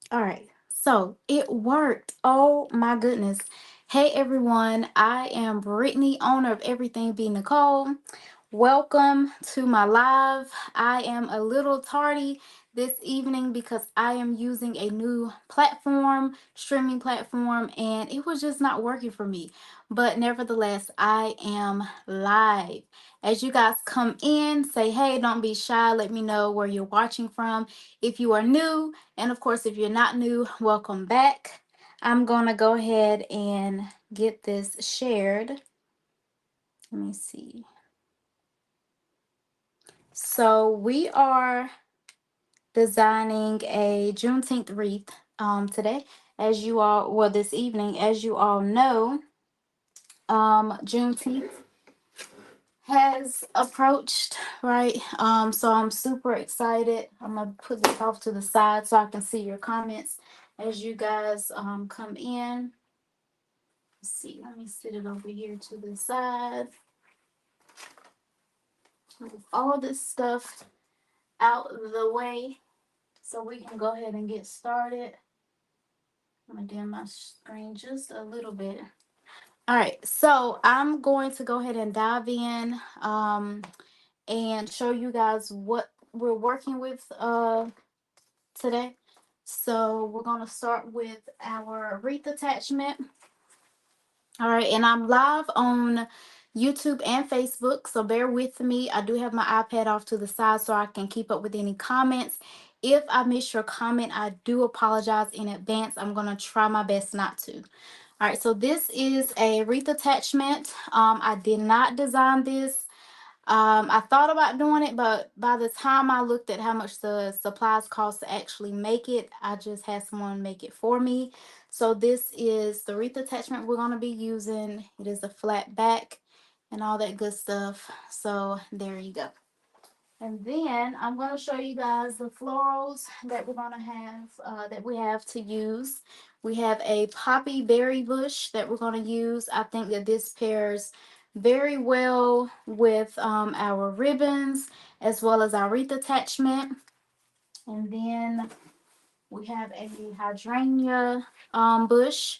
All right. So it worked. Oh my goodness. Hey everyone. I am Brittany, owner of Everything Be Nicole. Welcome to my live. I am a little tardy this evening because I am using a new platform, streaming platform, and it was just not working for me. But nevertheless, I am live. As you guys come in, say hey, don't be shy. Let me know where you're watching from. If you are new, and of course, if you're not new, welcome back. I'm going to go ahead and get this shared. Let me see. So we are designing a Juneteenth wreath today. As you all, well, this evening, as you all know, Juneteenth has approached, right? So I'm super excited. I'm gonna put this off to the side so I can see your comments as you guys come in. Let's see, let me sit it over here to the side. Move all this stuff out of the way so we can go ahead and get started. I'm gonna dim my screen just a little bit. All right, so I'm going to go ahead and dive in and show you guys what we're working with today. So we're gonna start with our wreath attachment. All right, and I'm live on YouTube and Facebook, so bear with me. I do have my iPad off to the side so I can keep up with any comments. If I miss your comment, I do apologize in advance. I'm going to try my best not to. All right, so this is a wreath attachment. I did not design this. I thought about doing it, but by the time I looked at how much the supplies cost to actually make it, I just had someone make it for me. So this is the wreath attachment we're going to be using. It is a flat back and all that good stuff. So there you go. And then I'm going to show you guys the florals that we're going to have, that we have to use. We have a poppy berry bush that we're going to use. I think that this pairs very well with our ribbons as well as our wreath attachment. And then we have a hydrangea bush,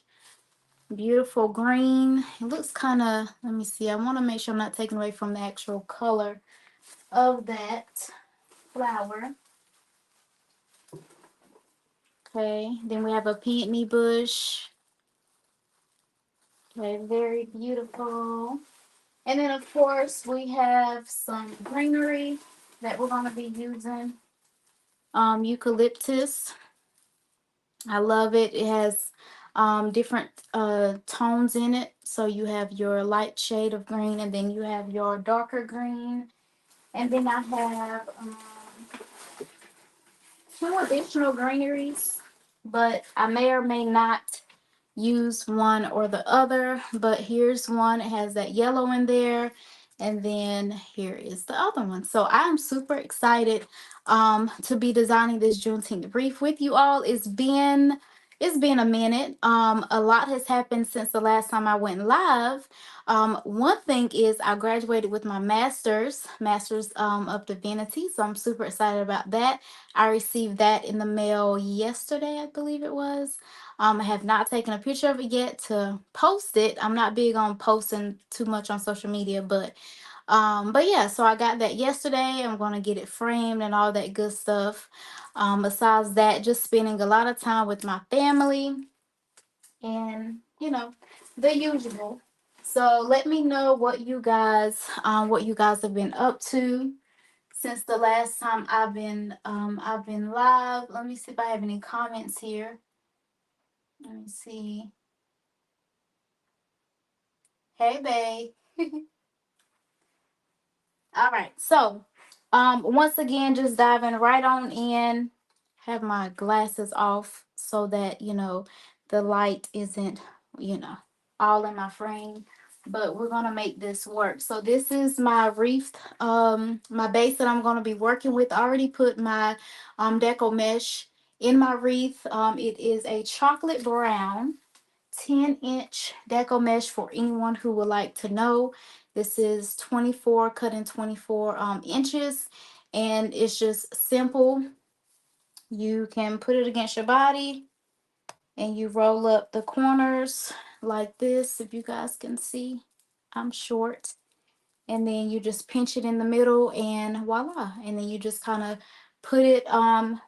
beautiful green. It looks kind of, let me see, I want to make sure I'm not taking away from the actual color of that flower. Okay, then we have a peony bush. Okay, very beautiful. And then of course we have some greenery that we're going to be using. Eucalyptus. I love it. It has different tones in it. So you have your light shade of green, and then you have your darker green. And then I have two additional greeneries, but I may or may not use one or the other. But here's one. It has that yellow in there. And then here is the other one. So I'm super excited to be designing this Juneteenth wreath with you all. It's been a minute. A lot has happened since the last time I went live. One thing is I graduated with my master's of divinity. So I'm super excited about that. I received that in the mail yesterday, I believe it was. I have not taken a picture of it yet to post it. I'm not big on posting too much on social media, but yeah, so I got that yesterday. I'm gonna get it framed and all that good stuff. Besides that, just spending a lot of time with my family and the usual. So let me know what you guys have been up to since the last time I've been live. Let me see if I have any comments here. Let me see. Hey, babe. All right. So, once again, just diving right on in. Have my glasses off so that the light isn't you know all in my frame. But we're gonna make this work. So this is my wreath, my base that I'm gonna be working with. I already put my deco mesh in my wreath. It is a chocolate brown 10-inch deco mesh for anyone who would like to know. This is 24 cut in 24 inches, and it's just simple You can put it against your body and you roll up the corners like this. If you guys can see, I'm short. And then you just pinch it in the middle and voila. And then you just kind of put it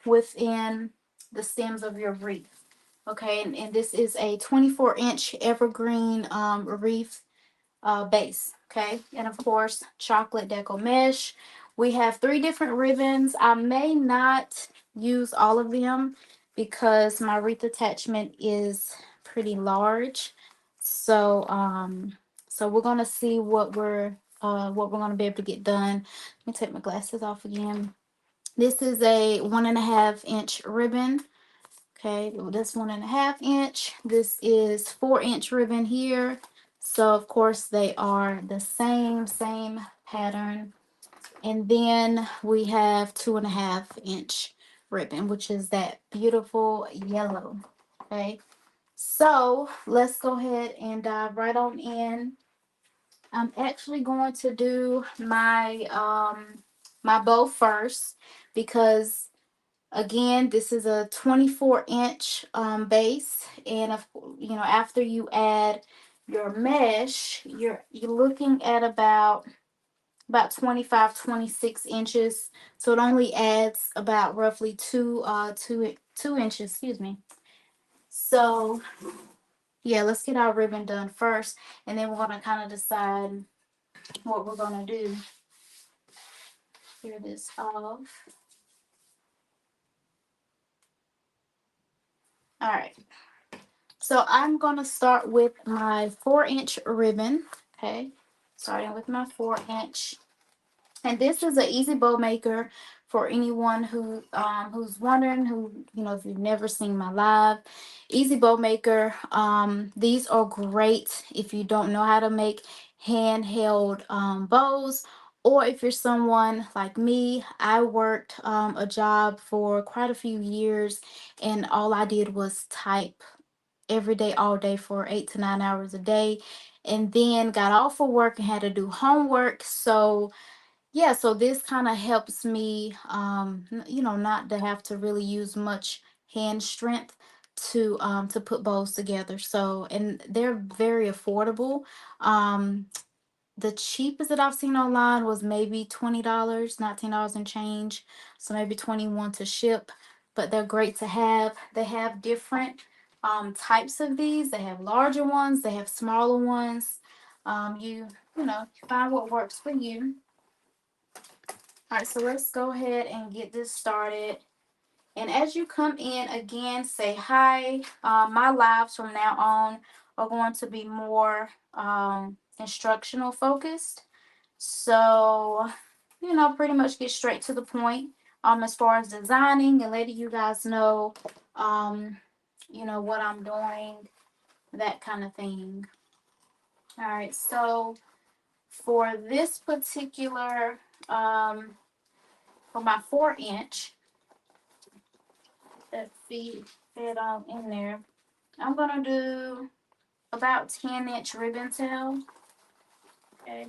within the stems of your wreath. Okay, and this is a 24-inch evergreen wreath base. Okay, and of course chocolate deco mesh. We have 3 different ribbons. I may not use all of them because my wreath attachment is pretty large. So so we're gonna see what we're gonna be able to get done. Let me take my glasses off again. This is a 1.5-inch ribbon. Okay, this 1.5 inch. This is 4-inch ribbon here. So of course they are the same pattern. And then we have 2.5-inch ribbon, which is that beautiful yellow. Okay, so let's go ahead and dive right on in. I'm actually going to do my bow first because again, this is a 24-inch base, and after you add your mesh, you're looking at about 25, 26 inches. So it only adds about roughly two inches, excuse me. So yeah, let's get our ribbon done first, and then we're gonna kind of decide what we're gonna do. Clear this off. All right. So I'm going to start with my 4-inch ribbon. Okay. Starting with my 4-inch. And this is an easy bow maker for anyone who's wondering, if you've never seen my live. Easy bow maker. These are great if you don't know how to make handheld bows, or if you're someone like me. I worked a job for quite a few years, and all I did was type every day, all day for 8 to 9 hours a day, and then got off of work and had to do homework. So yeah, so this kind of helps me, not to have to really use much hand strength to put bows together. So, and they're very affordable. Um, the cheapest that I've seen online was maybe $20, $19 and change. So maybe 21 to ship, but they're great to have. They have different types of these. They have larger ones, they have smaller ones. Find what works for you. All right, so let's go ahead and get this started. And as you come in, again, say hi. My lives from now on are going to be more instructional focused. So, pretty much get straight to the point as far as designing and letting you guys know, what I'm doing, that kind of thing. All right, so for this particular, for my 4-inch, that fit on in there, I'm going to do about 10-inch ribbon tail. Okay.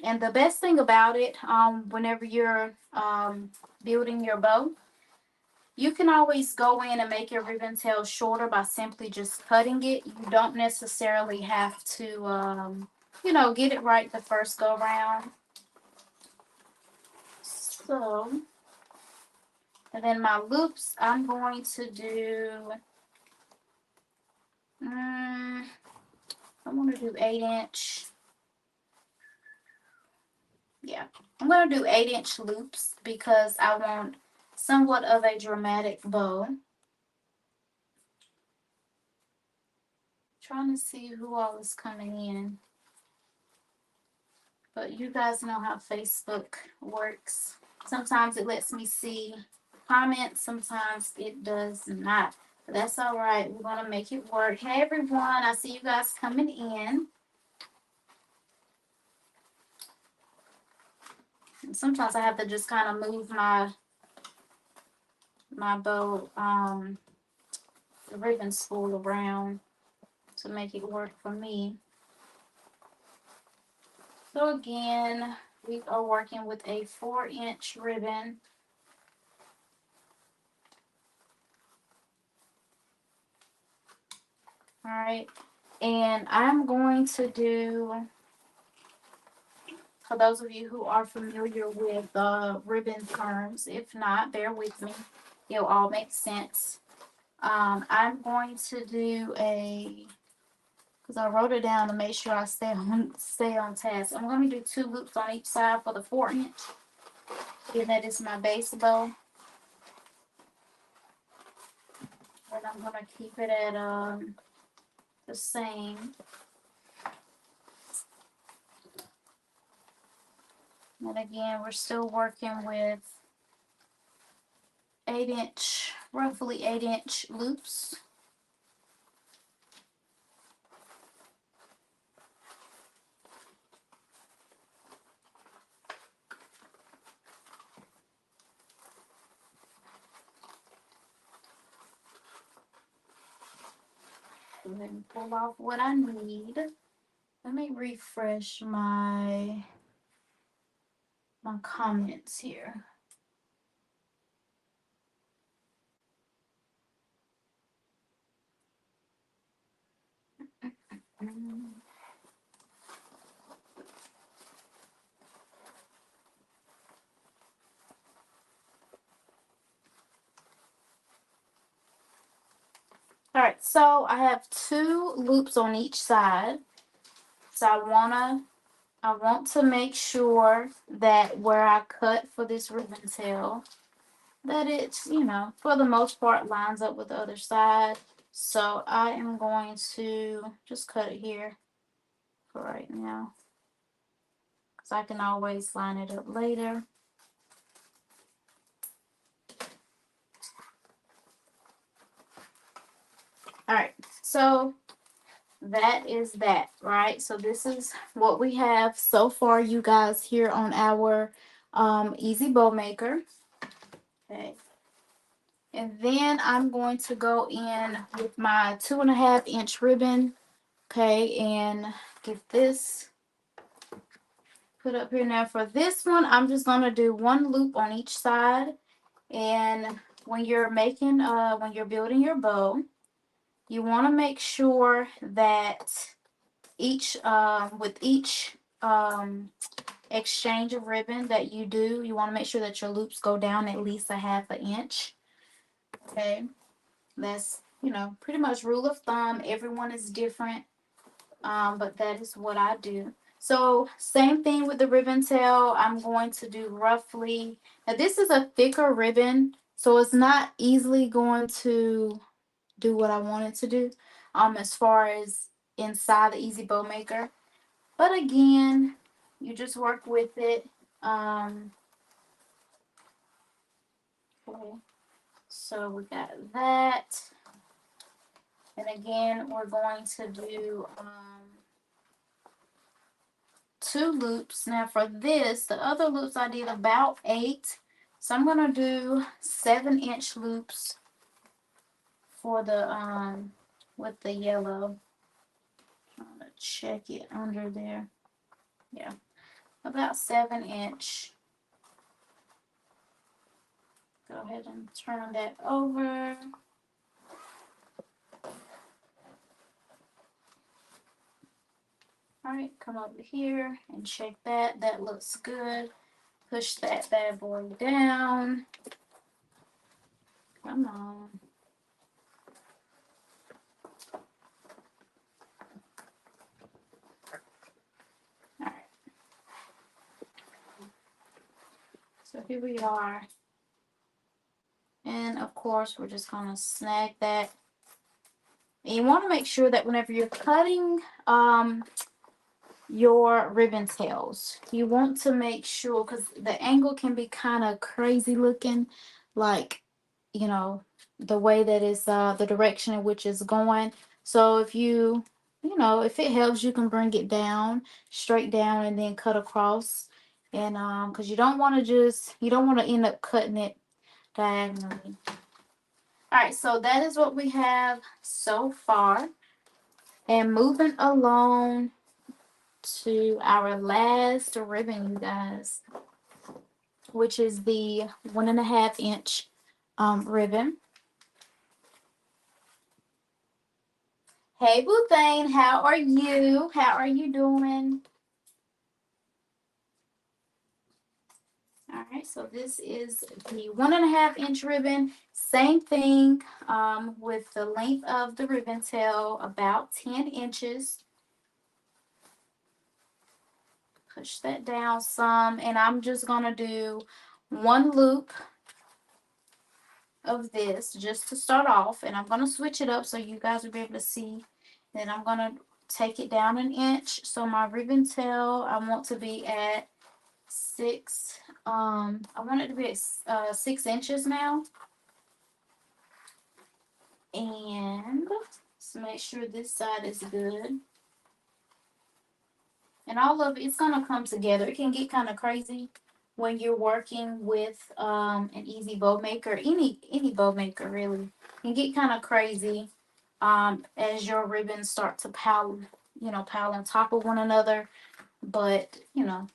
And the best thing about it, whenever you're building your bow, you can always go in and make your ribbon tail shorter by simply just cutting it. You don't necessarily have to, get it right the first go round. So, and then my loops, I'm going to do, I want to do 8-inch. Yeah, I'm going to do 8-inch loops because I want somewhat of a dramatic bow. Trying to see who all is coming in. But you guys know how Facebook works. Sometimes it lets me see comments, sometimes it does not. But that's all right. We're going to make it work. Hey, everyone. I see you guys coming in. And sometimes I have to just kind of move my bow, the ribbon spool around to make it work for me. So again, We are working with a 4-inch ribbon. All right, and I'm going to do, for those of you who are familiar with ribbon terms, if not, bear with me. It'll all make sense. I'm going to do because I wrote it down to make sure I stay on task. I'm going to do 2 loops on each side for the 4-inch. And that is my base bow. And I'm going to keep it at the same. And again, we're still working with 8-inch, roughly 8-inch loops. Go ahead and pull off what I need. Let me refresh my comments here. All right, so I have 2 loops on each side. So I want to make sure that where I cut for this ribbon tail, that it's, for the most part lines up with the other side. So I am going to just cut it here for right now, because I can always line it up later. All right, so that is that, right? So this is what we have so far, you guys, here on our Easy Bow Maker. Okay. And then I'm going to go in with my 2.5-inch ribbon. Okay, and get this put up here. Now for this one, I'm just going to do 1 loop on each side. And when you're when you're building your bow, you want to make sure that with each exchange of ribbon that you do, you want to make sure that your loops go down at least 1/2 inch. Okay, that's, pretty much rule of thumb. Everyone is different, but that is what I do. So same thing with the ribbon tail. I'm going to do roughly, now this is a thicker ribbon, so it's not easily going to do what I want it to do as far as inside the Easy Bow Maker. But again, you just work with it. Okay. So we got that. And again, we're going to do 2 loops. Now for this, the other loops I did about 8. So I'm going to do 7-inch loops for the with the yellow. I'm trying to check it under there. Yeah, about 7-inch. Go ahead and turn that over. All right, come over here and check that. That looks good. Push that bad boy down. Come on. All right. So here we are. And of course, we're just going to snag that. And you want to make sure that whenever you're cutting your ribbon tails, you want to make sure, because the angle can be kind of crazy looking, like, the way that is the direction in which it's going. So if if it helps, you can bring it down, straight down, and then cut across. And because you don't want to end up cutting it diagonally. All right, so that is what we have so far. And moving along to our last ribbon, you guys, which is the 1.5 inch ribbon. Hey, Boo Thane, how are you? How are you doing? All right, so this is the 1.5 inch ribbon. Same thing with the length of the ribbon tail, about 10 inches. Push that down some, and I'm just gonna do one loop of this just to start off, and I'm gonna switch it up so you guys will be able to see. Then I'm gonna take it down an inch. So my ribbon tail, I want to be at I want it to be at 6 inches now. And let's make sure this side is good. And all of it's gonna come together. It can get kind of crazy when you're working with an easy bow maker, any bow maker really. It can get kind of crazy as your ribbons start to pile, pile on top of one another. But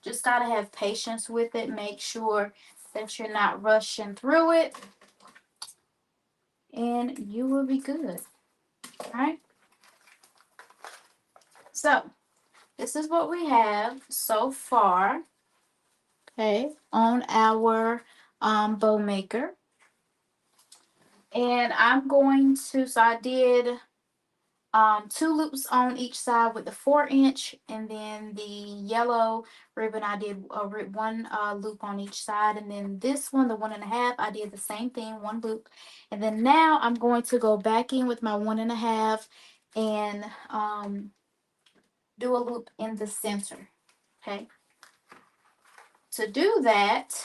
just gotta have patience with it. Make sure that you're not rushing through it, and you will be good. All right. So this is what we have so far. Okay, on our bow maker. And I'm going to, so I did 2 loops on each side with the 4 inch, and then the yellow ribbon I did one loop on each side, and then this one, the 1.5, I did the same thing, 1 loop. And then now I'm going to go back in with my 1.5 and do a loop in the center. Okay. To do that,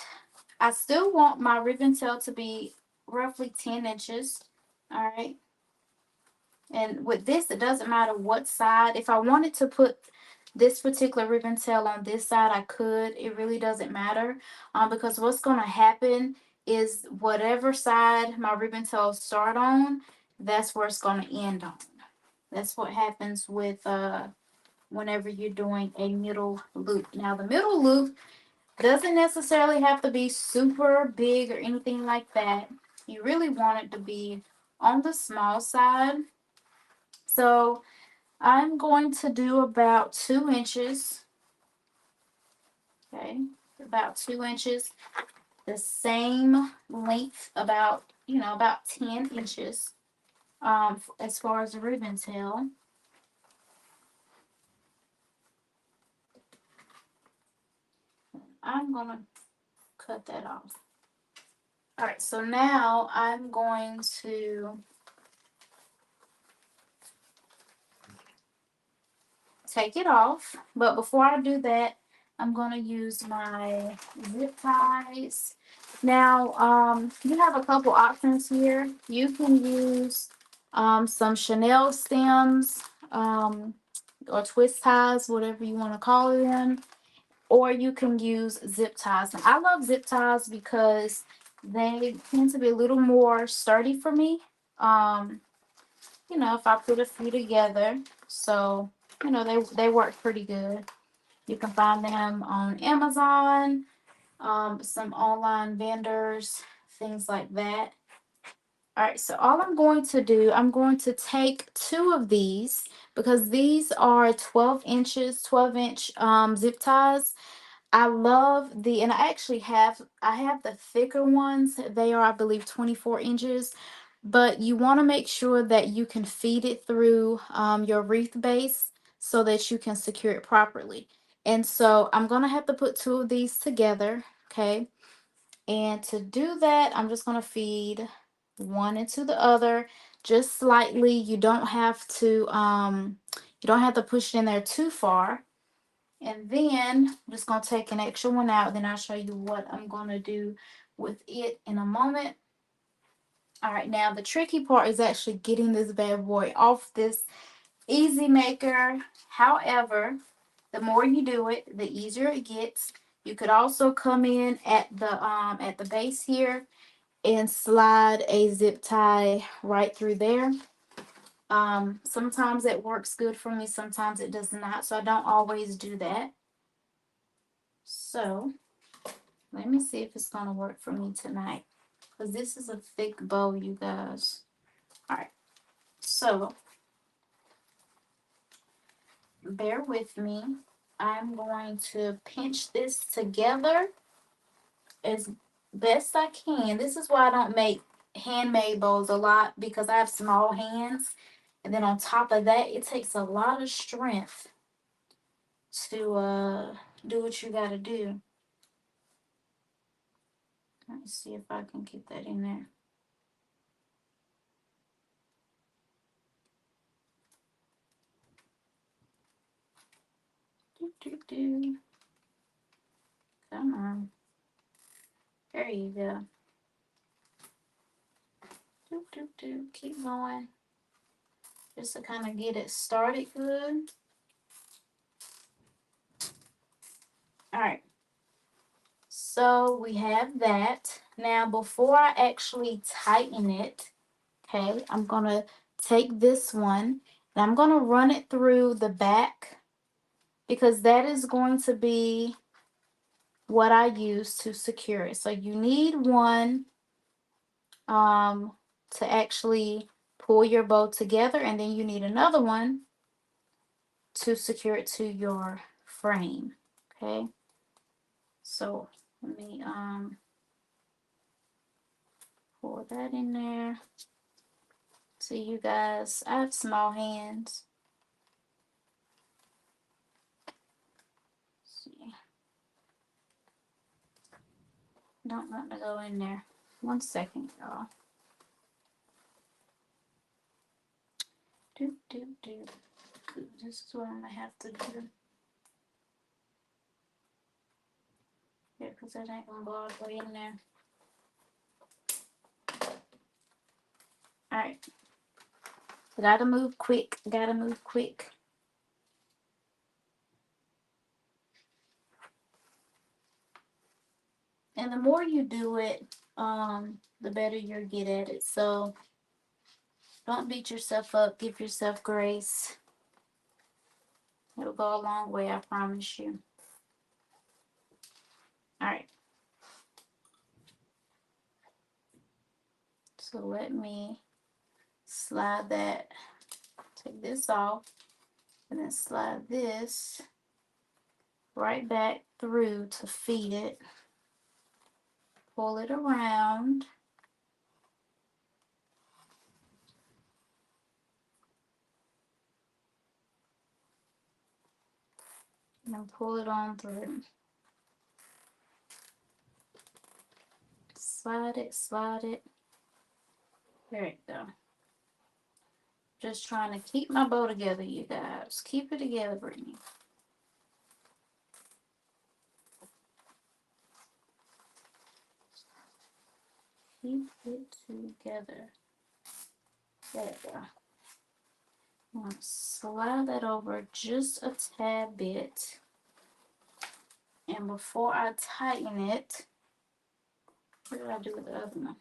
I still want my ribbon tail to be roughly 10 inches. All right. And with this, it doesn't matter what side. If I wanted to put this particular ribbon tail on this side, I could. It really doesn't matter because what's going to happen is whatever side my ribbon tail start on, that's where it's going to end on. That's what happens with whenever you're doing a middle loop. Now, the middle loop doesn't necessarily have to be super big or anything like that. You really want it to be on the small side. So I'm going to do about 2 inches. Okay, about 2 inches. The same length, about 10 inches. As far as the ribbon tail. I'm gonna cut that off. All right, so now I'm going to take it off, but before I do that, I'm going to use my zip ties. Now, you have a couple options here. You can use some Chanel stems or twist ties, whatever you want to call them, or you can use zip ties. Now, I love zip ties because they tend to be a little more sturdy for me. If I put a few together, so they work pretty good. You can find them on Amazon, some online vendors, things like that. All right, so all I'm going to do, I'm going to take 2 of these because these are 12 inch zip ties. I love and I have the thicker ones. They are, I believe, 24 inches. But you want to make sure that you can feed it through your wreath base so that you can secure it properly. And so I'm going to have to put 2 of these together, okay? And to do that, I'm just going to feed one into the other just slightly. You don't have to push it in there too far. And then I'm just going to take an extra one out. Then I'll show you what I'm going to do with it in a moment. All right, now the tricky part is actually getting this bad boy off this easy maker. However, the more you do it, the easier it gets. You could also come in at the base here and slide a zip tie right through there. Sometimes it works good for me, sometimes it does not, so I don't always do that. So let me see if it's gonna work for me tonight, because this is a thick bow, you guys. All right, so bear with me. I'm going to pinch this together as best I can. This is why I don't make handmade bows a lot, because I have small hands. And then on top of that, it takes a lot of strength to do what you gotta do. Let me see if I can get that in there. Do, do, do. Come on. There you go. Do, do, do. Keep going. Just to kind of get it started good. All right. So we have that. Now, before I actually tighten it, okay, I'm going to take this one and I'm going to run it through the back, because that is going to be what I use to secure it. So you need one to actually pull your bow together, and then you need another one to secure it to your frame. Okay, so let me pour that in there. See, you guys, I have small hands. Let's see, don't want to go in there. 1 second, y'all. Do, do, do. This is what I'm gonna have to do. Yeah, because that ain't gonna go all the way in there. Alright. Gotta move quick. Gotta move quick. And the more you do it, the better you'll get at it. So don't beat yourself up. Give yourself grace. It'll go a long way, I promise you. Alright. So let me slide that. Take this off. And then slide this right back through to feed it. Pull it around. And then pull it on through. Slide it, slide it. There you go. Just trying to keep my bow together, you guys. Keep it together, Brittany. Keep it together. There you go. I'm going to slide that over just a tad bit. And before I tighten it, what did I do with the other one?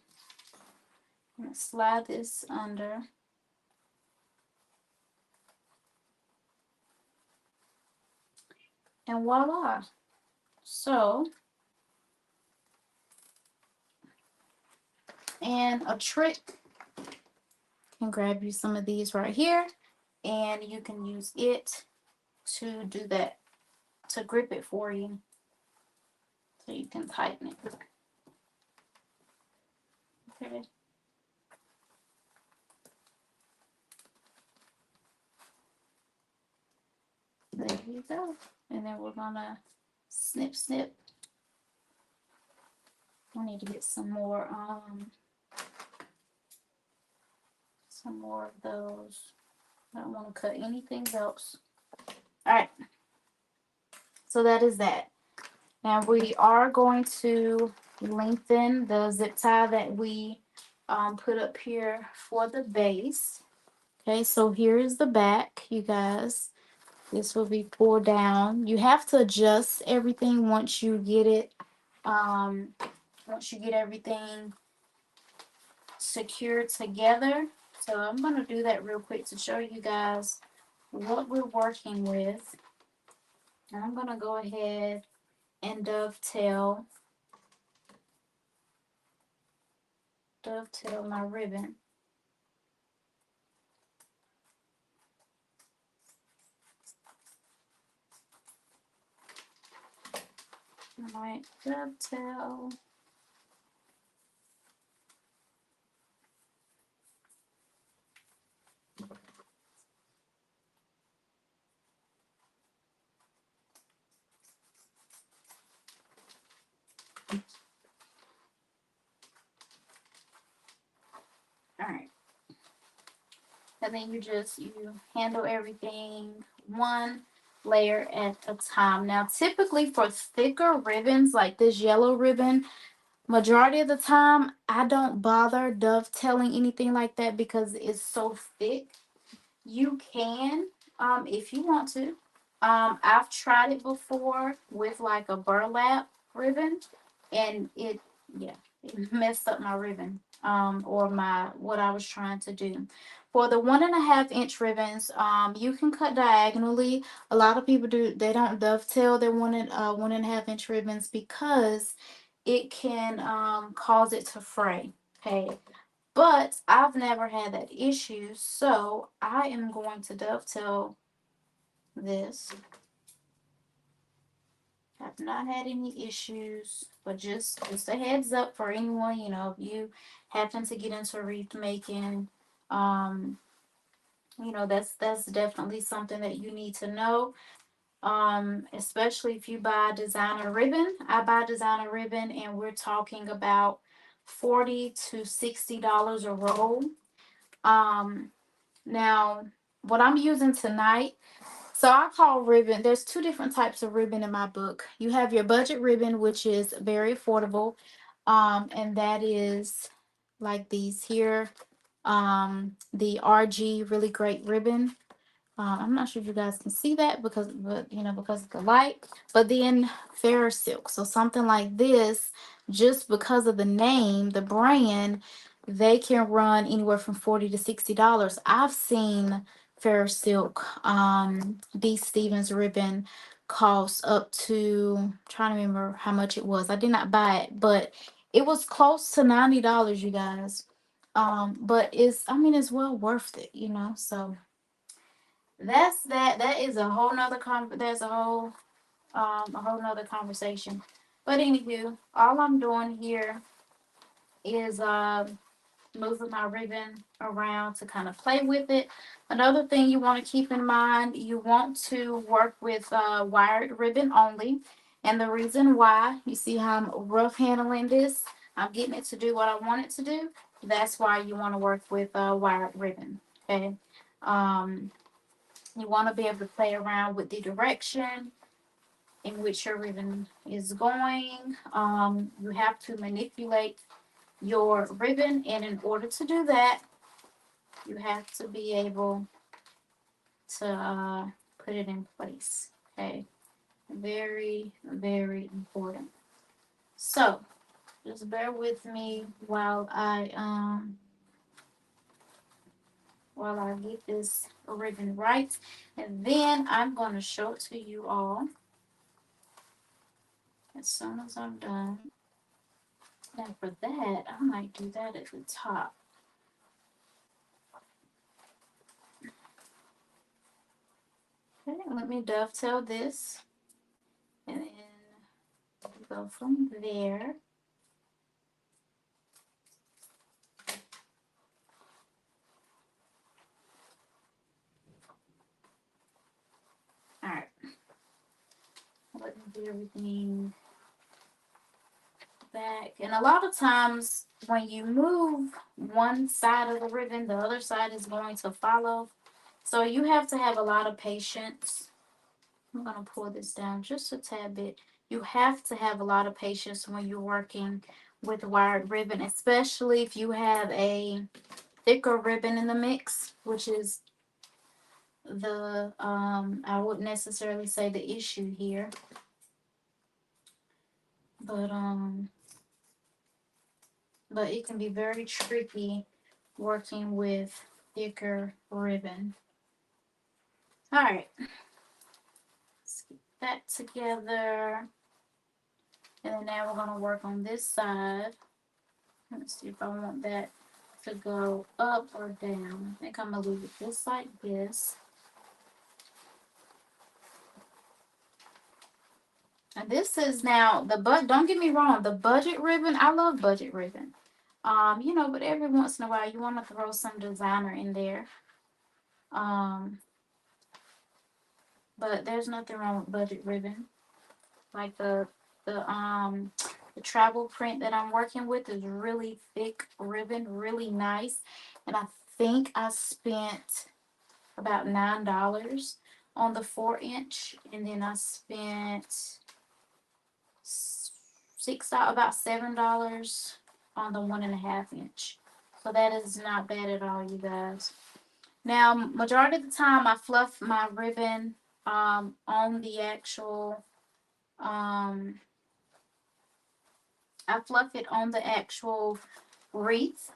I'm going to slide this under. And voila. So, and a trick, can grab you some of these right here, and you can use it to do that, to grip it for you, so you can tighten it. Okay. There you go. And then we're gonna snip, snip. I need to get some more of those. I don't want to cut anything else. All right. So that is that. Now we are going to lengthen the zip tie that we put up here for the base. Okay, so here is the back, you guys. This will be pulled down. You have to adjust everything once you get it, once you get everything secured together. So I'm going to do that real quick to show you guys what we're working with. And I'm going to go ahead and dovetail my ribbon. All right, dovetail. All right. And then you handle everything one layer at a time. Now, typically for thicker ribbons like this yellow ribbon, majority of the time, I don't bother dovetailing anything like that because it's so thick. You can, if you want to. I've tried it before with like a burlap ribbon, and yeah, it messed up my ribbon, or what I was trying to do. For the 1.5 inch ribbons, you can cut diagonally. A lot of people do. They don't dovetail their 1.5 inch ribbons because it can cause it to fray. Okay, but I've never had that issue, so I am going to dovetail this. I've not had any issues, but just a heads up for anyone, if you happen to get into wreath making, um, that's definitely something that you need to know. Especially if you buy designer ribbon. I buy designer ribbon and we're talking about $40 to $60 a roll. Um, Now, what I'm using tonight, so I call ribbon, there's two different types of ribbon in my book. You have your budget ribbon, which is very affordable, and that is like these here, the RG really great ribbon. I'm not sure if you guys can see that because of the light. But then Fair Silk, so something like this, just because of the name, the brand, they can run anywhere from $40 to $60. I've seen Fair Silk, B. Stevens ribbon cost up to, I'm trying to remember how much it was. I did not buy it, but it was close to $90, you guys. But it's well worth it. So that is a whole nother there's a whole nother conversation. But anywho, all I'm doing here is moving my ribbon around to kind of play with it. Another thing you want to keep in mind, you want to work with wired ribbon only. And the reason why, you see how I'm rough handling this, I'm getting it to do what I want it to do. That's why you want to work with wired ribbon. Okay. You want to be able to play around with the direction in which your ribbon is going. You have to manipulate your ribbon, and in order to do that, you have to be able to put it in place. Okay, very, very important. So just bear with me while I get this ribbon right, and then I'm going to show it to you all as soon as I'm done. Now for that, I might do that at the top. Okay, let me dovetail this and then go from there. All right, let me do everything back. And a lot of times when you move one side of the ribbon, the other side is going to follow. So you have to have a lot of patience. I'm going to pull this down just a tad bit. You have to have a lot of patience when you're working with wired ribbon, especially if you have a thicker ribbon in the mix, which is I wouldn't necessarily say the issue here, but it can be very tricky working with thicker ribbon. All right, let's get that together. And then now we're going to work on this side. Let's see if I want that to go up or down. I think I'm going to leave it just like this. And this is now the don't get me wrong, the budget ribbon, I love budget ribbon. You know, but every once in a while you want to throw some designer in there. But there's nothing wrong with budget ribbon. Like the travel print that I'm working with is really thick ribbon, really nice. And I think I spent about $9 on the 4-inch, and then I spent about $7 on the 1.5-inch. So that is not bad at all, you guys. Now, majority of the time, I fluff my ribbon on the actual I fluff it on the actual wreath,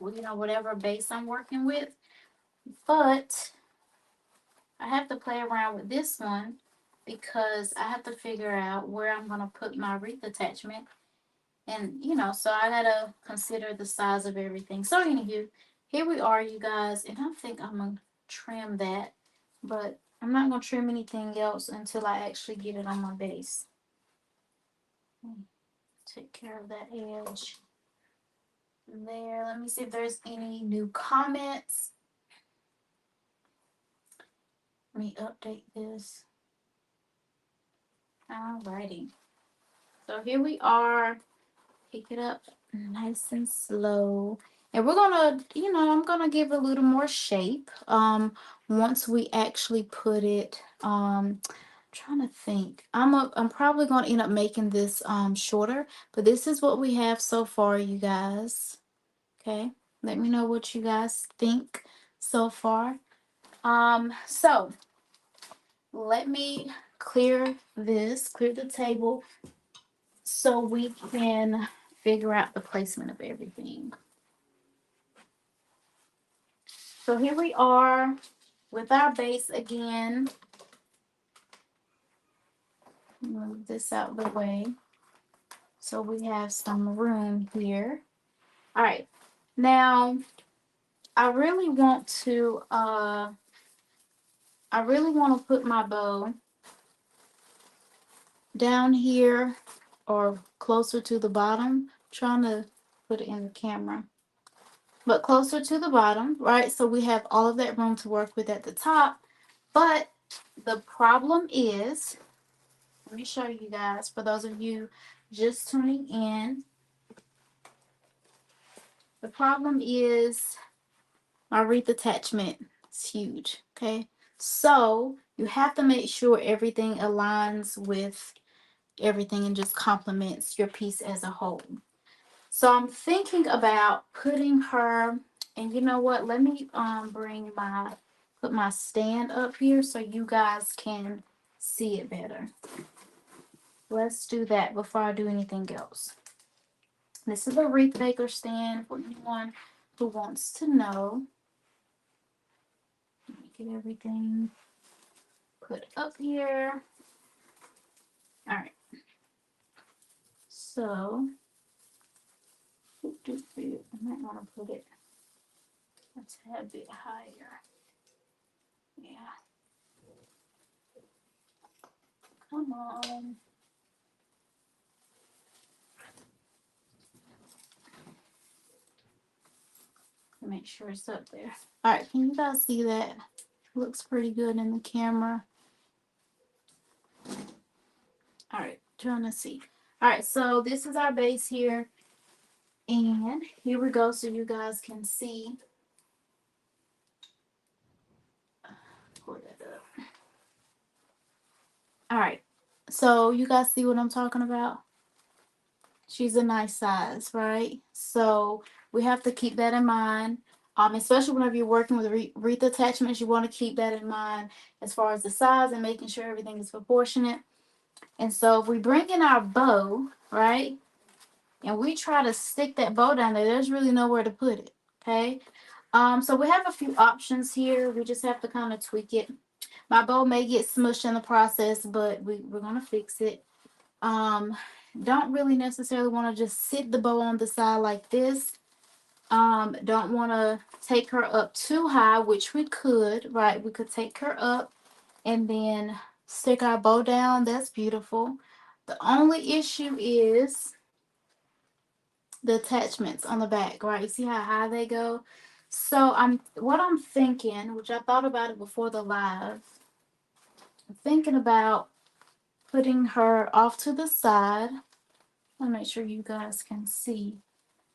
you know, whatever base I'm working with. But I have to play around with this one because I have to figure out where I'm going to put my wreath attachment. And, you know, so I got to consider the size of everything. So, anywho, here we are, you guys. And I think I'm going to trim that. But I'm not going to trim anything else until I actually get it on my base. Take care of that edge there. Let me see if there's any new comments. Let me update this. Alrighty. So here we are. Pick it up nice and slow. And we're gonna, you know, I'm gonna give it a little more shape. Once we actually put it, trying to think. I'm probably gonna end up making this shorter, but this is what we have so far, you guys. Okay. Let me know what you guys think so far. So let me clear the table so we can figure out the placement of everything. So here we are with our base again. Move this out of the way so we have some room here. All right. Now, I really want to put my bow down here or closer to the bottom. I'm trying to put it in the camera. But closer to the bottom, right? So we have all of that room to work with at the top. But the problem is, let me show you guys, for those of you just tuning in, the problem is my wreath attachment is huge, okay? So you have to make sure everything aligns with everything and just complements your piece as a whole. So I'm thinking about putting her, and you know what? Let me put my stand up here so you guys can see it better. Let's do that before I do anything else. This is a wreath maker stand for anyone who wants to know. Let me get everything put up here. All right. So, I might want to put it a tad bit higher. Yeah. Come on. Make sure it's up there. All right, can you guys see that? Looks pretty good in the camera. All right, trying to see. All right, so this is our base here. And here we go so you guys can see. Pull that up. All right, so you guys see what I'm talking about? She's a nice size, right? So we have to keep that in mind. Especially whenever you're working with wreath attachments, you want to keep that in mind as far as the size and making sure everything is proportionate. And so if we bring in our bow, right, and we try to stick that bow down there, there's really nowhere to put it, okay? So we have a few options here. We just have to kind of tweak it. My bow may get smushed in the process, but we're gonna fix it. Um, don't really necessarily want to just sit the bow on the side like this. Don't want to take her up too high, which we could, right? We could take her up and then stick our bow down. That's beautiful. The only issue is the attachments on the back, right? You see how high they go? So what I'm thinking, which I thought about it before the live, I'm thinking about putting her off to the side. I'll make sure you guys can see,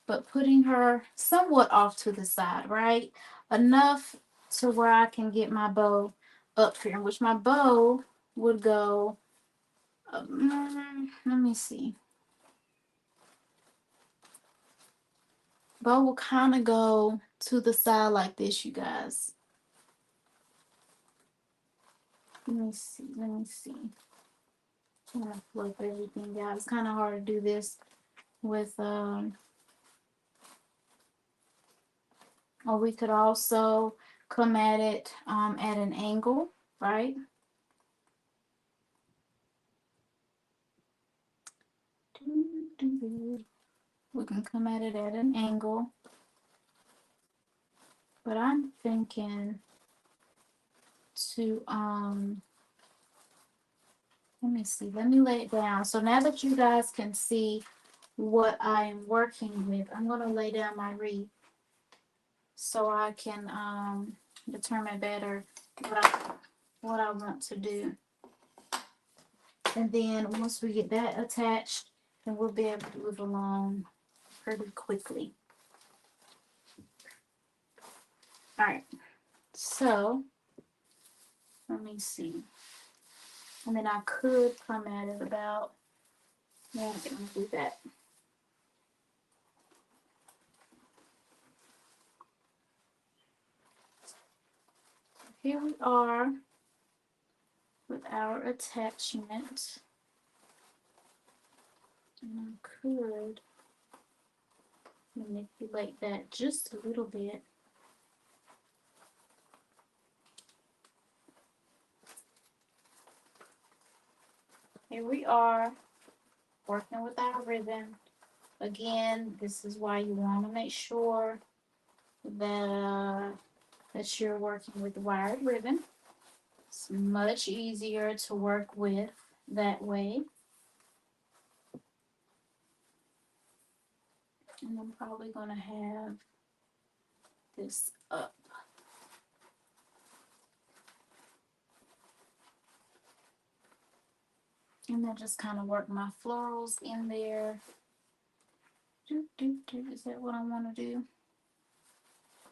but putting her somewhat off to the side, right? Enough to where I can get my bow up here, which my bow would go, let me see. Bow will kind of go to the side like this, you guys. Let me see. I'm gonna flip everything out. It's kind of hard to do this with or we could also come at it at an angle, right? We can come at it at an angle, but I'm thinking to let me see, let me lay it down. So now that you guys can see what I am working with, I'm going to lay down my wreath so I can determine better what I want to do. And then once we get that attached, then we'll be able to move along pretty quickly. All right, so let me see. And then I could come at it about, yeah, I'm gonna do that. Here we are with our attachment. And I could manipulate that just a little bit. Here we are working with our ribbon. Again, this is why you want to make sure that you're working with wired ribbon. It's much easier to work with that way. And I'm probably going to have this up. And then just kind of work my florals in there. Is that what I want to do?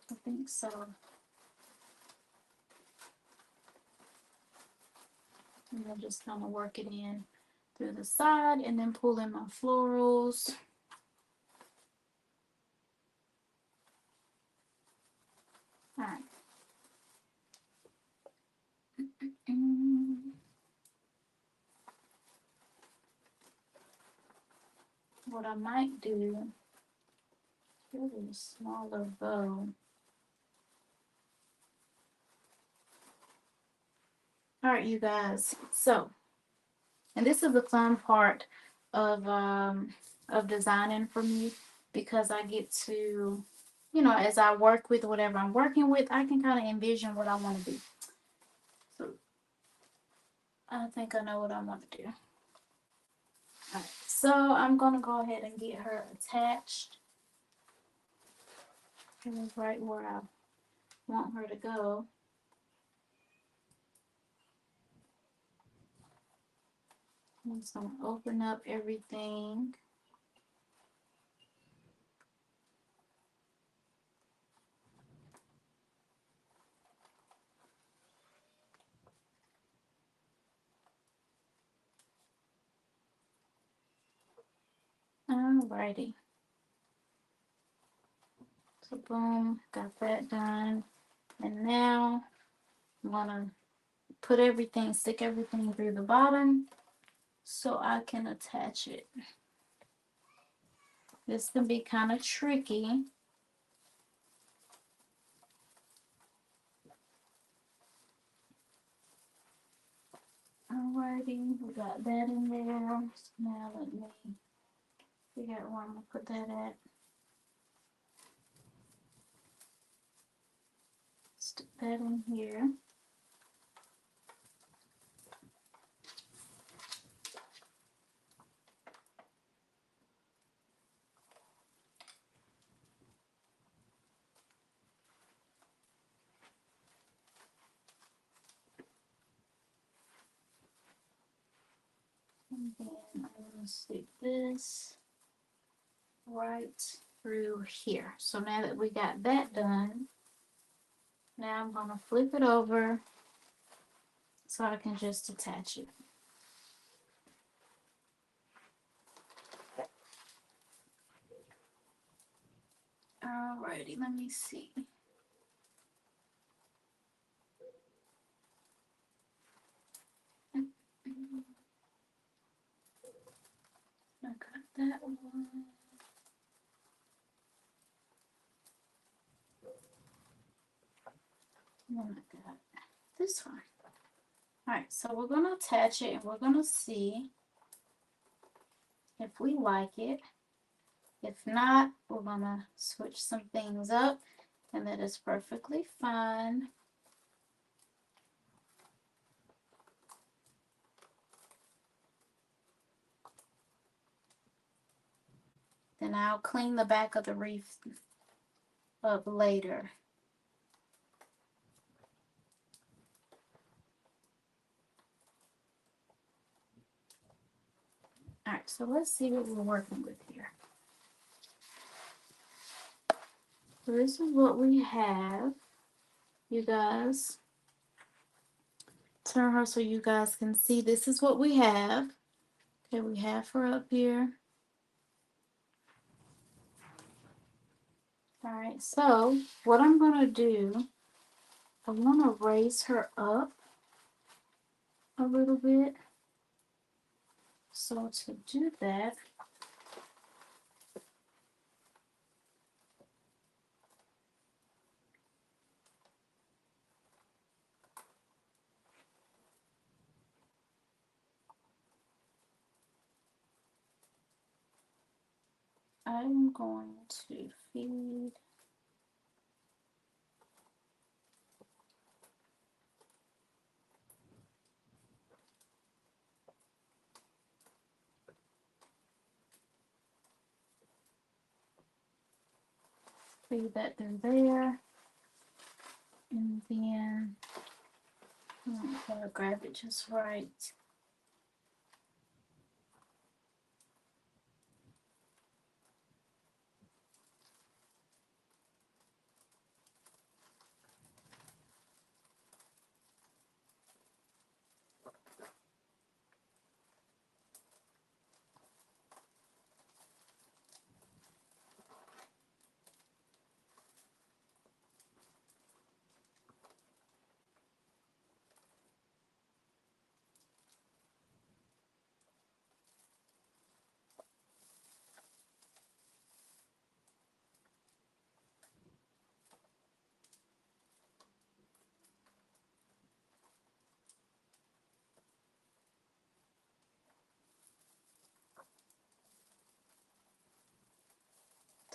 I think so. And then just kind of work it in through the side and then pull in my florals. All right. What I might do, really smaller bow. All right, you guys. So, and this is the fun part of designing for me, because I get to, you know, as I work with whatever I'm working with, I can kind of envision what I want to do. So, I think I know what I want to do. All right, so I'm gonna go ahead and get her attached. Right where I want her to go. I'm just gonna open up everything. Alrighty. So boom, got that done. And now I'm gonna put everything, stick everything through the bottom so I can attach it. This can be kind of tricky. Alrighty, we got that in there. So now let me figure out where I'm gonna put that at. Stick that in here. And then I'm gonna stick this right through here. So now that we got that done, now I'm gonna flip it over so I can just attach it. Alrighty, let me see. I got that one. And I got this one. Alright, so we're gonna attach it and we're gonna see if we like it. If not, we're gonna switch some things up, and that is perfectly fine. Then I'll clean the back of the wreath up later. Alright, so let's see what we're working with here. So this is what we have. You guys, turn her so you guys can see. This is what we have. Okay, we have her up here. Alright, so what I'm going to do, I want to raise her up a little bit. So to do that, I'm going to feed that through there, and then I'm gonna grab it just right.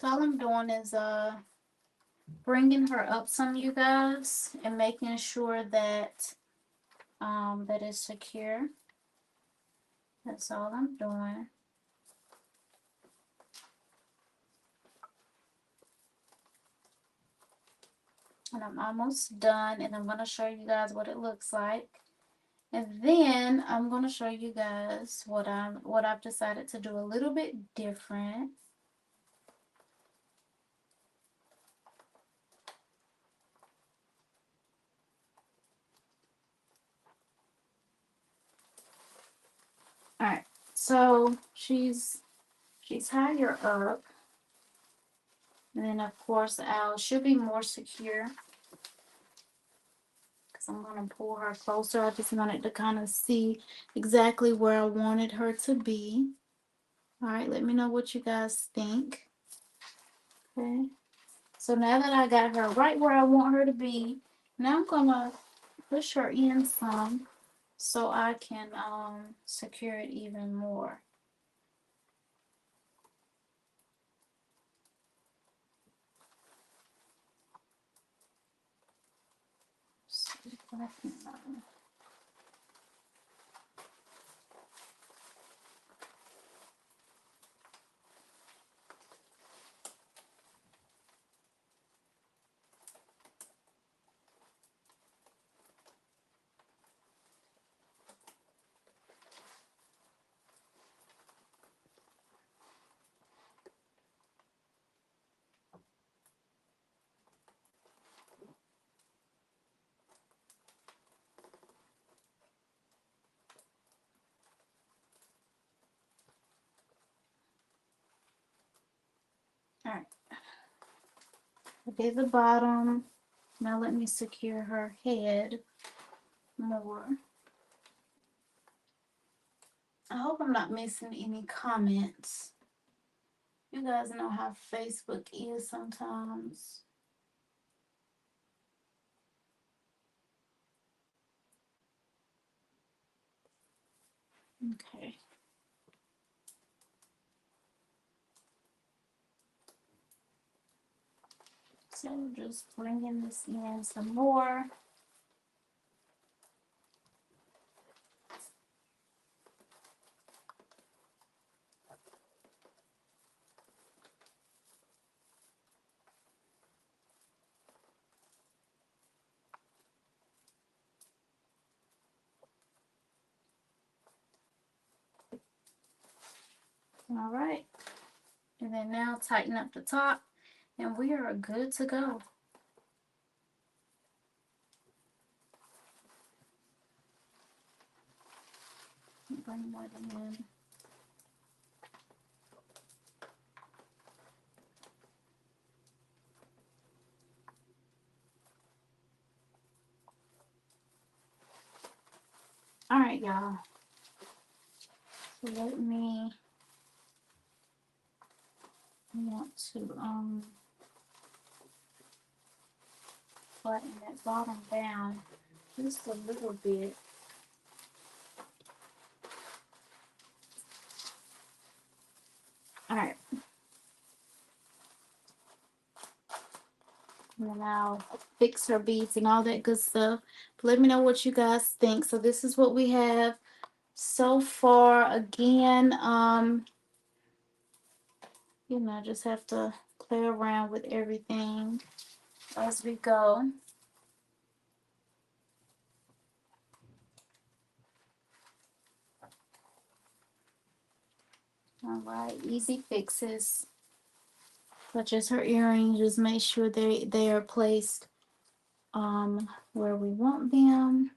So all I'm doing is bringing her up some, you guys, and making sure that that is secure. That's all I'm doing. And I'm almost done, and I'm going to show you guys what it looks like. And then I'm going to show you guys what I've decided to do a little bit different. All right. So she's higher up. And then of course she'll be more secure, because I'm going to pull her closer. I just wanted to kind of see exactly where I wanted her to be. All right, let me know what you guys think. Okay. So now that I got her right where I want her to be, now I'm going to push her in some. so I can secure it even more. See if I can, all right. Okay, the bottom. Now let me secure her head more. I hope I'm not missing any comments. You guys know how Facebook is sometimes. Okay. So just bringing this in some more. All right. And then now tighten up the top and we are good to go. Bring more in. All right, y'all. So let me want to flatten that bottom down just a little bit. All right. And then I'll fix her beads and all that good stuff. Let me know what you guys think. So this is what we have so far. Again, you know, just have to play around with everything as we go. All right, easy fixes. Such as her earrings, just make sure they are placed where we want them.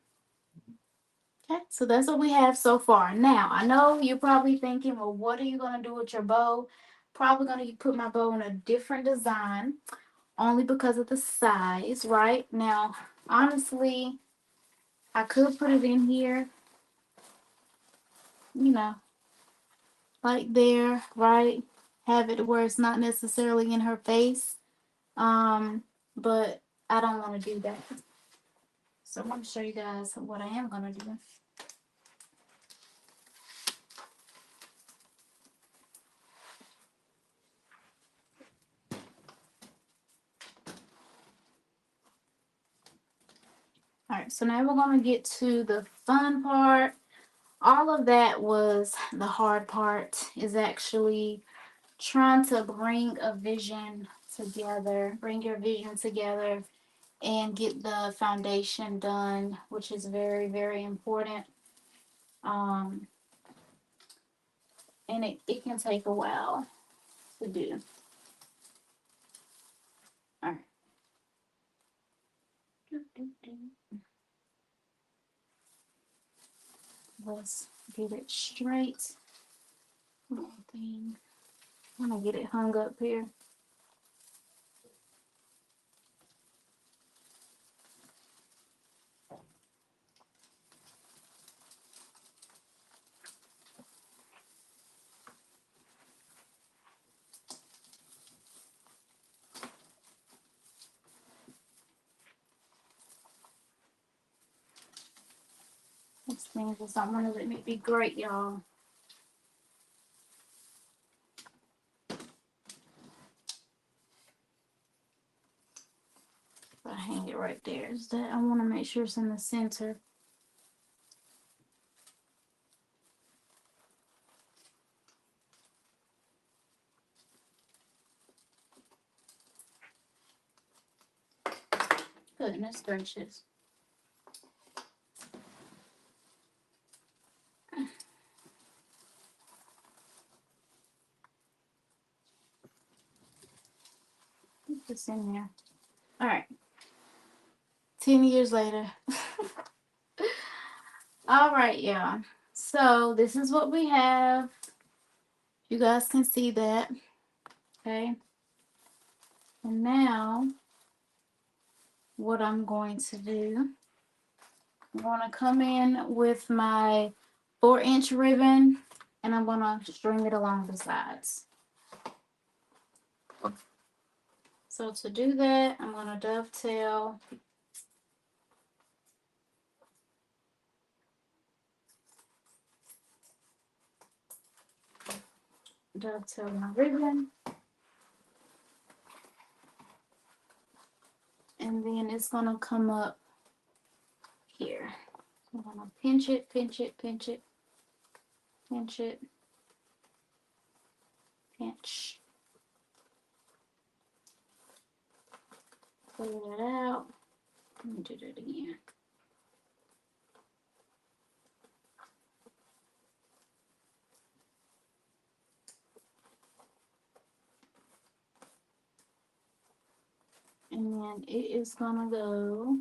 Okay, so that's what we have so far. Now, I know you're probably thinking, well, what are you going to do with your bow? Probably going to put my bow in a different design, only because of the size, right? Now, honestly, I could put it in here, you know, like there, right? Have it where it's not necessarily in her face. But I don't want to do that. So I'm going to show you guys what I am going to do. All right, so now we're going to get to the fun part. All of that was the hard part, is actually trying to bring a vision together, bring your vision together and get the foundation done, which is very, very important. And it can take a while to do. All right. Let's get it straight. Little thing. I'm gonna get it hung up here. This thing does not want to let me be great, y'all. I hang it right there. Is that I want to make sure it's in the center. Goodness gracious. Put this in there. All right. 10 years later. All right, y'all. So this is what we have. You guys can see that. Okay. And now what I'm going to do, I'm going to come in with my 4-inch ribbon and I'm going to string it along the sides. So to do that, I'm going to dovetail my ribbon. And then it's going to come up here. I'm going to pinch it, pinch it, pinch it, pinch it, pinch. Pull that out. Let me do that again. And then it is gonna go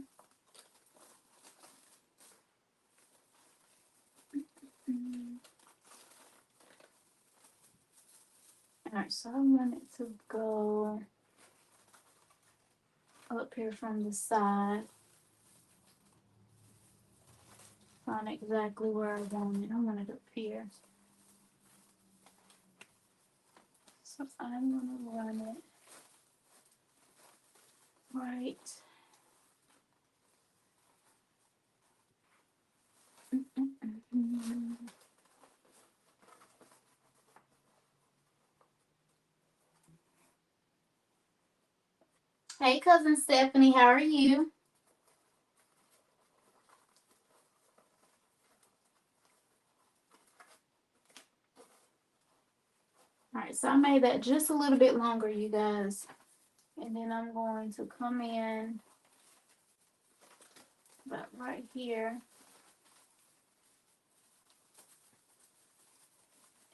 alright, so I want it to go up here from the side. Find exactly where I want it. I want it up here. So I'm gonna run it right. Hey, cousin Stephanie, how are you? Alright, so I made that just a little bit longer, you guys. And then I'm going to come in about right here.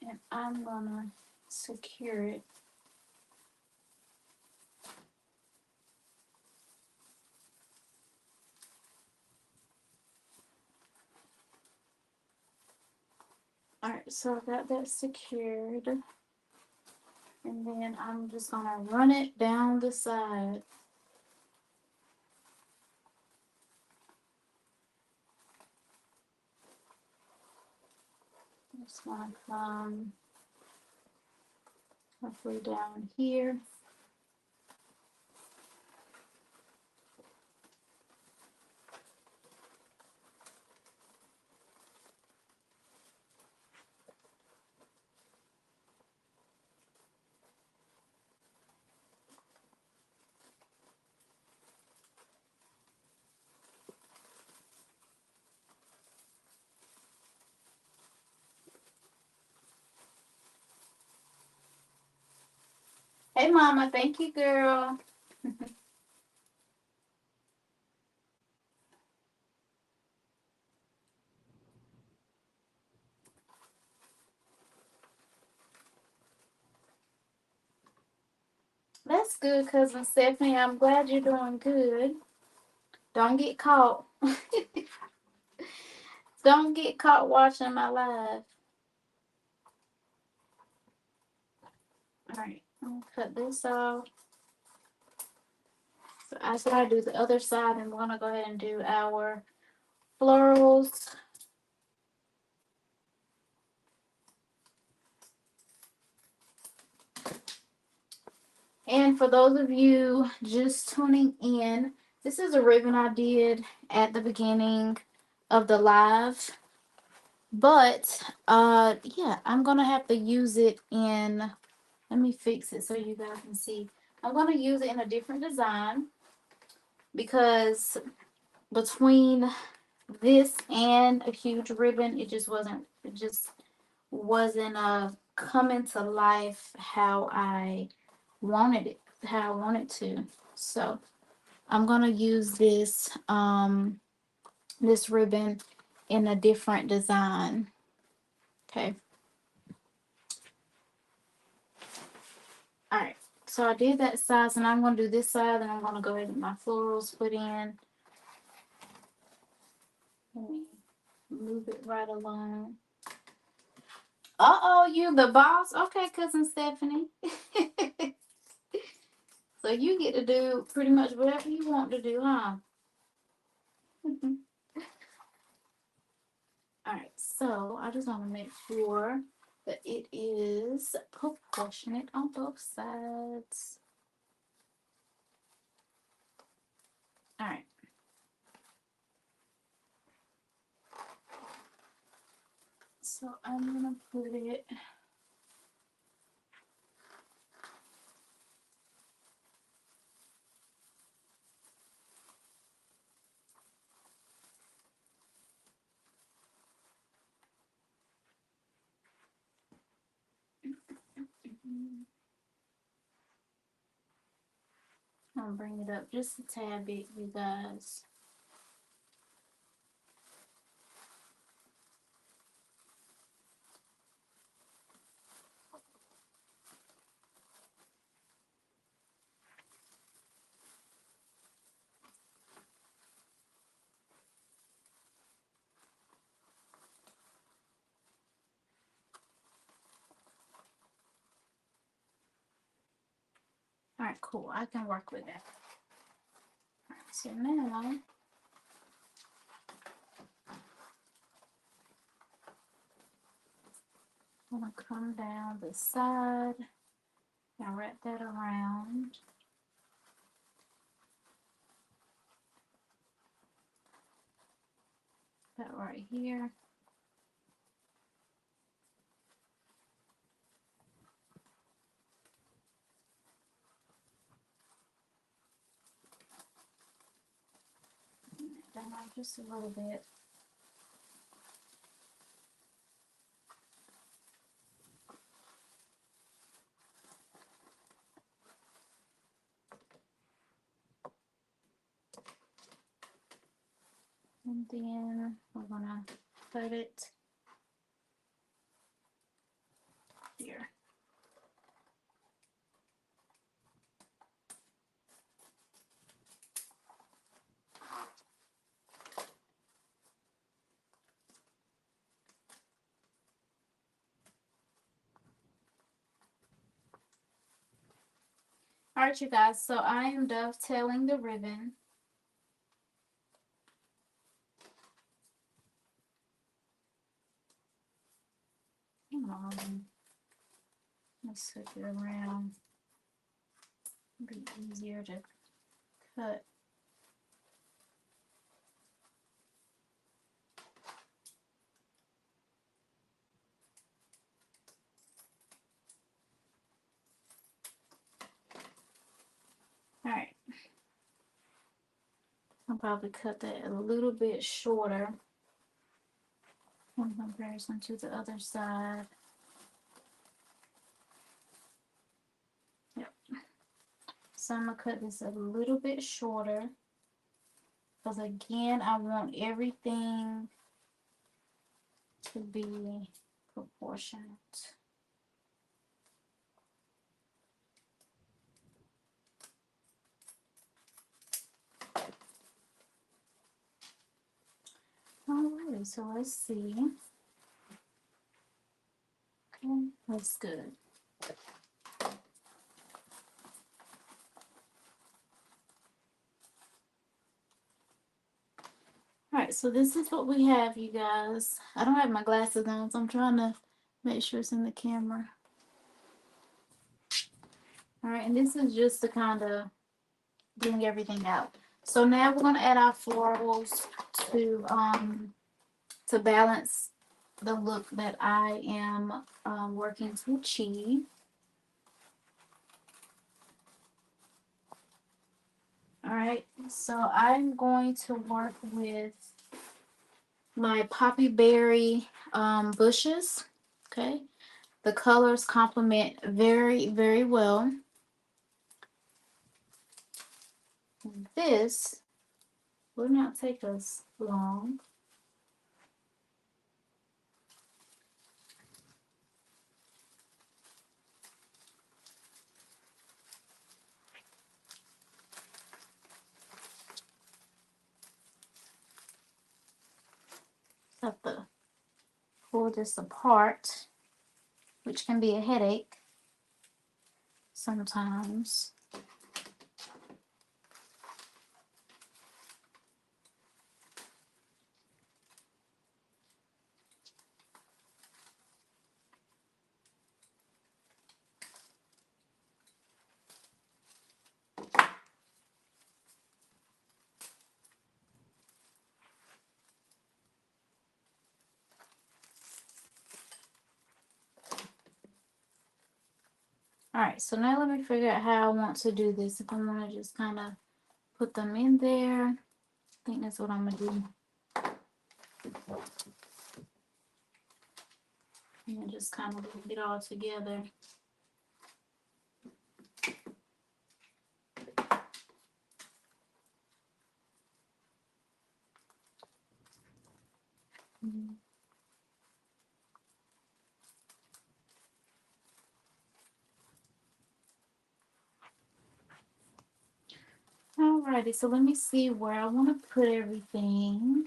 And I'm gonna secure it. Alright, so I got that secured. And then I'm just gonna run it down the side. Just gonna come roughly down here. Hey, Mama, thank you, girl. That's good, cousin Stephanie. I'm glad you're doing good. Don't get caught. Don't get caught watching my live. Alright, I'm gonna cut this off. So after I do the other side, I'm gonna go ahead and do our florals. And for those of you just tuning in, this is a ribbon I did at the beginning of the live. But yeah, I'm gonna have to use it in, let me fix it so you guys can see. I'm gonna use it in a different design because between this and a huge ribbon, it just wasn't coming to life how I wanted it, how I wanted to. So I'm gonna use this ribbon in a different design. Okay. All right. So I did that size, and I'm gonna do this side, and I'm gonna go ahead and get my florals put in. Let me move it right along. Uh-oh, you the boss? Okay, cousin Stephanie. So you get to do pretty much whatever you want to do, huh? All right, so I just want to make sure that it is proportionate on both sides. All right. So I'm gonna put it. I'm gonna bring it up just a tad bit, you guys. All right, cool. I can work with that. All right, so now I'm gonna come down the side and wrap that around. That right here. Down just a little bit. And then we're gonna put it here. All right, you guys, so I am dovetailing the ribbon. Come on. Let's switch it around. It'll be easier to cut. All right. I'll probably cut that a little bit shorter in comparison to the other side. Yep. So I'm gonna cut this a little bit shorter because again, I want everything to be proportionate. Alright, so let's see. Okay, that's good. Alright, so this is what we have, you guys. I don't have my glasses on, so I'm trying to make sure it's in the camera. Alright, and this is just to kind of bring everything out. So now we're gonna add our florals to balance the look that I am working to achieve. All right, so I'm going to work with my poppy berry bushes. Okay, the colors complement very, very well. This will not take us long. Have to pull this apart, which can be a headache sometimes. All right, so now let me figure out how I want to do this. If I want to just kind of put them in there, I think that's what I'm going to do. And just kind of get it all together. Alrighty, so let me see where I want to put everything.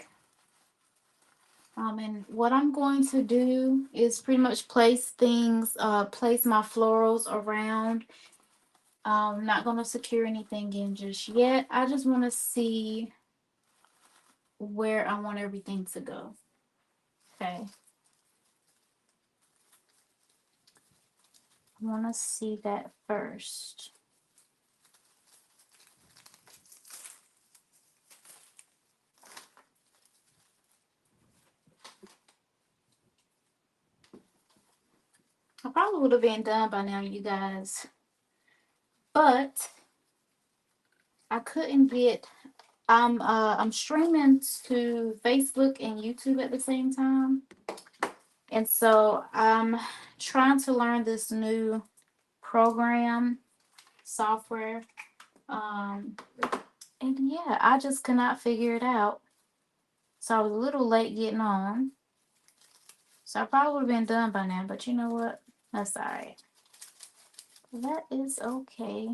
And what I'm going to do is pretty much place things, place my florals around. I'm not going to secure anything in just yet. I just want to see where I want everything to go. Okay. I want to see that first. I probably would have been done by now, you guys. But I couldn't get I'm streaming to Facebook and YouTube at the same time. And so I'm trying to learn this new program software. And yeah, I just could not figure it out. So I was a little late getting on. So I probably would have been done by now, but you know what? That's all right. That is okay.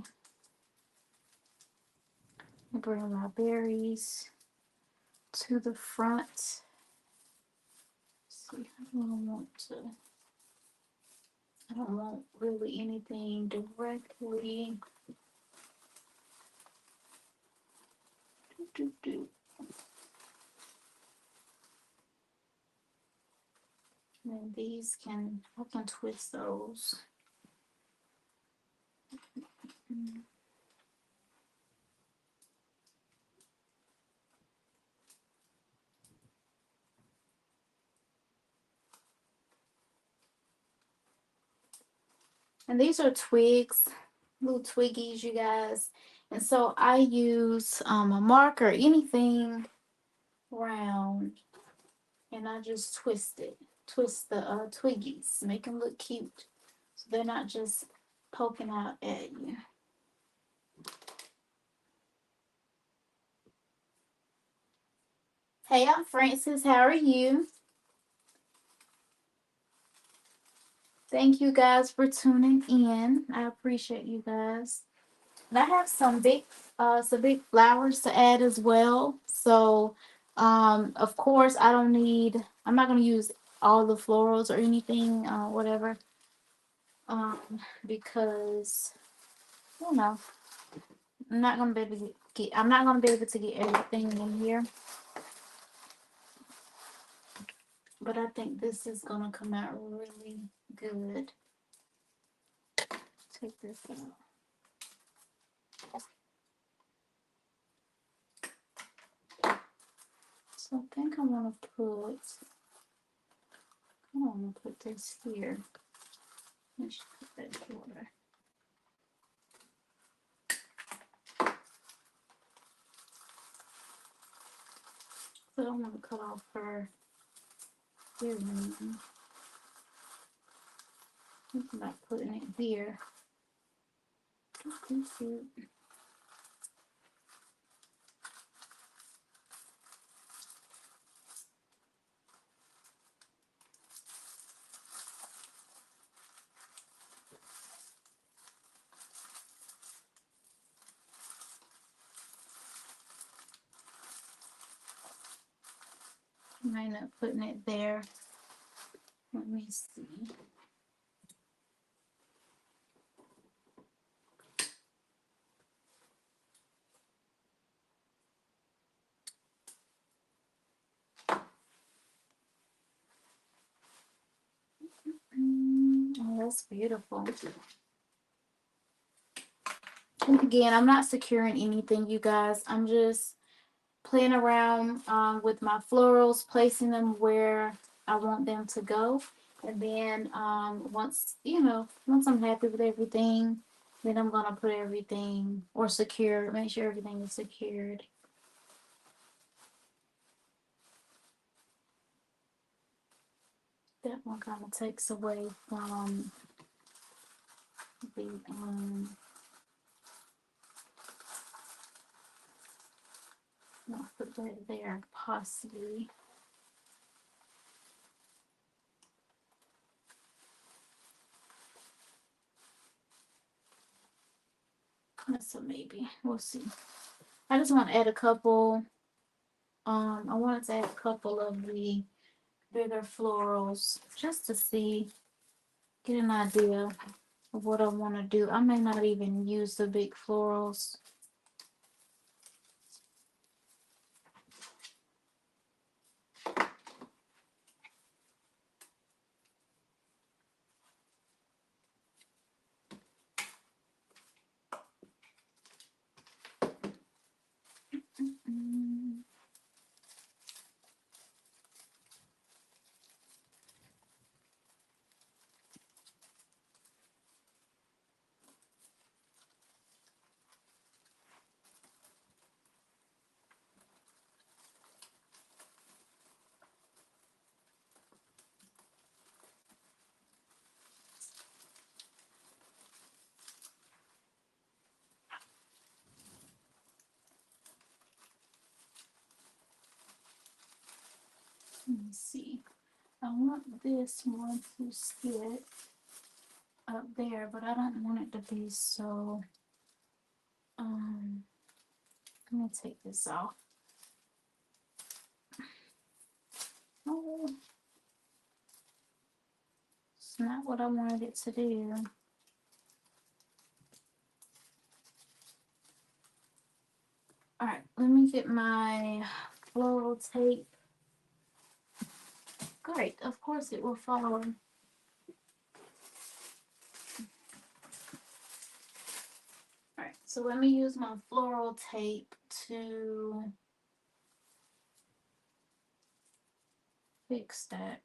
I bring my berries to the front. Let's see, I don't want really anything directly. And these I can twist those. And these are twigs, little twiggies, you guys. And so I use a marker, anything round, and I just twist it. Twist the twiggies, make them look cute. So they're not just poking out at you. Hey, I'm Francis. How are you? Thank you guys for tuning in. I appreciate you guys. And I have some big flowers to add as well. So of course I'm not gonna use all the florals or anything, whatever. Because you know, I'm not gonna be able to get everything in here. But I think this is gonna come out really good. Take this out. So I think I want to put I want to put this here. I should put that border. So I'm going to cut off her earring. I'm not putting it here. I might not putting it there. Let me see. Oh, that's beautiful. And again, I'm not securing anything, you guys. I'm just playing around with my florals, placing them where I want them to go. And then once I'm happy with everything, then I'm gonna put everything or secure, make sure everything is secured. That one kind of takes away from the I'll put that there possibly. That's a maybe. We'll see. I just want to add a couple. I wanted to add a couple of the bigger florals just to see, get an idea of what I want to do. I may not even use the big florals. Let me see. I want this one to sit up there, but I don't want it to be so. Let me take this off. Oh, it's not what I wanted it to do. All right, let me get my floral tape. Great, of course it will follow. Alright, so let me use my floral tape to fix that.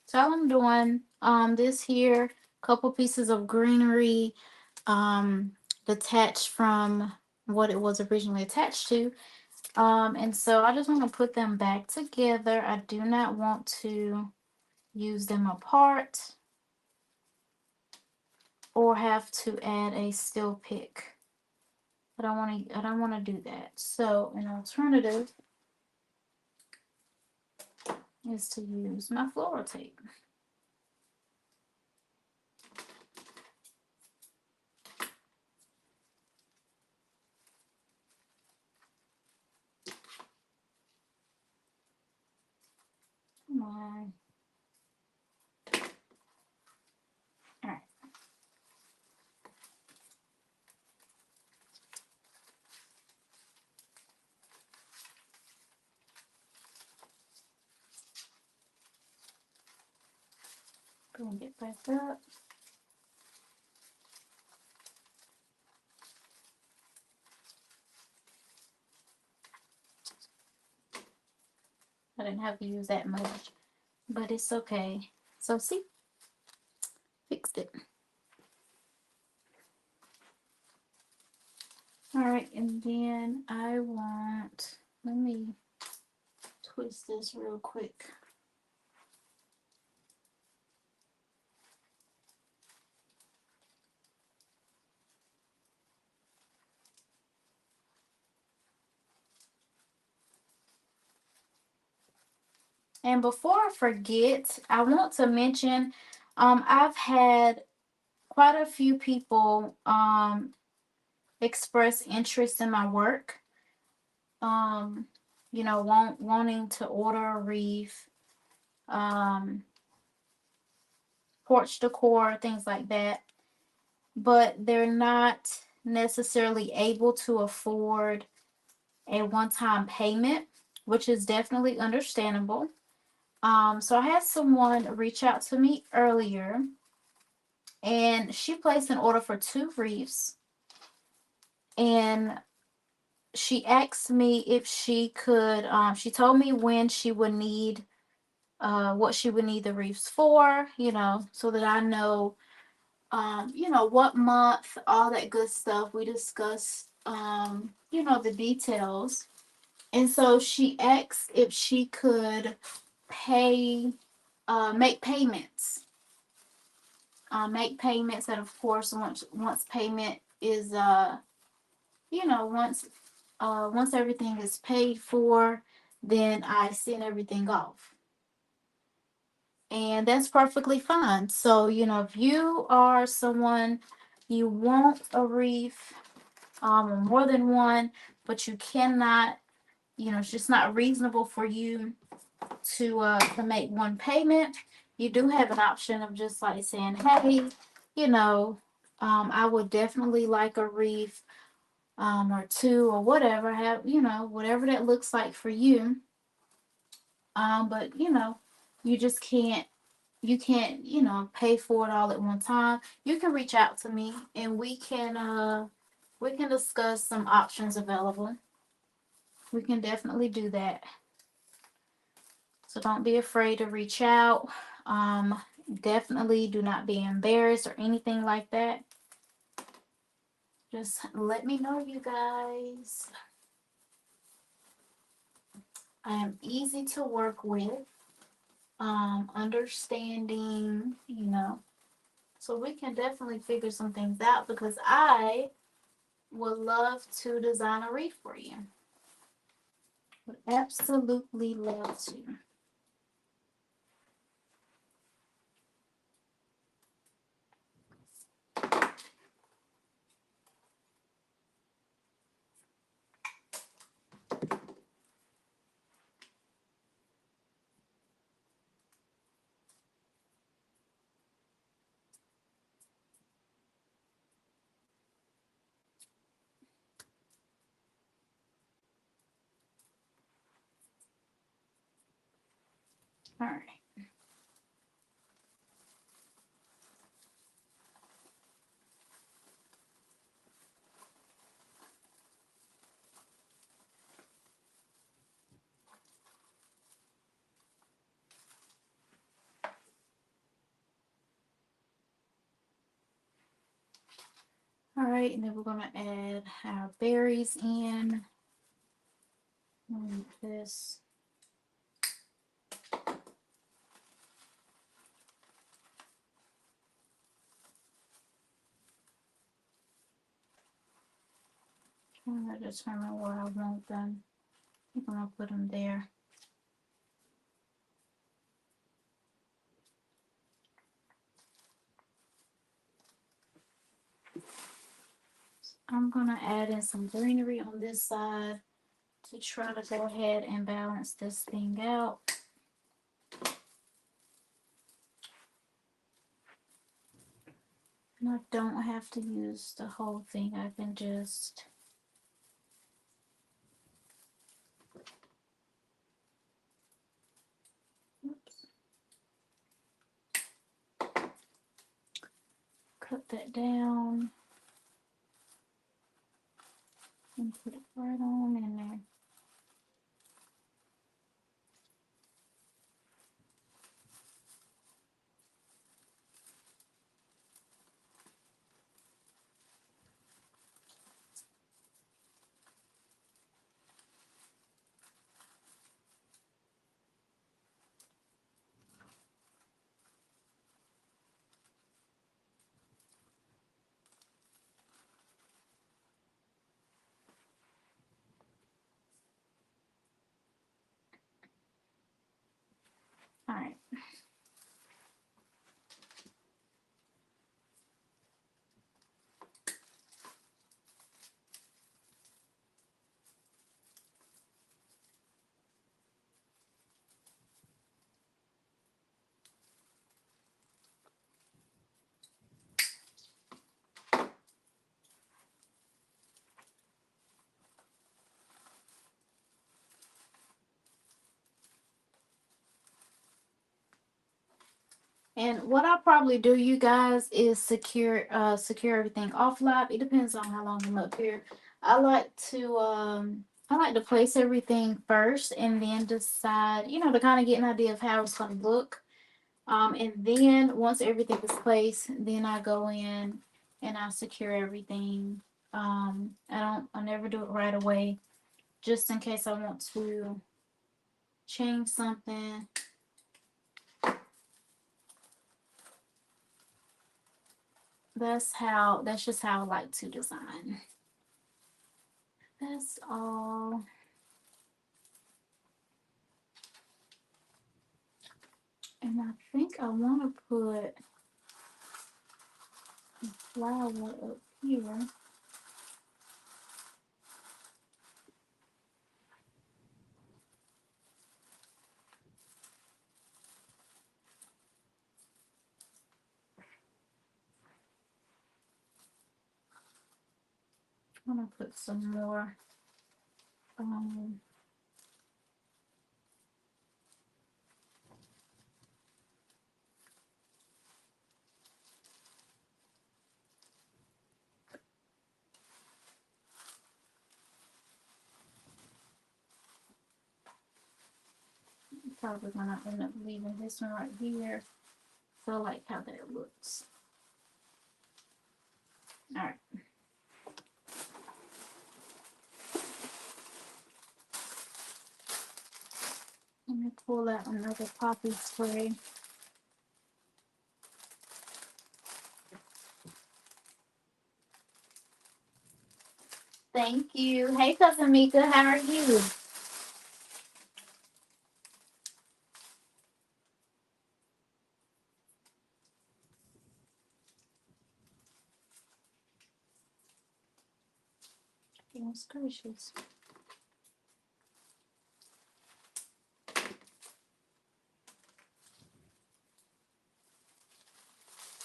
So all I'm doing, this here, couple pieces of greenery, detached from what it was originally attached to. And so I just want to put them back together. I do not want to use them apart or have to add a still pick. But I don't want to do that. So an alternative is to use my floral tape. Come on. All right. Go and get back up. I didn't have to use that much, but it's okay. So see, fixed it. All right, and then I want, let me twist this real quick. And before I forget, I want to mention, I've had quite a few people express interest in my work. Um, you know, wanting to order a wreath, um, porch decor, things like that, but they're not necessarily able to afford a one-time payment, which is definitely understandable. So I had someone reach out to me earlier, and she placed an order for 2 wreaths, and she asked me if she could. She told me when she would need, what she would need the wreaths for, you know, so that I know, you know, what month, all that good stuff. We discussed, you know, the details. And so she asked if she could pay, make payments. Make payments, and of course, once payment is, you know, once everything is paid for, then I send everything off. And that's perfectly fine. So, you know, if you are someone, you want a wreath, or more than one, but you cannot, you know, it's just not reasonable for you to make one payment, you do have an option of just like saying, hey, you know, I would definitely like a wreath, or 2 or whatever, have, you know, whatever that looks like for you. But you know, you just can't, you can't, you know, pay for it all at one time. You can reach out to me and we can discuss some options available. We can definitely do that. So don't be afraid to reach out. Um, Definitely do not be embarrassed or anything like that. Just let me know, you guys. I am easy to work with. Understanding, you know. So we can definitely figure some things out, because I would love to design a wreath for you. Would absolutely love to. All right. All right, and then we're gonna add our berries in. This. Trying to determine where I want them. I'm gonna put them there. I'm gonna add in some greenery on this side to try to go ahead and balance this thing out. And I don't have to use the whole thing. I can just cut that down and put it right on in there. All right. And what I'll probably do, you guys, is secure everything offline. It depends on how long I'm up here. I like to place everything first and then decide, to kind of get an idea of how it's gonna look. And then once everything is placed, then I go in and I secure everything. I never do it right away, just in case I want to change something. That's just how I like to design. That's all. And I think I want to put a flower up here. I'm going to put some more. Um, Probably going to end up leaving this one right here. So I like how that looks. All right. Let me pull out another poppy spray. Thank you. Hey, Cousin Mika, how are you? Goodness gracious.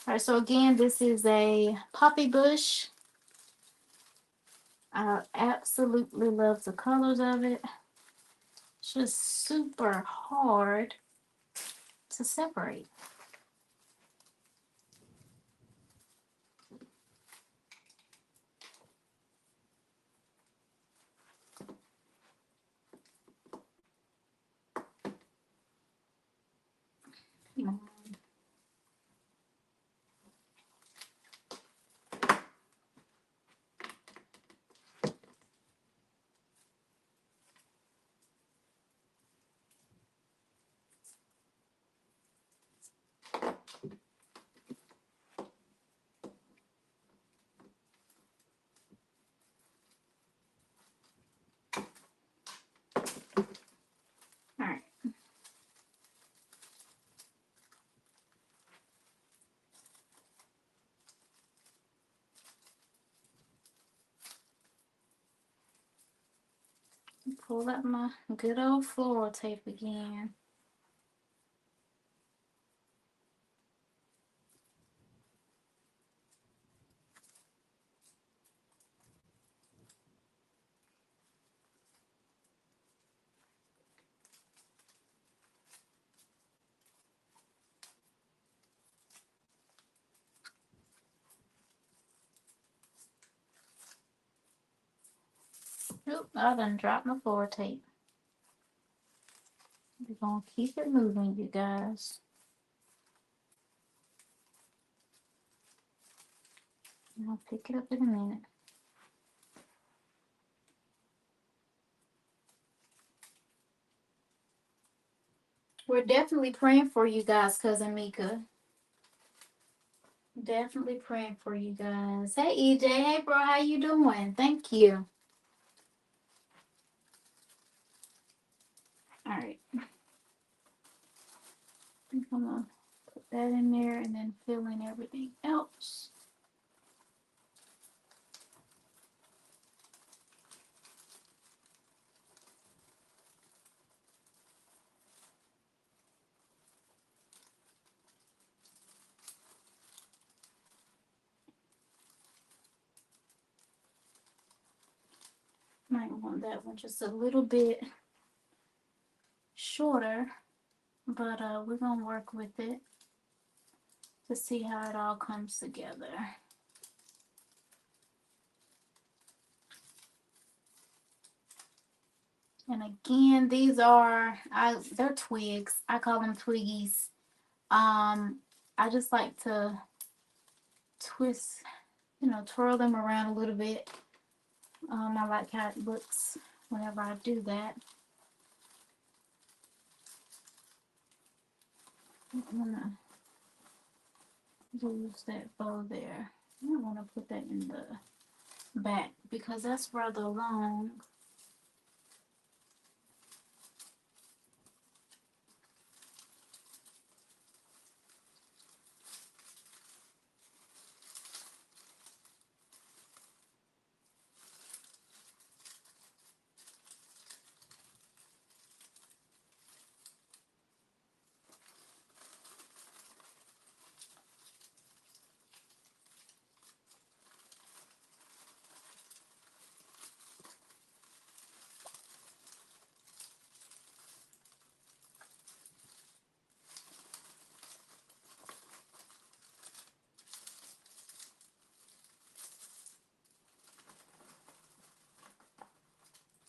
All right, so again, this is a poppy bush. I absolutely love the colors of it. It's just super hard to separate. Mm. All right. Pull out my good old floral tape again. Oop, I done dropped my floral tape. We're gonna keep it moving, you guys. I'll pick it up in a minute. We're definitely praying for you guys, Cousin Mika. Definitely praying for you guys. Hey, EJ. Hey, bro. How you doing? Thank you. All right. think I'm gonna put that in there and then fill in everything else. Might want that one just a little bit shorter, but we're gonna work with it to see how it all comes together. And again, these are they're twigs. I call them twiggies. I just like to twist, twirl them around a little bit. I like how it looks whenever I do that. I'm gonna lose that bow there. I want to put that in the back because that's rather long.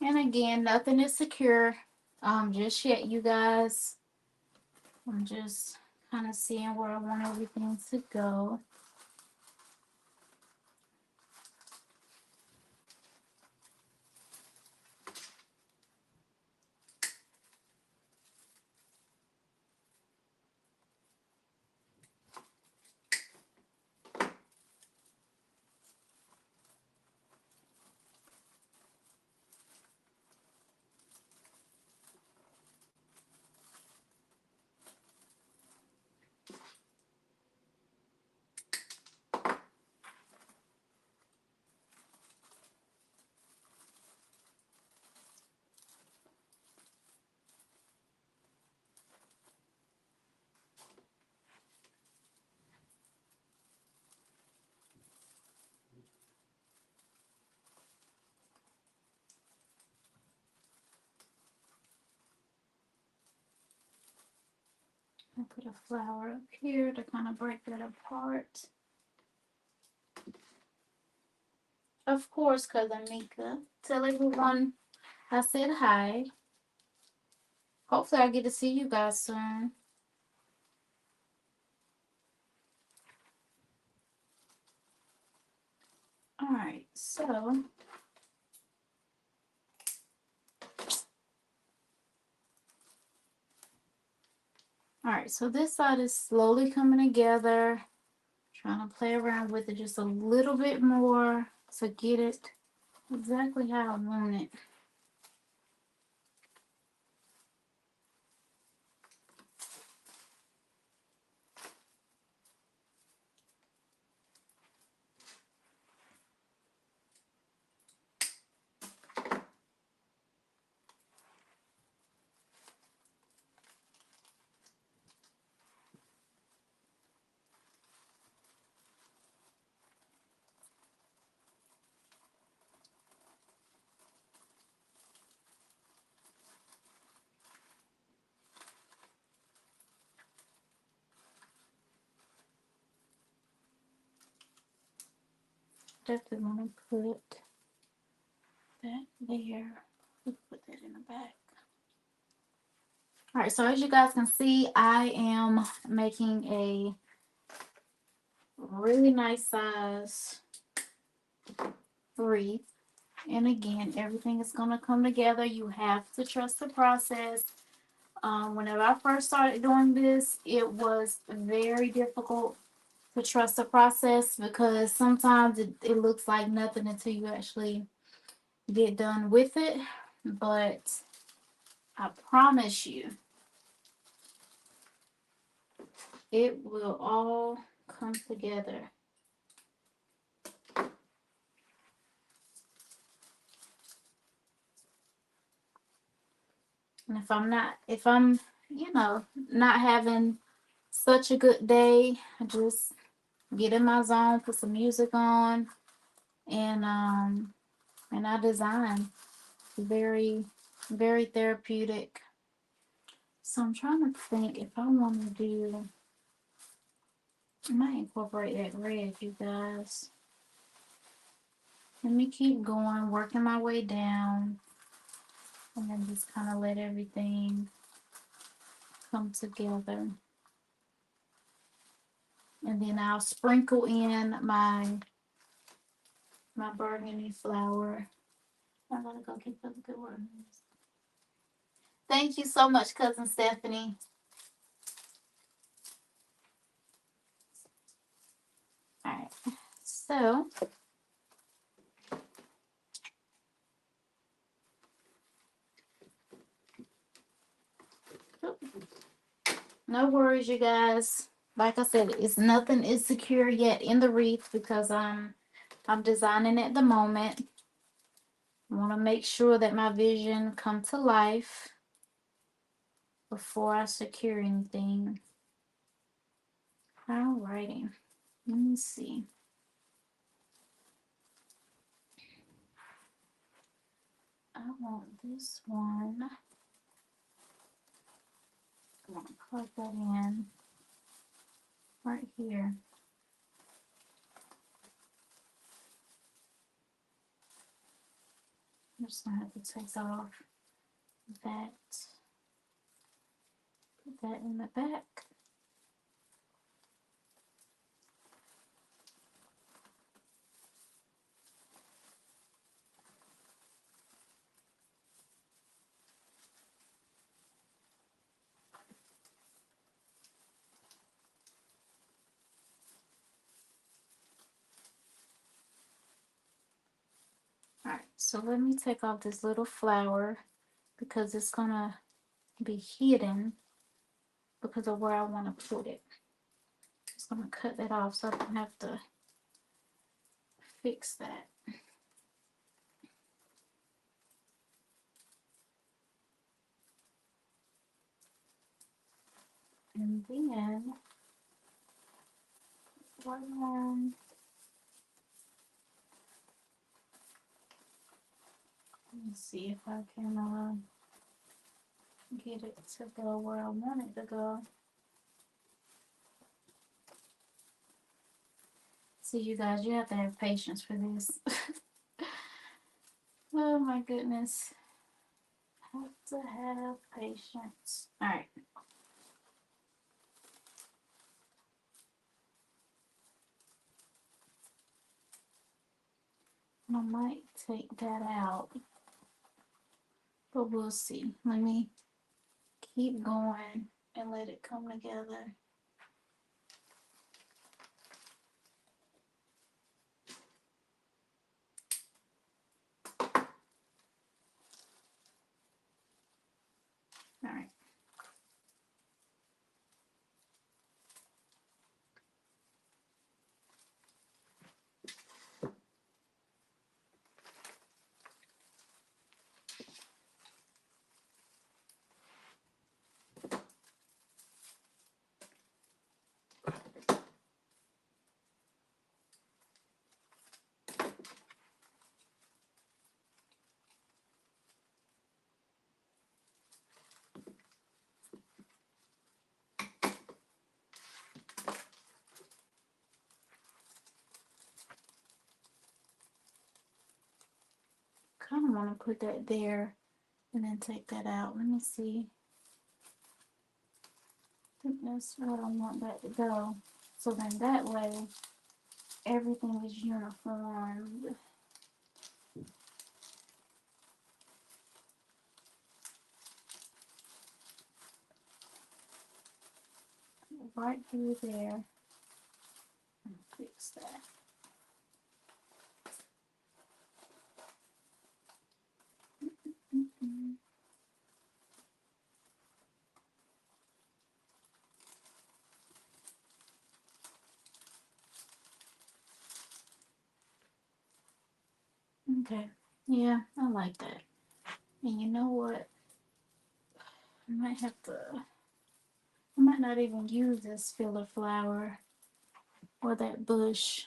And again, nothing is secure just yet, you guys. I'm just kind of seeing where I want everything to go. I put a flower up here to kind of break that apart. Of course, Cousin Mika. Tell everyone I said hi. Hopefully I get to see you guys soon. Alright, so this side is slowly coming together. Trying to play around with it just a little bit more to get it exactly how I want it. Definitely want to put that there. Put that in the back. All right, so as you guys can see, I am making a really nice size wreath. And again, everything is going to come together. You have to trust the process. Whenever I first started doing this, it was very difficult to trust the process because sometimes it looks like nothing until you actually get done with it. But I promise you, it will all come together. And if I'm, not having such a good day, I just get in my zone, put some music on, and I design. Very, very therapeutic. So I'm trying to think if I want to do, I might incorporate that red, you guys. Let me keep going, working my way down, and then just kind of let everything come together. And then I'll sprinkle in my burgundy flower. I gotta go get the good one. Thank you so much, Cousin Stephanie. All right, so no worries, you guys. Like I said, nothing is secure yet in the wreath because I'm designing at the moment. I want to make sure that my vision come to life before I secure anything. Alrighty, let me see. I want this one. I'm going to plug that in right here. I'm just going to have to take off that. Put that in the back. Alright, so let me take off this little flower because it's going to be hidden because of where I want to put it. Just going to cut that off so I don't have to fix that. And then one, let me see if I can get it to go where I want it to go. See, you guys, you have to have patience for this. Oh my goodness. Have to have patience. All right. I might take that out, but we'll see. Let me keep going and let it come together. All right. Kind of want to put that there and then take that out. Let me see. I think that's where I want that to go. So then that way, everything is uniform. Right through there. Fix that. Okay. Yeah, I like that. And you know what? I might have to, I might not even use this filler flower or that bush.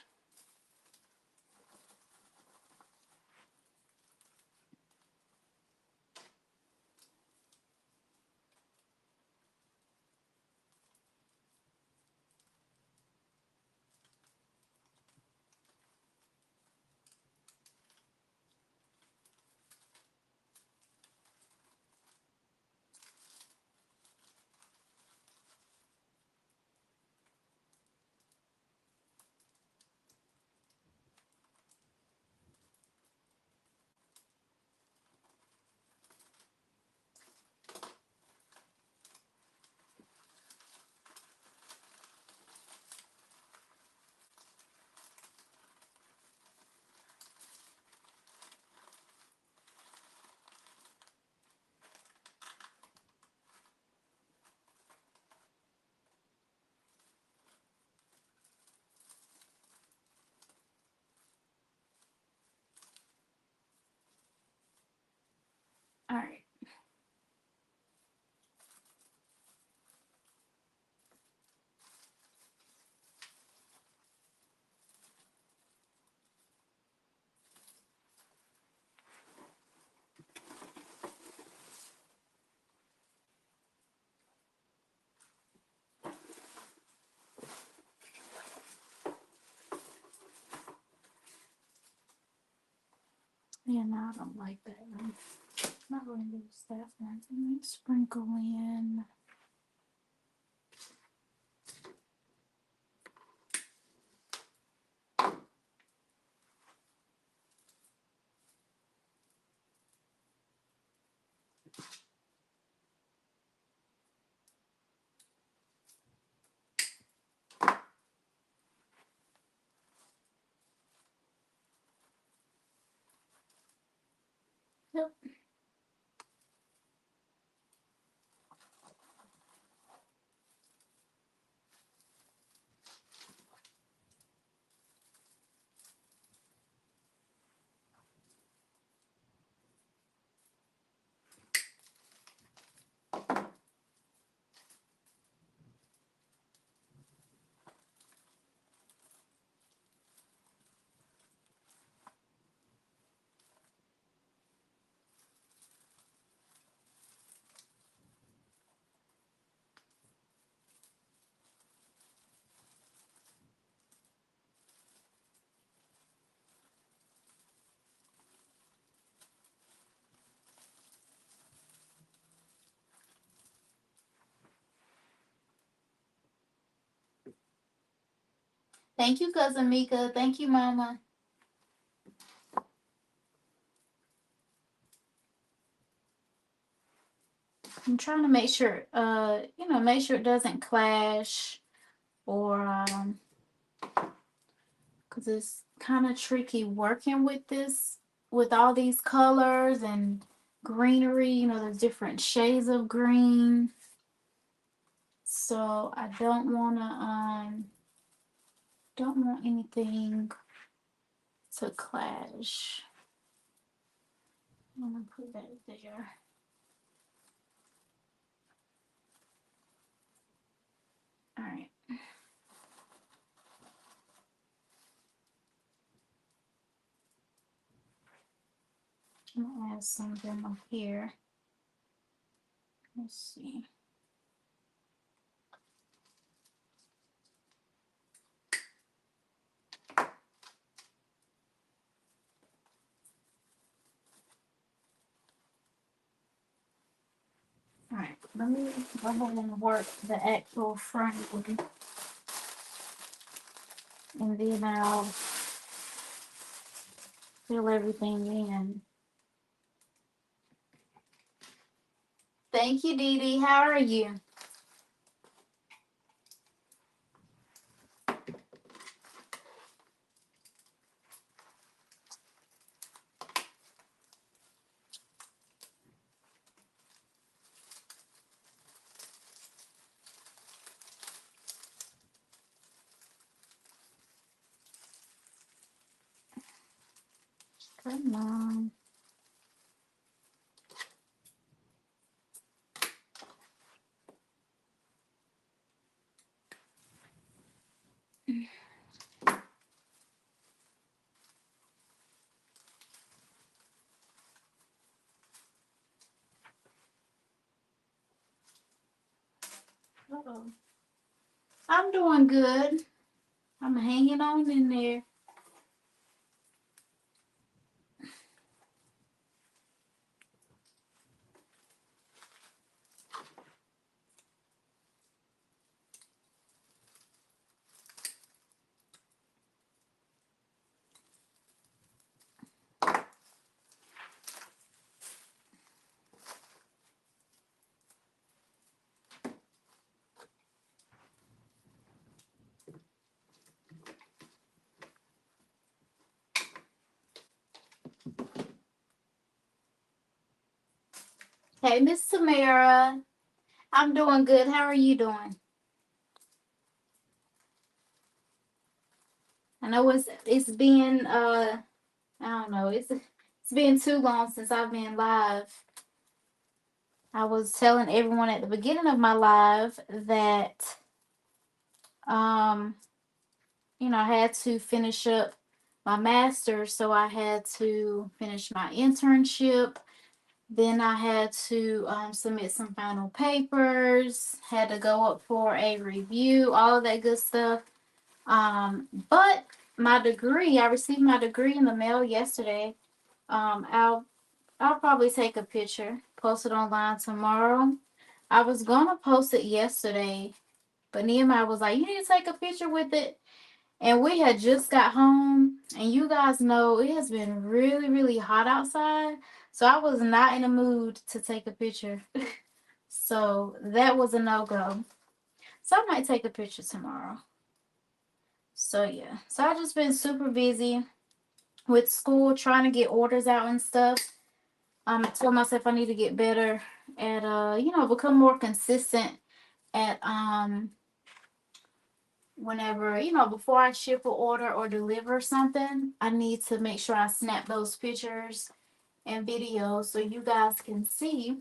All right. Yeah, no, I don't like that one. I'm not going to use that one. Let me sprinkle in. Yep. Thank you, Cousin Mika. Thank you, Mama. I'm trying to make sure, make sure it doesn't clash or, because it's kind of tricky working with this, with all these colors and greenery. There's different shades of green. So I don't want anything to clash. I'm gonna put that there. All right. I'm gonna add something up here. Let's see. All right, let me go ahead and work the actual front one, and then I'll fill everything in. Thank you, Dee Dee. How are you? Come on. Uh-oh. I'm doing good. I'm hanging on in there. Hey, Miss Tamara. I'm doing good. How are you doing? I know it's been I don't know, it's been too long since I've been live. I was telling everyone at the beginning of my live that um I had to finish up my master's, so I had to finish my internship. Then I had to submit some final papers, had to go up for a review, all of that good stuff. But my degree, I received my degree in the mail yesterday. I'll probably take a picture, post it online tomorrow. I was gonna post it yesterday, but Nehemiah was like, "You need to take a picture with it." And we had just got home, and you guys know it has been really, really hot outside. So I was not in a mood to take a picture. So that was a no-go. So I might take a picture tomorrow. So yeah. So I just been super busy with school, trying to get orders out and stuff. I told myself I need to get better at become more consistent at whenever, before I ship an order or deliver something, I need to make sure I snap those pictures and videos so you guys can see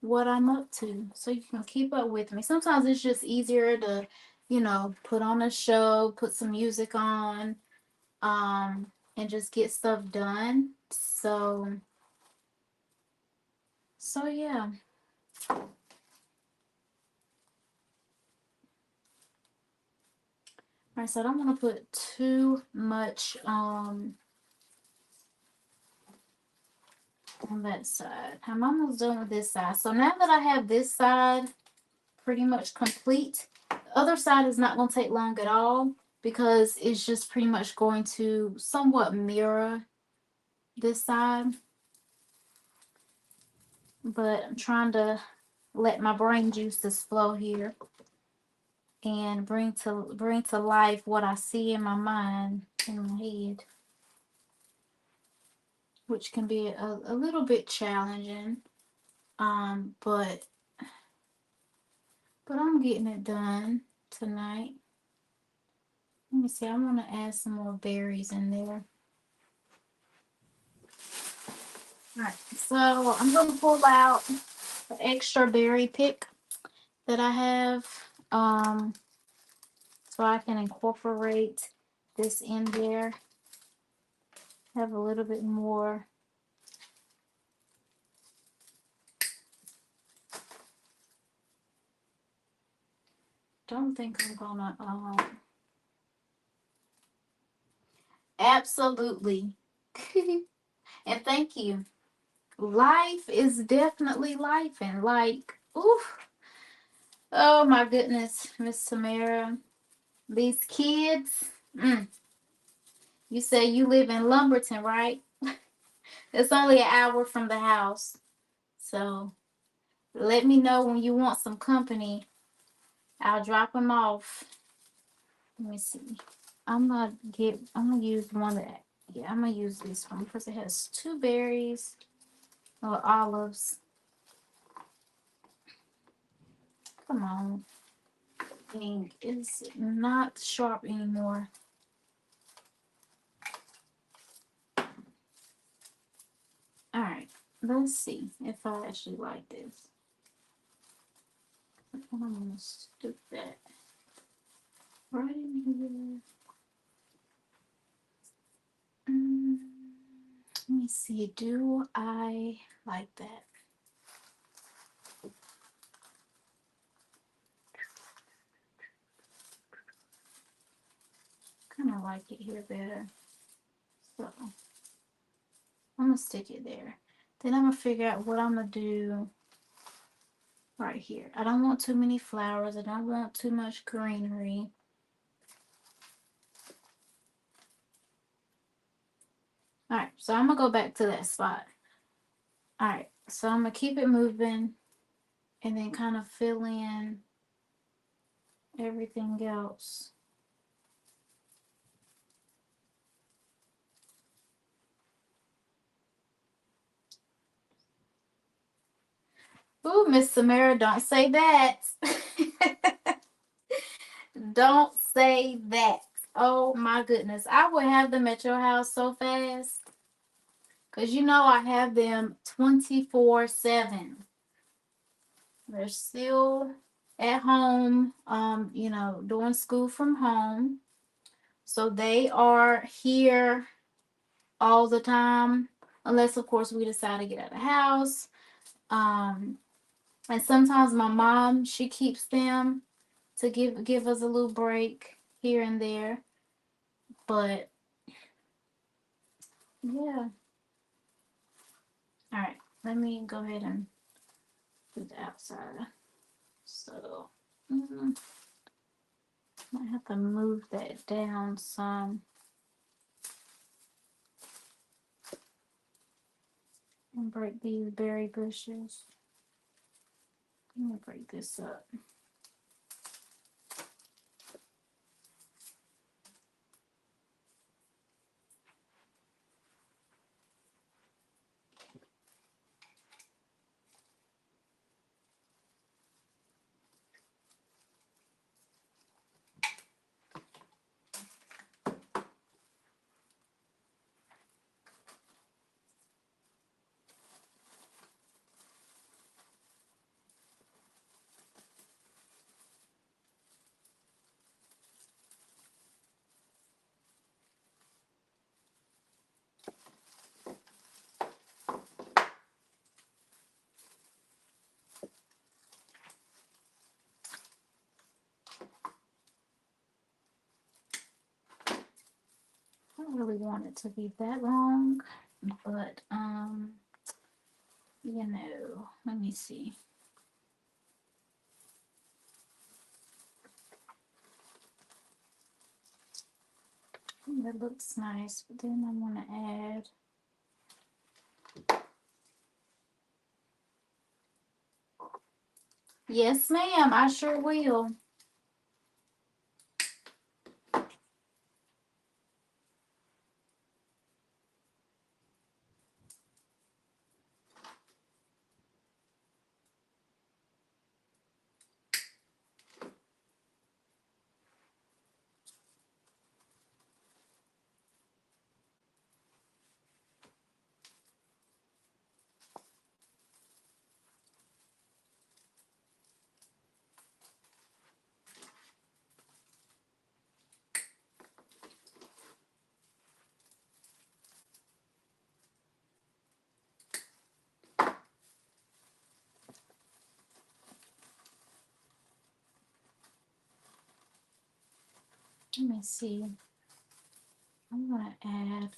what I'm up to. So you can keep up with me. Sometimes it's just easier to, put on a show, put some music on, and just get stuff done. So yeah. All right, so I don't want to put too much on that side. I'm almost done with this side. So now that I have this side pretty much complete, the other side is not going to take long at all because it's just pretty much going to somewhat mirror this side. But I'm trying to let my brain juices flow here and bring to life what I see in my mind, in my head, which can be a little bit challenging. But I'm getting it done tonight. Let me see. I want to add some more berries in there. All right. So I'm going to pull out the extra berry pick that I have, so I can incorporate this in there. Have a little bit more. Don't think I'm gonna. Absolutely. And thank you. Life is definitely life, and like, oof. Oh my goodness, Miss Tamara. These kids. You say you live in Lumberton, right? It's only an hour from the house. So let me know when you want some company. I'll drop them off. Let me see. I'm gonna use one that, yeah, I'm gonna use this one because it has two berries or olives. Come on. Dang, it's not sharp anymore. let's see if I actually like this. I'm gonna stick that right in here. Let me see. Do I like that? Kind of like it here better. So I'm gonna stick it there. Then I'm gonna figure out what I'm gonna do right here. I don't want too many flowers. I don't want too much greenery. All right, so I'm gonna go back to that spot. All right, so I'm gonna keep it moving and then kind of fill in everything else. Ooh, Miss Samara, don't say that. Don't say that. Oh my goodness. I would have them at your house so fast. Because you know I have them 24/7. They're still at home, doing school from home. So they are here all the time. Unless of course we decide to get out of the house. And sometimes my mom, she keeps them to give us a little break here and there. But yeah. All right, let me go ahead and do the outside. So might have to move that down some and break these berry bushes. Let me break this up. I don't really want it to be that long, but let me see. That looks nice, but then I want to add. Yes, ma'am, I sure will. Let me see. I'm gonna add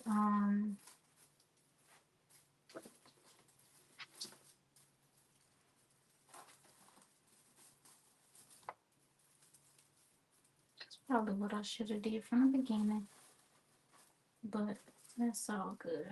that's probably what I should have did from the beginning, but that's all good.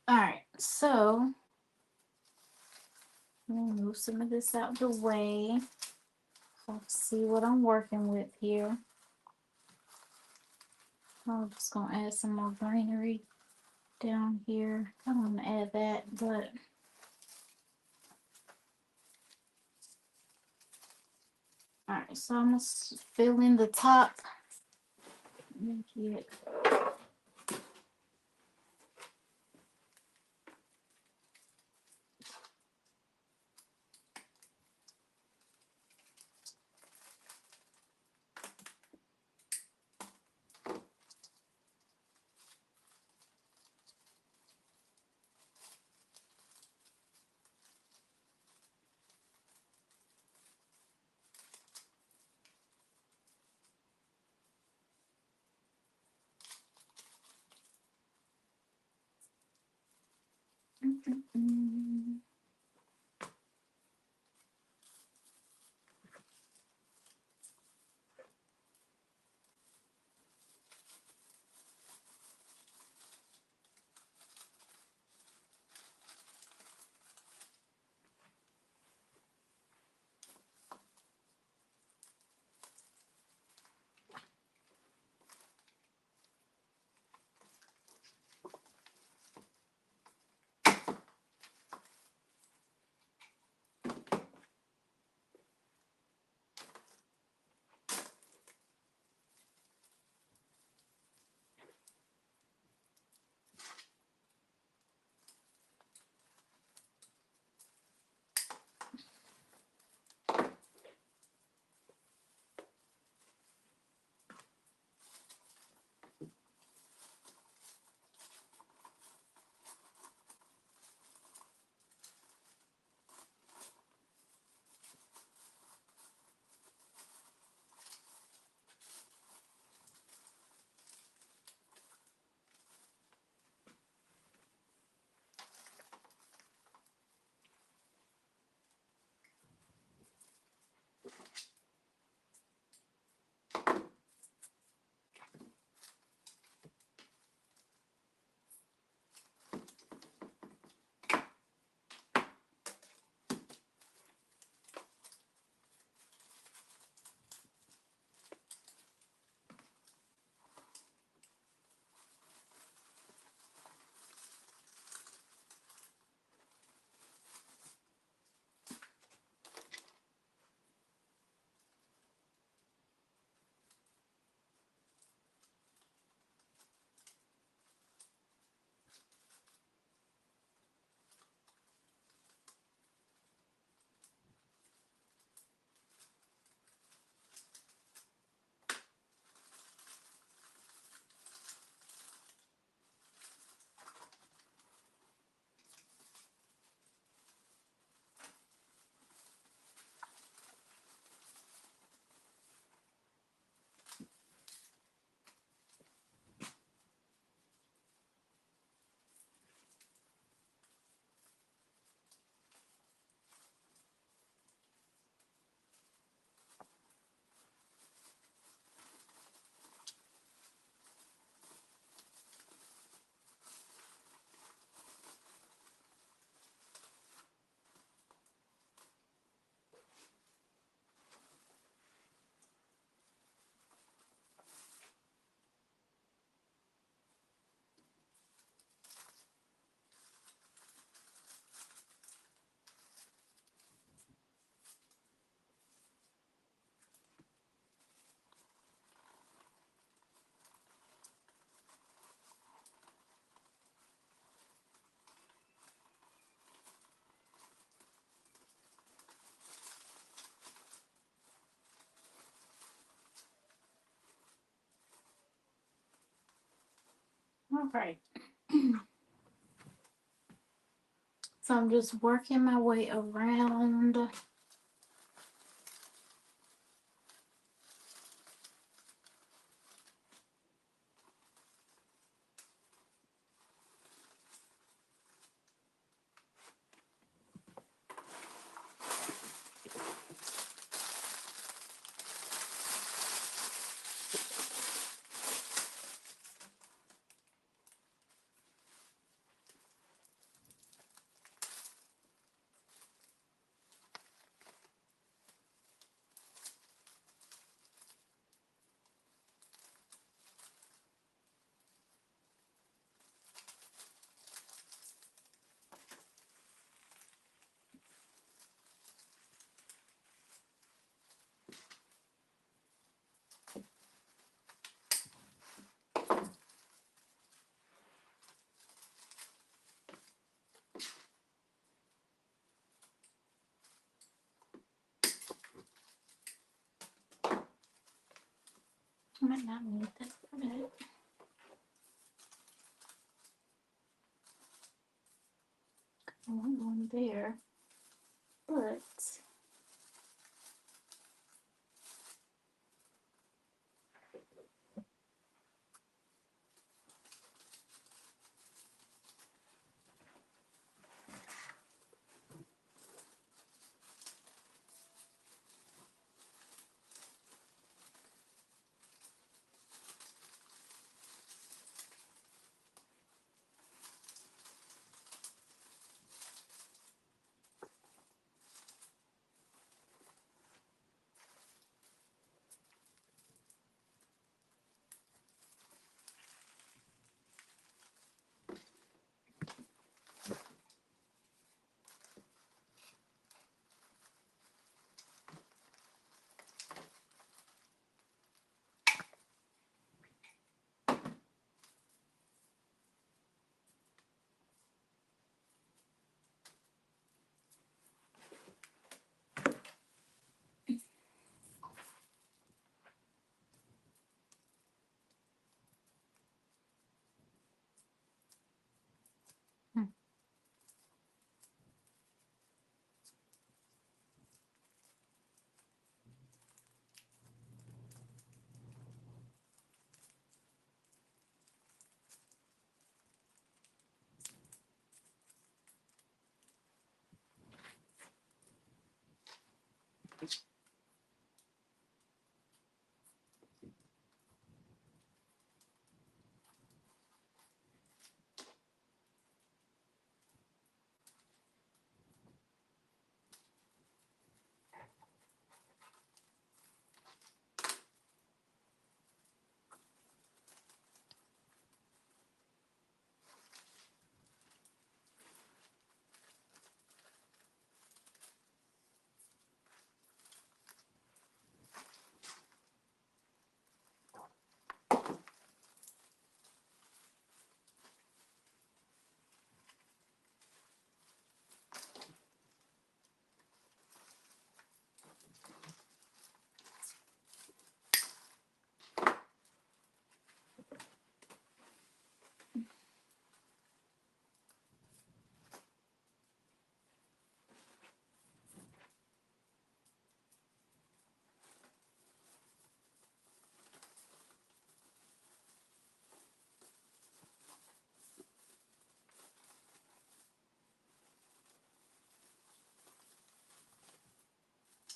All right, so let me move some of this out the way. So I see what I'm working with here. I'm just gonna add some more greenery down here. I don't want to add that, but all right. So I'm gonna fill in the top. Make it. Mm-mm-mm. All right. So I'm just working my way around. I might not need that for a minute. I want one there, but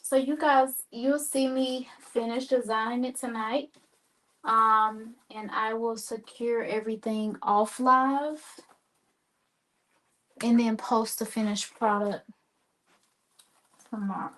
so you guys, you'll see me finish designing it tonight. And I will secure everything off live and then post the finished product tomorrow.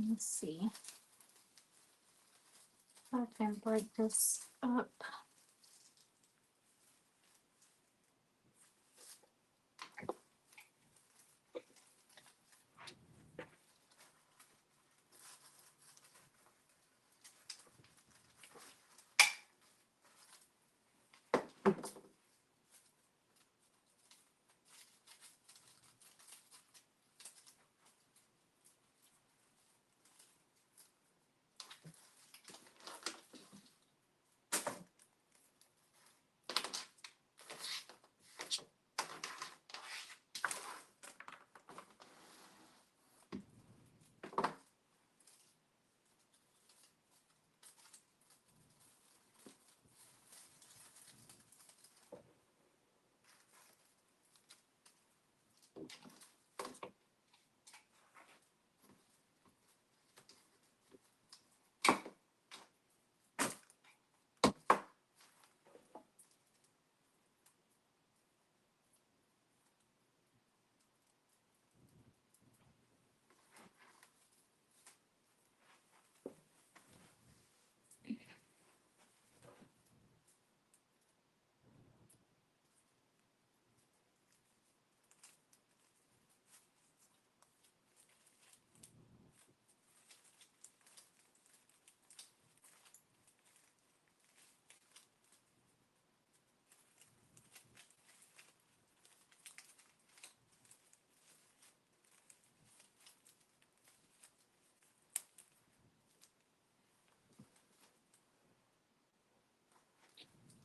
Let's see if I can break this up.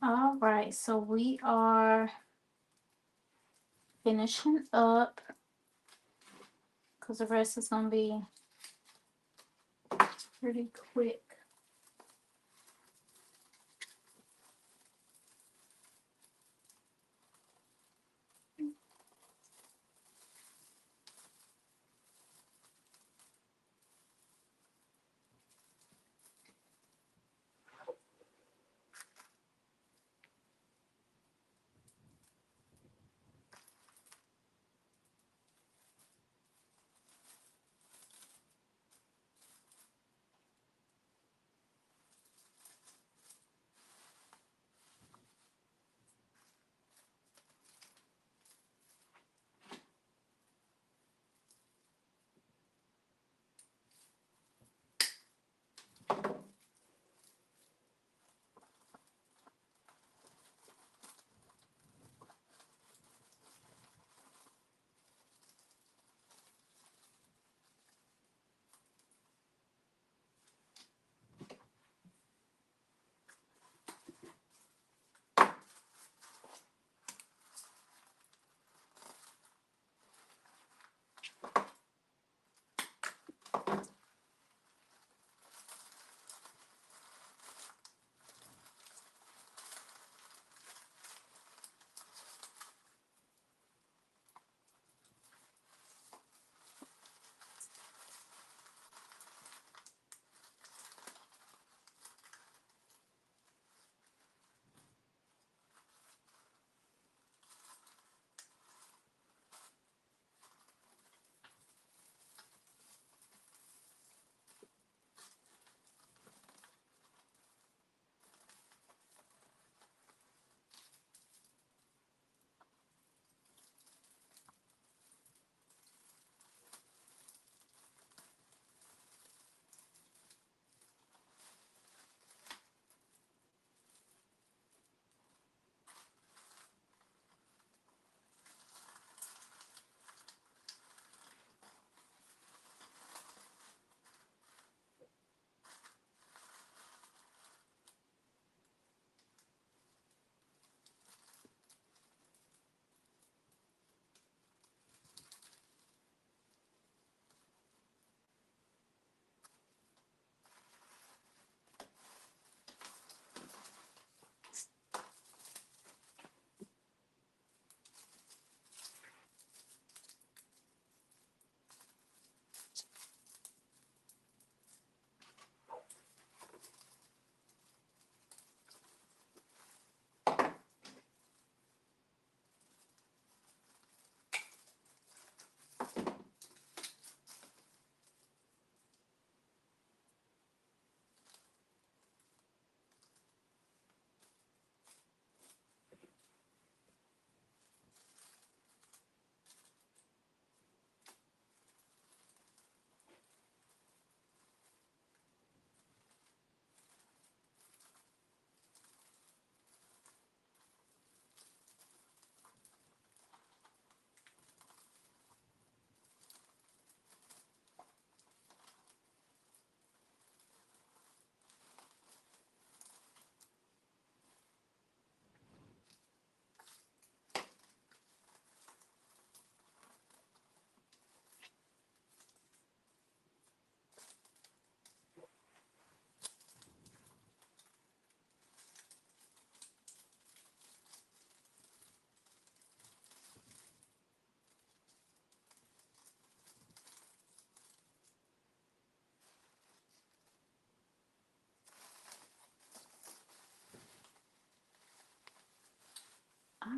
All right, so we are finishing up because the rest is gonna be pretty quick.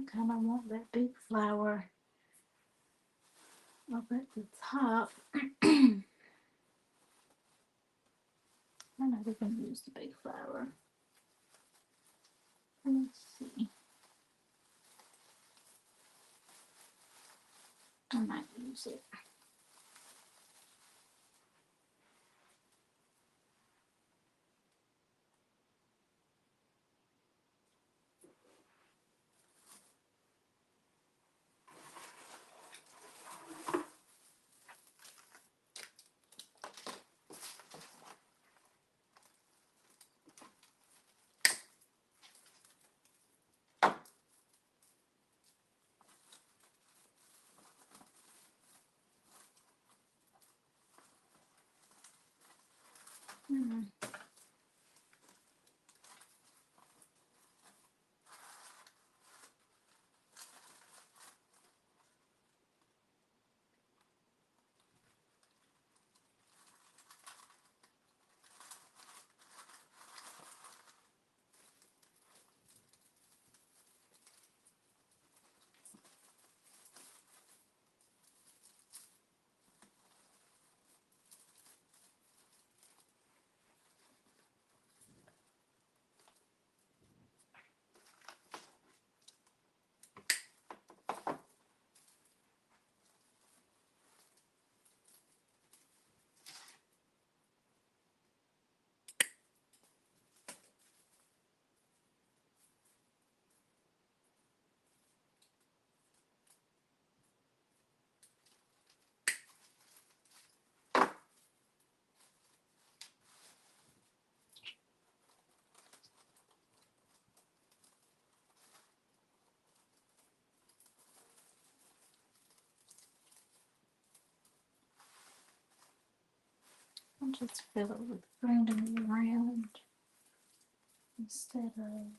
kind of want that big flower up at the top. I know we can use the big flower. Let's see. I might use it. Hmm. I'll just fill it with greenery around instead of.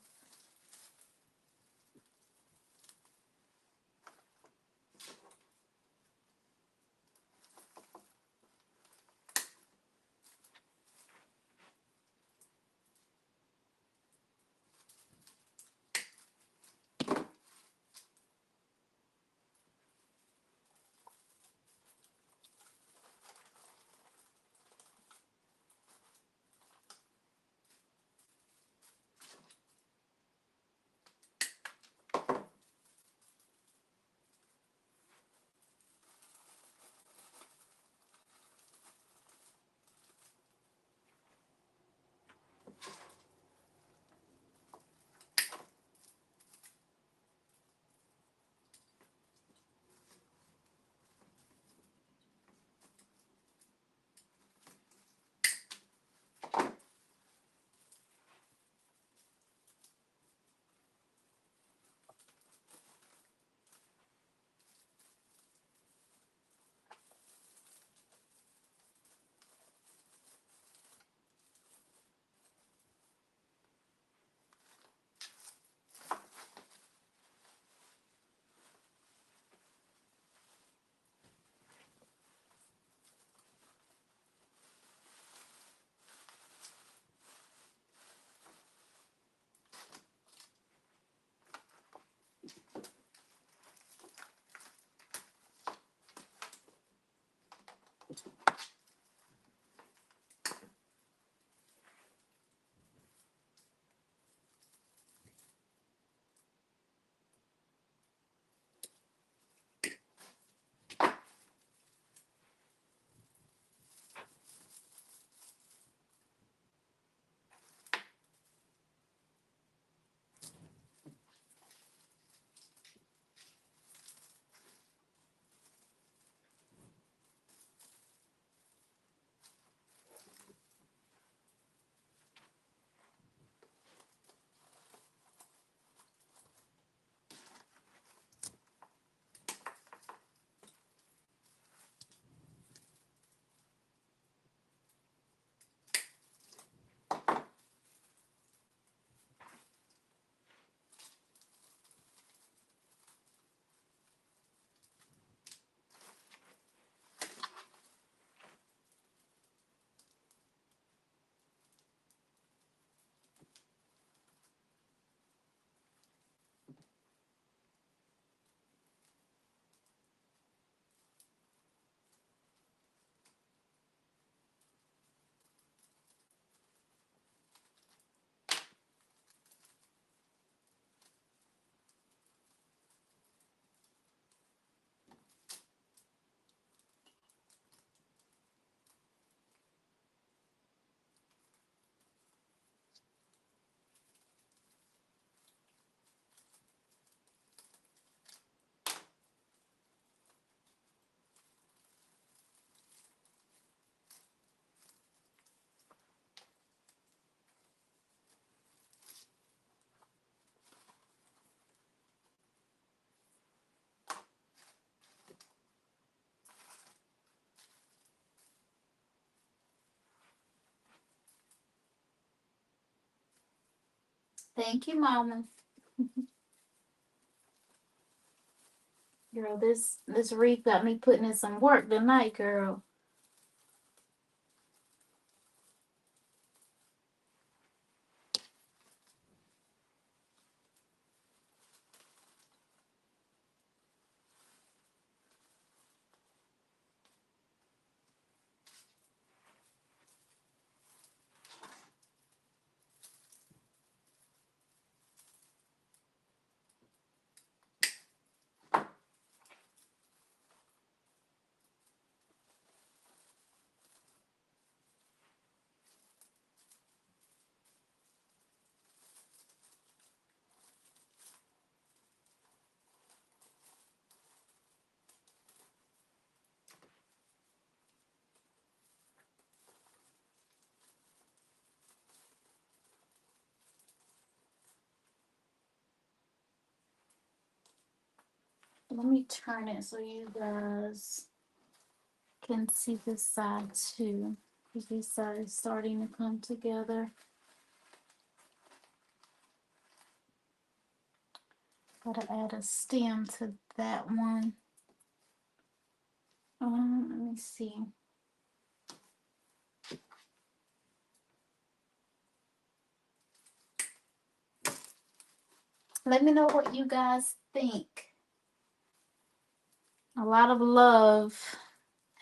Thank you, Mama. Girl, this wreath got me putting in some work tonight, girl. Let me turn it so you guys can see this side too. Because this side is starting to come together. Gotta add a stem to that one. Let me see. Let me know what you guys think. A lot of love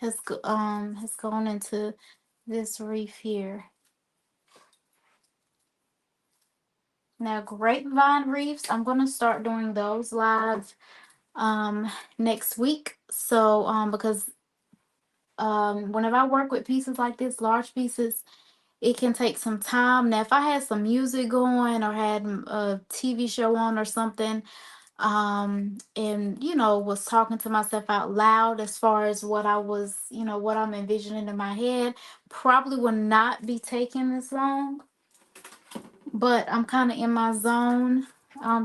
has gone into this wreath here. Now, grapevine wreaths, I'm gonna start doing those live next week. So because whenever I work with pieces like this, large pieces, it can take some time. Now, if I had some music going or had a TV show on or something, and was talking to myself out loud as far as what I was, what I'm envisioning in my head, probably would not be taking this long. But I'm kind of in my zone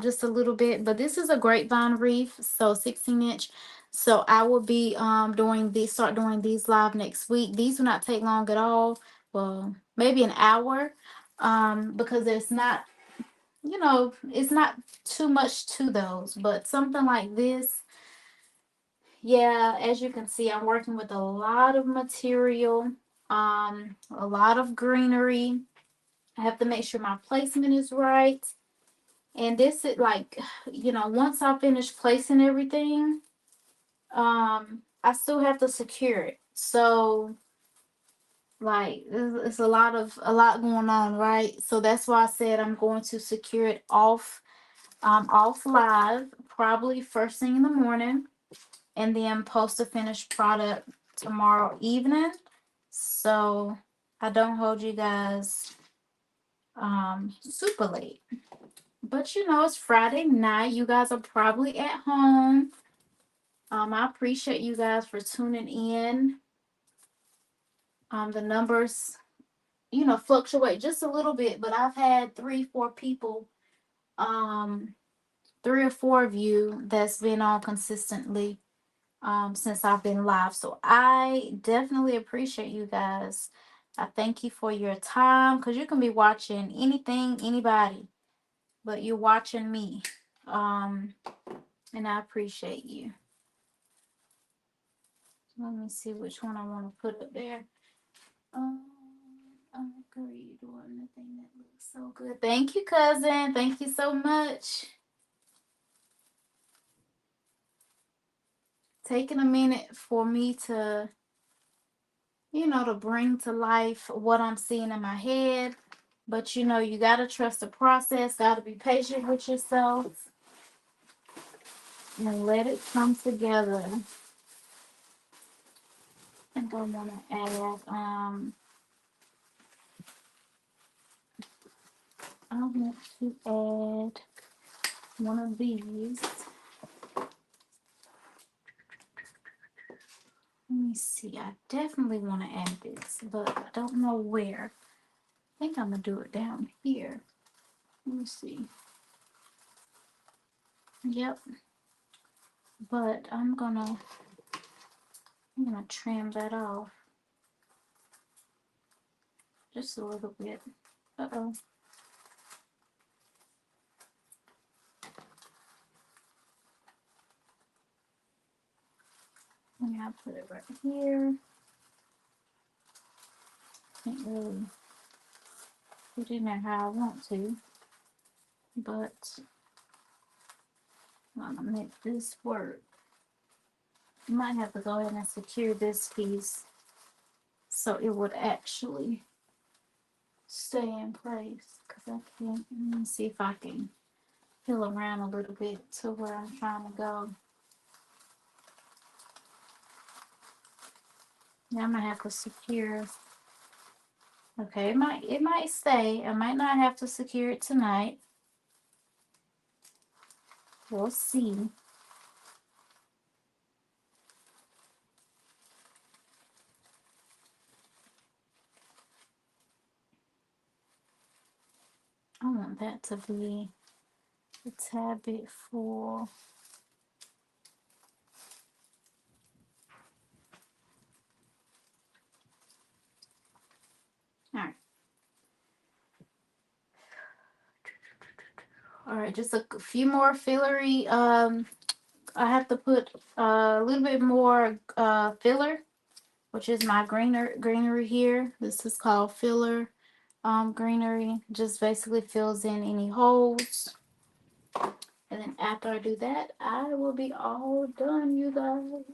just a little bit. But this is a grapevine wreath, so 16-inch. So I will be start doing these live next week. These will not take long at all. Well, maybe an hour, because there's not, it's not too much to those. But something like this, yeah, as you can see, I'm working with a lot of material, a lot of greenery. I have to make sure my placement is right. And this is like, once I finish placing everything, I still have to secure it. So like it's a lot going on, right? So that's why I said I'm going to secure it off live, probably first thing in the morning, and then post a finished product tomorrow evening. So I don't hold you guys super late. But it's Friday night. You guys are probably at home. I appreciate you guys for tuning in. The numbers, fluctuate just a little bit, but I've had 3 or 4 people, 3 or 4 of you that's been on consistently since I've been live. So I definitely appreciate you guys. I thank you for your time, because you can be watching anything, anybody, but you're watching me. And I appreciate you. Let me see which one I want to put up there. I agreed on the thing that looks so good. Thank you, cousin. Thank you so much. Taking a minute for me to, to bring to life what I'm seeing in my head. But you gotta trust the process, gotta be patient with yourself, and let it come together. I think I wanna add I want to add one of these. Let me see. I definitely want to add this, but I don't know where. I think I'm gonna do it down here. Let me see. Yep. But I'm gonna trim that off just a little bit. Uh-oh. And I'll put it right here. Can't really put it in there how I want to, but I'm gonna make this work. You might have to go ahead and secure this piece so it would actually stay in place, because I can't. Let me see if I can peel around a little bit to where I'm trying to go. Now I'm gonna have to secure. Okay, it might stay. I might not have to secure it tonight. We'll see. I want that to be a tad bit full. Alright. Alright, just a few more fillery. I have to put a little bit more filler, which is my greenery here. This is called filler greenery. Just basically fills in any holes. And then after I do that, I will be all done, you guys.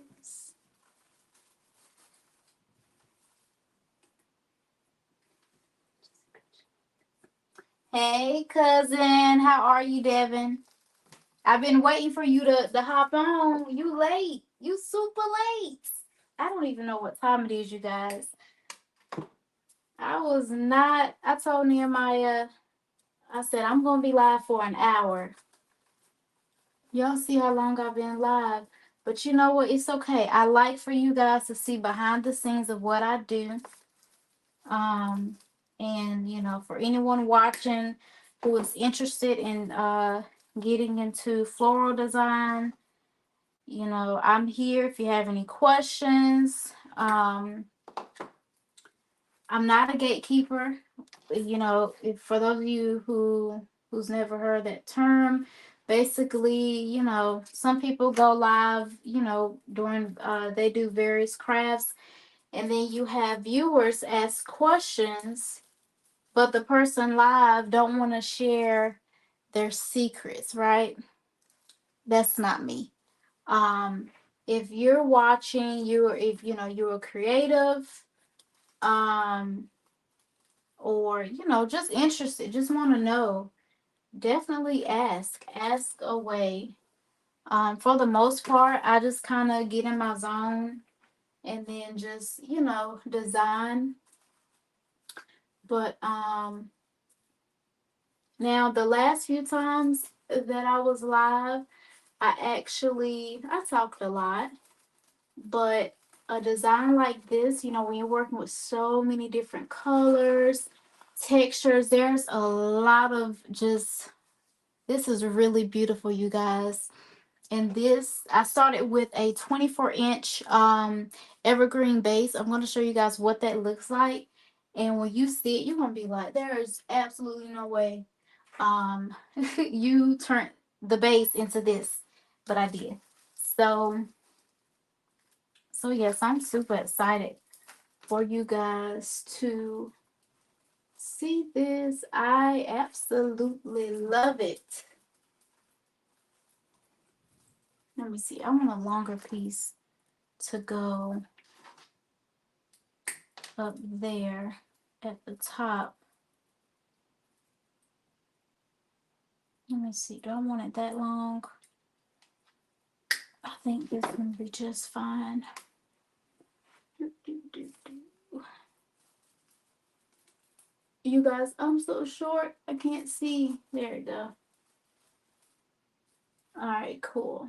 Hey, cousin. How are you, Devin? I've been waiting for you to hop on. You late. You super late. I don't even know what time it is, you guys. I was not. I told Nehemiah, I said, I'm going to be live for an hour. Y'all see how long I've been live. But you know what? It's okay. I like for you guys to see behind the scenes of what I do. And, you know, for anyone watching who is interested in getting into floral design, you know, I'm here if you have any questions. I'm not a gatekeeper. You know, if for those of you who's never heard that term, basically, you know, some people go live, you know, during they do various crafts, and then you have viewers ask questions, but the person live don't want to share their secrets, right? That's not me. If you're watching, if you know you're a creative, or you know just interested, just want to know, definitely ask away. For the most part, I just kind of get in my zone and then just, you know, design. But now the last few times that I was live, I talked a lot, but a design like this, you know, when you're working with so many different colors, textures, there's a lot of just, this is really beautiful, you guys. And this, I started with a 24-inch evergreen base. I'm going to show you guys what that looks like. And when you see it, you're going to be like, there is absolutely no way you turn the base into this. But I did. So yes, I'm super excited for you guys to see this. I absolutely love it. Let me see. I want a longer piece to go up there at the top. Let me see. Do I want it that long? I think this can be just fine. You guys, I'm so short. I can't see. There we go. All right, cool.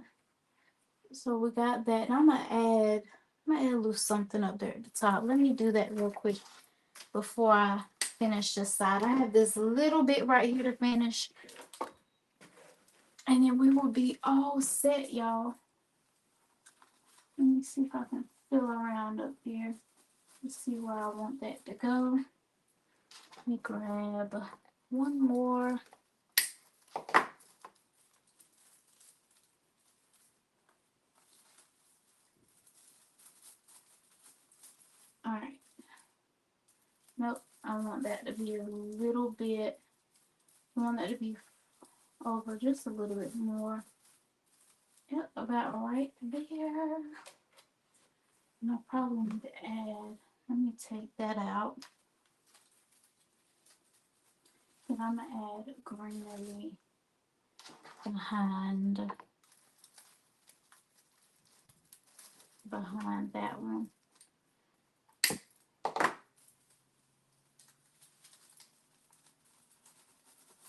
So we got that. I'm gonna add a little something up there at the top. Let me do that real quick before I finish this side. I have this little bit right here to finish, and then we will be all set, y'all. Let me see if I can fill around up here. Let's see where I want that to go. Let me grab one more. Nope, I want that to be a little bit, I want that to be over just a little bit more. Yep, about right there. No problem to add. Let me take that out. And I'm going to add greenery behind that one.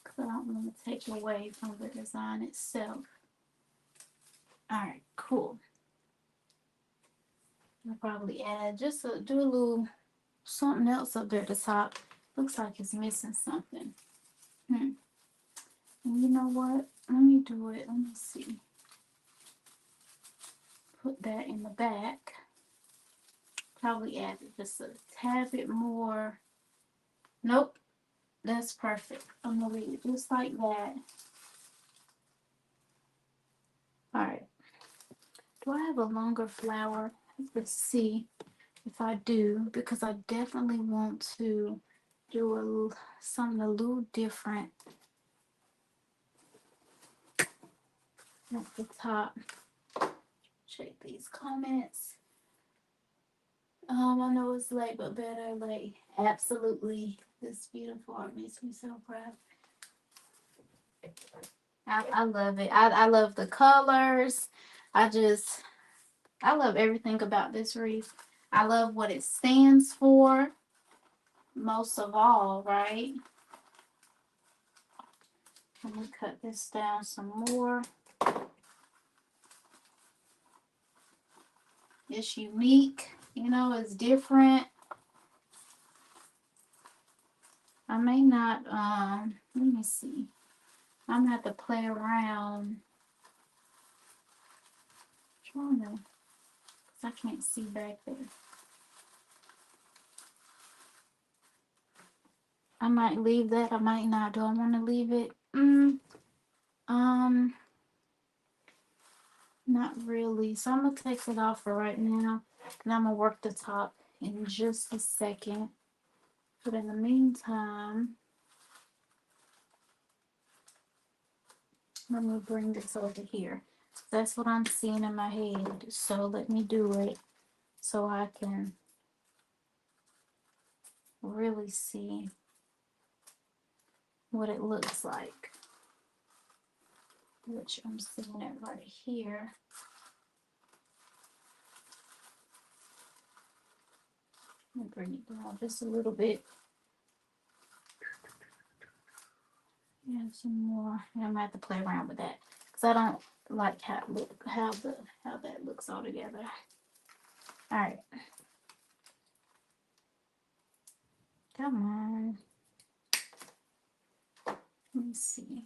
Because I don't want to take away from the design itself. Alright, cool. I'll probably add just do a little something else up there at the top. Looks like it's missing something. And you know what? Let me do it. Let me see. Put that in the back. Probably add just a tad bit more. Nope. That's perfect. I'm going to leave it just like that. Alright. Do I have a longer flower? Let's see if I do, because I definitely want to do something a little different at the top. Check these comments. I know it's late, but better late. Absolutely. This beautiful art makes me so proud. I love it. I love the colors. I love everything about this wreath. I love what it stands for. Most of all, right? Let me cut this down some more. It's unique. You know, it's different. I may not, let me see. I'm gonna have to play around. Trying to, because I can't see back there. I might leave that. I might not. Do I want to leave it? Not really. So I'm gonna take it off for right now, and I'm gonna work the top in just a second. But in the meantime, let me bring this over here. That's what I'm seeing in my head. So let me do it so I can really see what it looks like. Which I'm seeing it right here. Let me bring it down just a little bit. Yeah, some more. And I'm gonna have to play around with that because I don't like how that looks all together. All right. Come on. Let me see.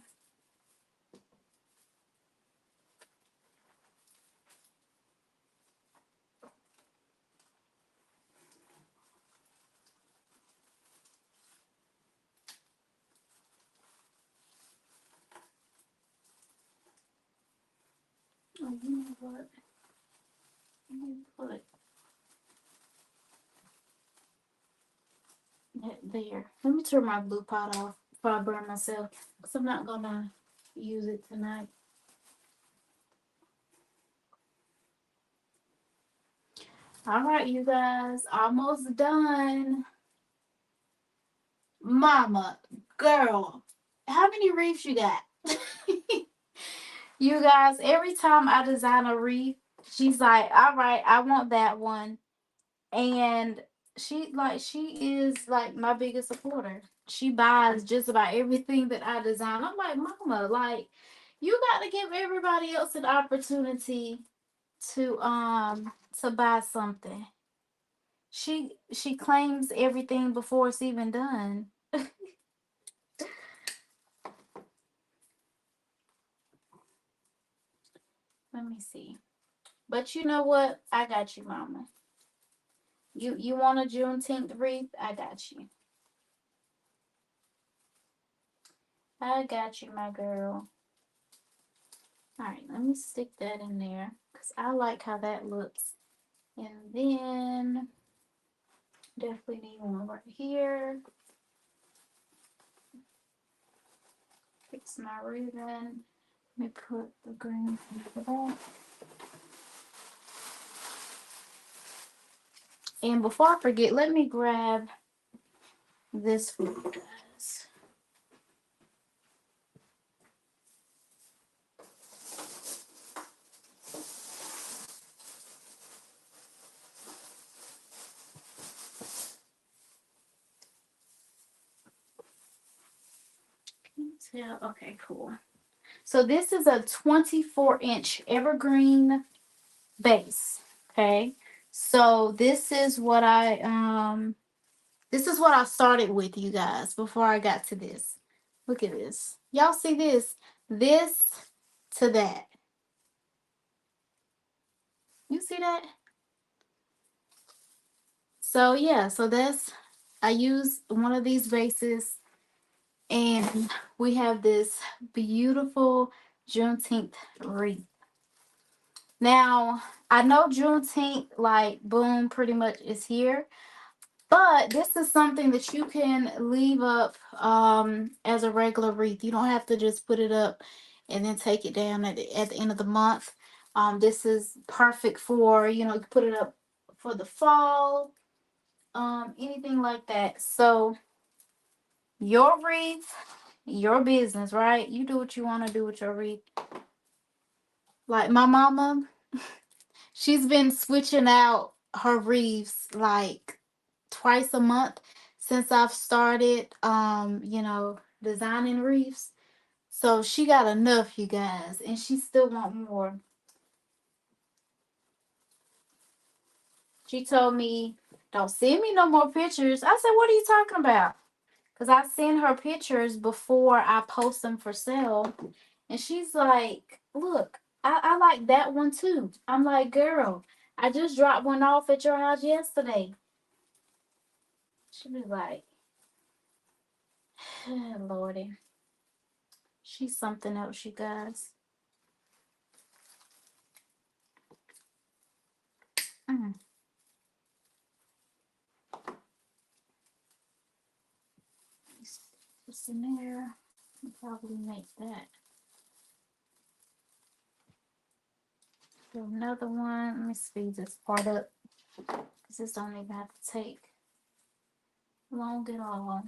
Oh, you know what? Let me put that there. Let me turn my glue pot off before I burn myself because I'm not gonna use it tonight. All right, you guys, almost done. Mama, girl, how many wreaths you got? You guys, every time I design a wreath, she's like, all right, I want that one. And she is like my biggest supporter. She buys just about everything that I design. I'm like, Mama, like, you got to give everybody else an opportunity to buy something. She claims everything before it's even done. Let me see. But you know what? I got you, Mama. You want a Juneteenth wreath? I got you. I got you, my girl. All right, let me stick that in there because I like how that looks. And then Definitely need one right here. Fix my ribbon. Let me put the green in the back. And before I forget, let me grab this for you guys. Can you tell? Okay, cool. So this is a 24-inch evergreen base. Okay. So this is what I started with, you guys, before I got to this. Look at this. Y'all see this? This to that. You see that? So yeah, so I use one of these vases, and we have this beautiful Juneteenth wreath. Now, I know Juneteenth, like, boom, pretty much is here. But this is something that you can leave up as a regular wreath. You don't have to just put it up and then take it down at the end of the month. This is perfect for, you can put it up for the fall, anything like that. So your wreath, your business, right? You do what you want to do with your wreath. Like my mama, she's been switching out her wreaths like twice a month since I've started designing wreaths. So she got enough, you guys, and she still want more. She told me, "Don't send me no more pictures." I said, "What are you talking about?" Because I send her pictures before I post them for sale. And she's like, "Look, I like that one too." I'm like, "Girl, I just dropped one off at your house yesterday." She be like, Lordy. She's something else, you guys. Mm. What's in there? I'll probably make that. Do another one. Let me speed this part up, because this don't even have to take long at all.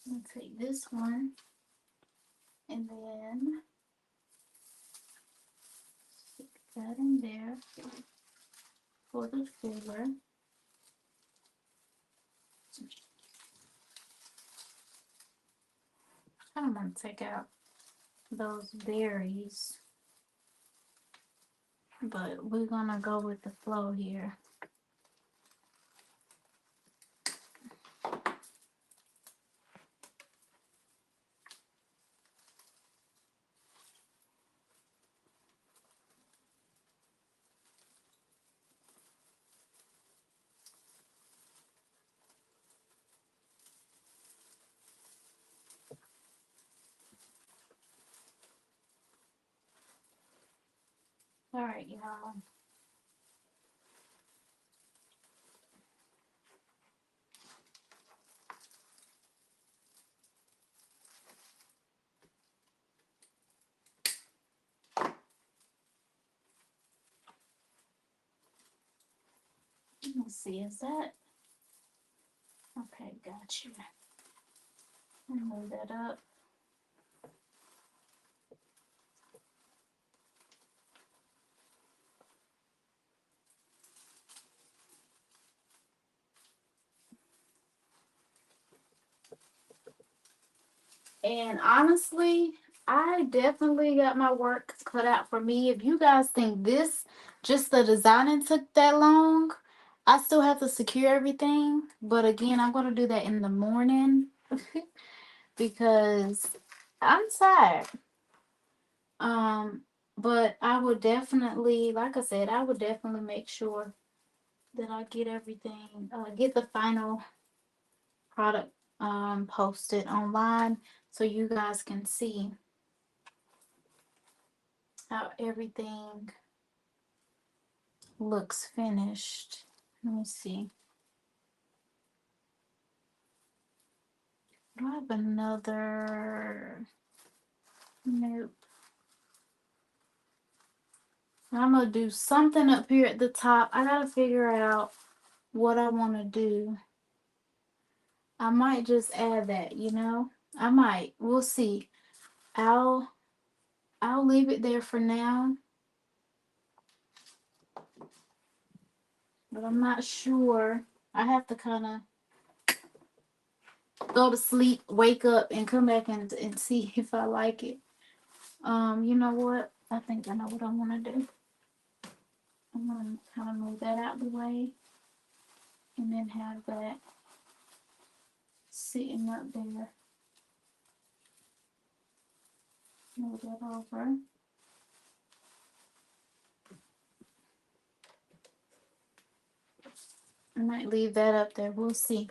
I'm gonna take this one and then stick that in there for the filler. I don't want to take out those berries, but we're gonna go with the flow here. All right, y'all. Let's see, is that okay? Got you. Move that up. And honestly, I definitely got my work cut out for me. If you guys think just the designing took that long, I still have to secure everything. But again, I'm going to do that in the morning because I'm tired. Um, but I would definitely, like I said, I would definitely make sure that I get everything, get the final product posted online so you guys can see how everything looks finished. Let me see. Do I have another? Nope. I'm gonna do something up here at the top. I gotta figure out what I want to do. I might just add that, you know. I might. We'll see. I'll leave it there for now. But I'm not sure. I have to kind of go to sleep, wake up, and come back and see if I like it. You know what? I think I know what I want to do. I'm gonna kind of move that out the way, and then have that sitting up there. Move that over. I might leave that up there. We'll see.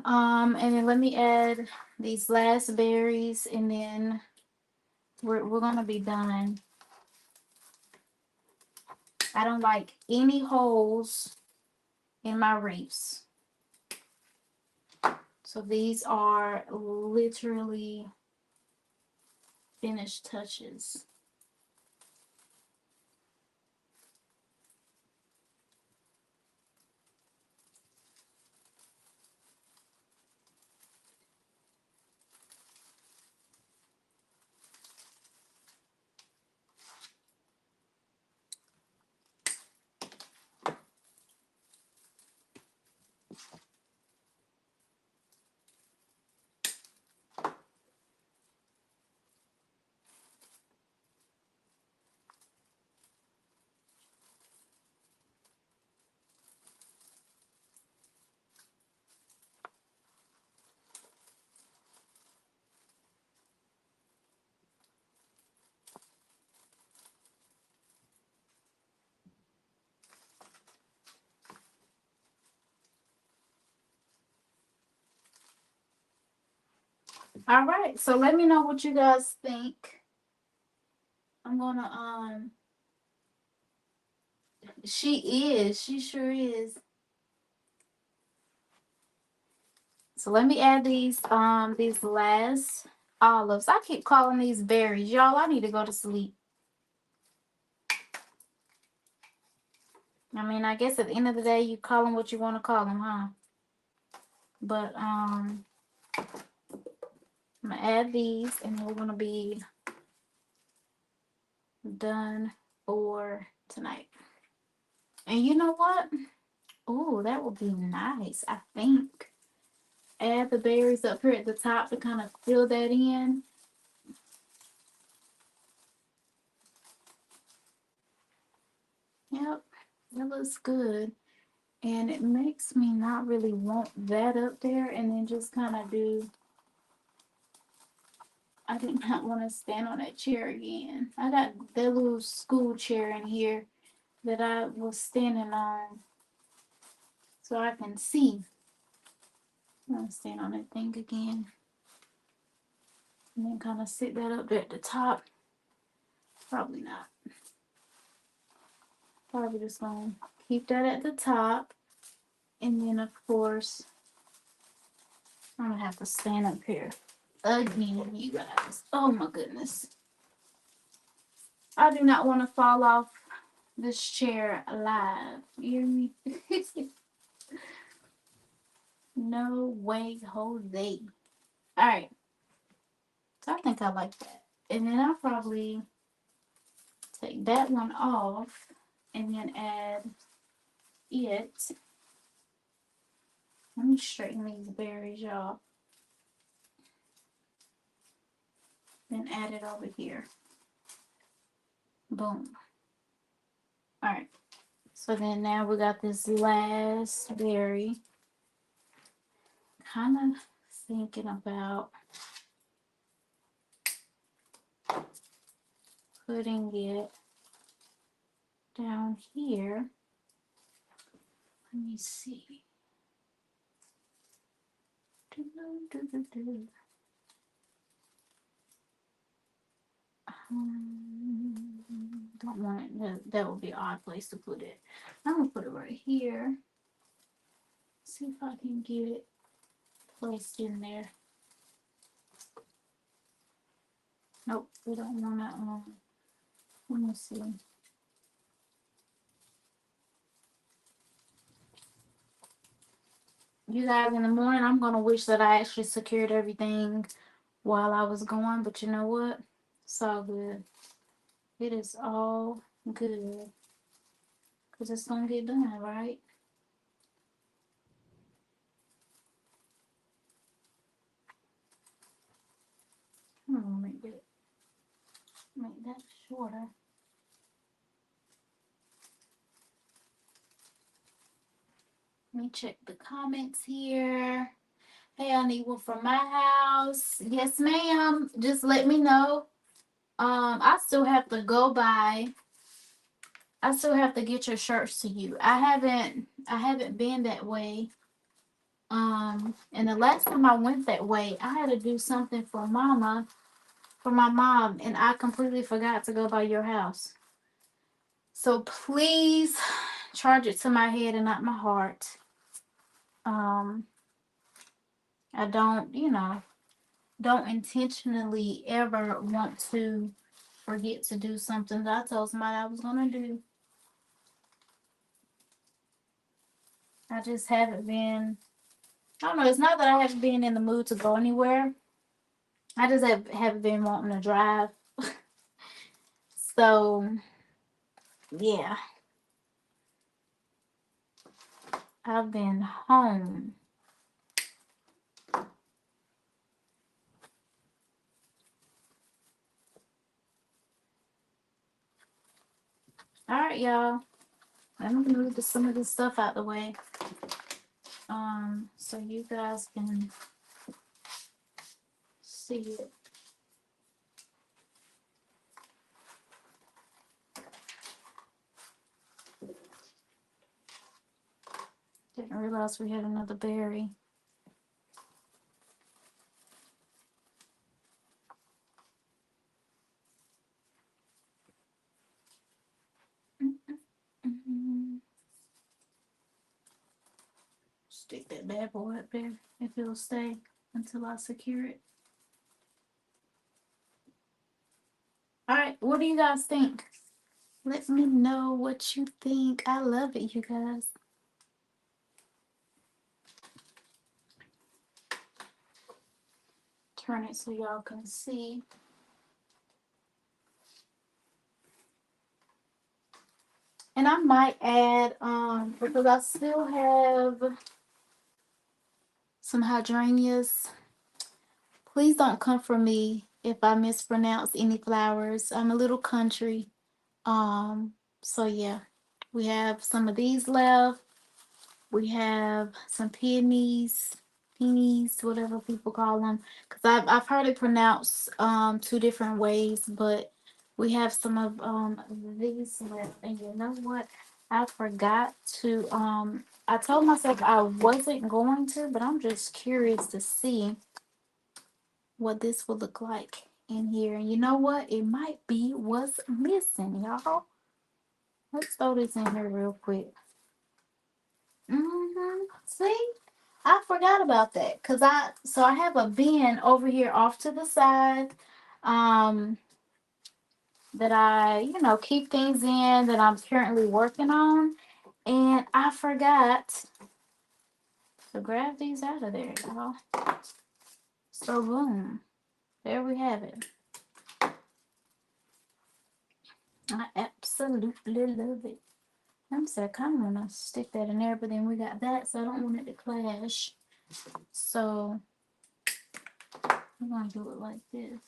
And then let me add these last berries, and then we're gonna be done. I don't like any holes in my wreaths. So these are literally finished touches. All right, so let me know what you guys think. I'm gonna she sure is. So let me add these last olives. I keep calling these berries. Y'all, I need to go to sleep. I mean, I guess at the end of the day, you call them what you want to call them, huh? But I'm gonna add these, and we're gonna be done for tonight. And you know what? Oh, that would be nice, I think. Add the berries up here at the top to kind of fill that in. Yep, that looks good. And it makes me not really want that up there, and then just kind of do. I did not want to stand on that chair again. I got that little school chair in here that I was standing on so I can see. I'm going to stand on that thing again. And then kind of sit that up there at the top. Probably not. Probably just going to keep that at the top. And then, of course, I'm going to have to stand up here again, you guys. Oh, my goodness. I do not want to fall off this chair alive. You hear me? No way, Jose. All right. So I think I like that. And then I'll probably take that one off and then add it. Let me straighten these berries, y'all. Then add it over here. Boom. All right. So then now we got this last berry. Kind of thinking about putting it down here. Let me see. Don't want it. That would be an odd place to put it. I'm gonna put it right here. See if I can get it placed in there. Nope, we don't want to. Let me see. You guys, in the morning, I'm gonna wish that I actually secured everything while I was going, but you know what? It's all good. It is all good. Because it's going to get done, right? I'm going to make that shorter. Let me check the comments here. Hey, I need one from my house. Yes, ma'am. Just let me know. I still have to go by. I still have to get your shirts to you. I haven't been that way. And the last time I went that way, I had to do something for my mom, and I completely forgot to go by your house. So please charge it to my head and not my heart. I don't intentionally ever want to forget to do something that I told somebody I was gonna do. I just haven't been. I don't know. It's not that I haven't been in the mood to go anywhere. I just haven't been wanting to drive. So yeah, I've been home. All right, y'all. Let me move some of this stuff out the way. So you guys can see it. Didn't realize we had another berry. Stick that bad boy up there if it'll stay until I secure it. All right, what do you guys think? Let me know what you think. I love it, you guys. Turn it so y'all can see. And I might add, because I still have some hydrangeas. Please don't come for me if I mispronounce any flowers. I'm a little country. So yeah, we have some of these left. We have some peonies, whatever people call them. Cause I've heard it pronounced two different ways, but we have some of these left. And you know what? I forgot to I told myself I wasn't going to, but I'm just curious to see what this will look like in here. And you know what? It might be what's missing, y'all. Let's throw this in here real quick. See? I forgot about that. So I have a bin over here off to the side. That I, keep things in that I'm currently working on. And I forgot to grab these out of there, y'all. So boom. There we have it. I absolutely love it. I'm sorry, I kind of want to stick that in there, but then we got that, so I don't want it to clash. So I'm going to do it like this.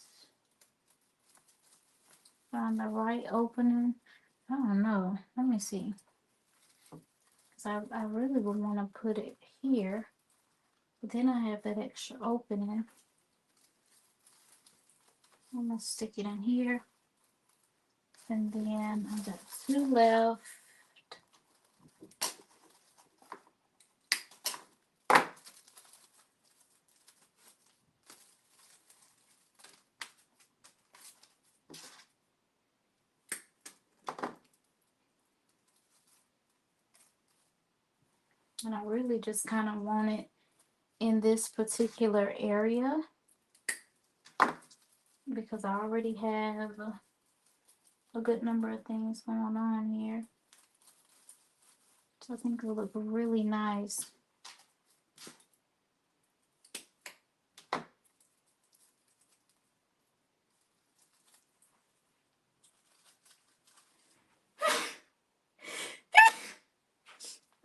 Find the right opening. I don't know. Let me see. Because I really would want to put it here. But then I have that extra opening. I'm going to stick it in here. And then I've got two left. And I really just kind of want it in this particular area because I already have a good number of things going on here. So I think it'll look really nice.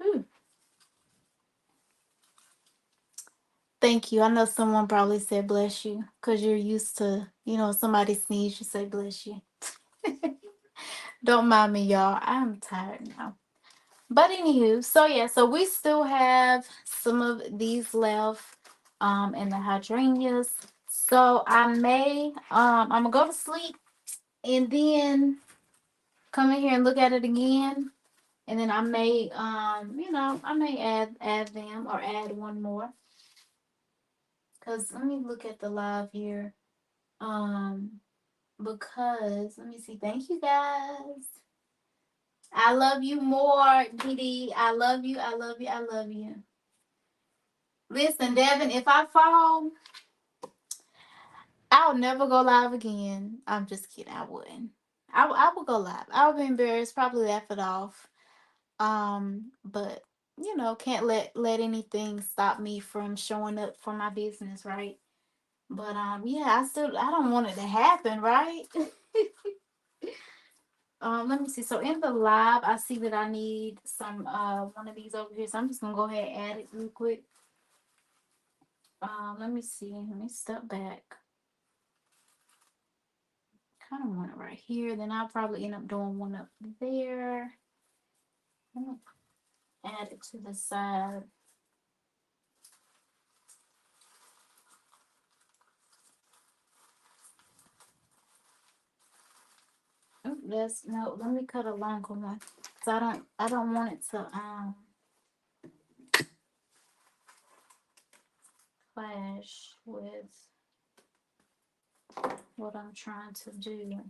Ooh. Thank you. I know someone probably said bless you because you're used to, somebody sneeze, you say bless you. Don't mind me, y'all. I'm tired now. But anywho, so yeah, so we still have some of these left in the hydrangeas. So I'm gonna go to sleep and then come in here and look at it again. And then I may I may add them or add one more. Cause let me look at the live here. Because let me see. Thank you guys. I love you more, Dee. I love you. I love you. I love you. Listen, Devin, if I fall, I'll never go live again. I'm just kidding. I wouldn't. I would go live. I would be embarrassed, probably laugh it off. But can't let anything stop me from showing up for my business, right? But yeah, I don't want it to happen, right? Let me see. So in the live, I see that I need some one of these over here. So I'm just gonna go ahead and add it real quick. Let me see. Let me step back. Kind of want it right here. Then I'll probably end up doing one up there. Add it to the side. Oh, no. Let me cut a longer one. So I don't want it to clash with what I'm trying to do.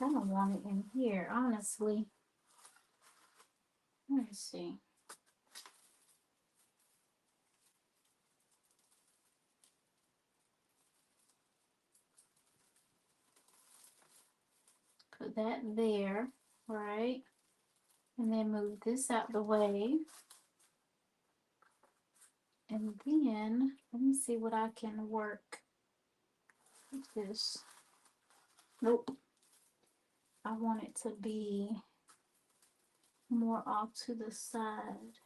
I don't want it in here, honestly. Let me see. Put that there, right? And then move this out the way. And then, let me see what I can work with this. Nope. I want it to be more off to the side.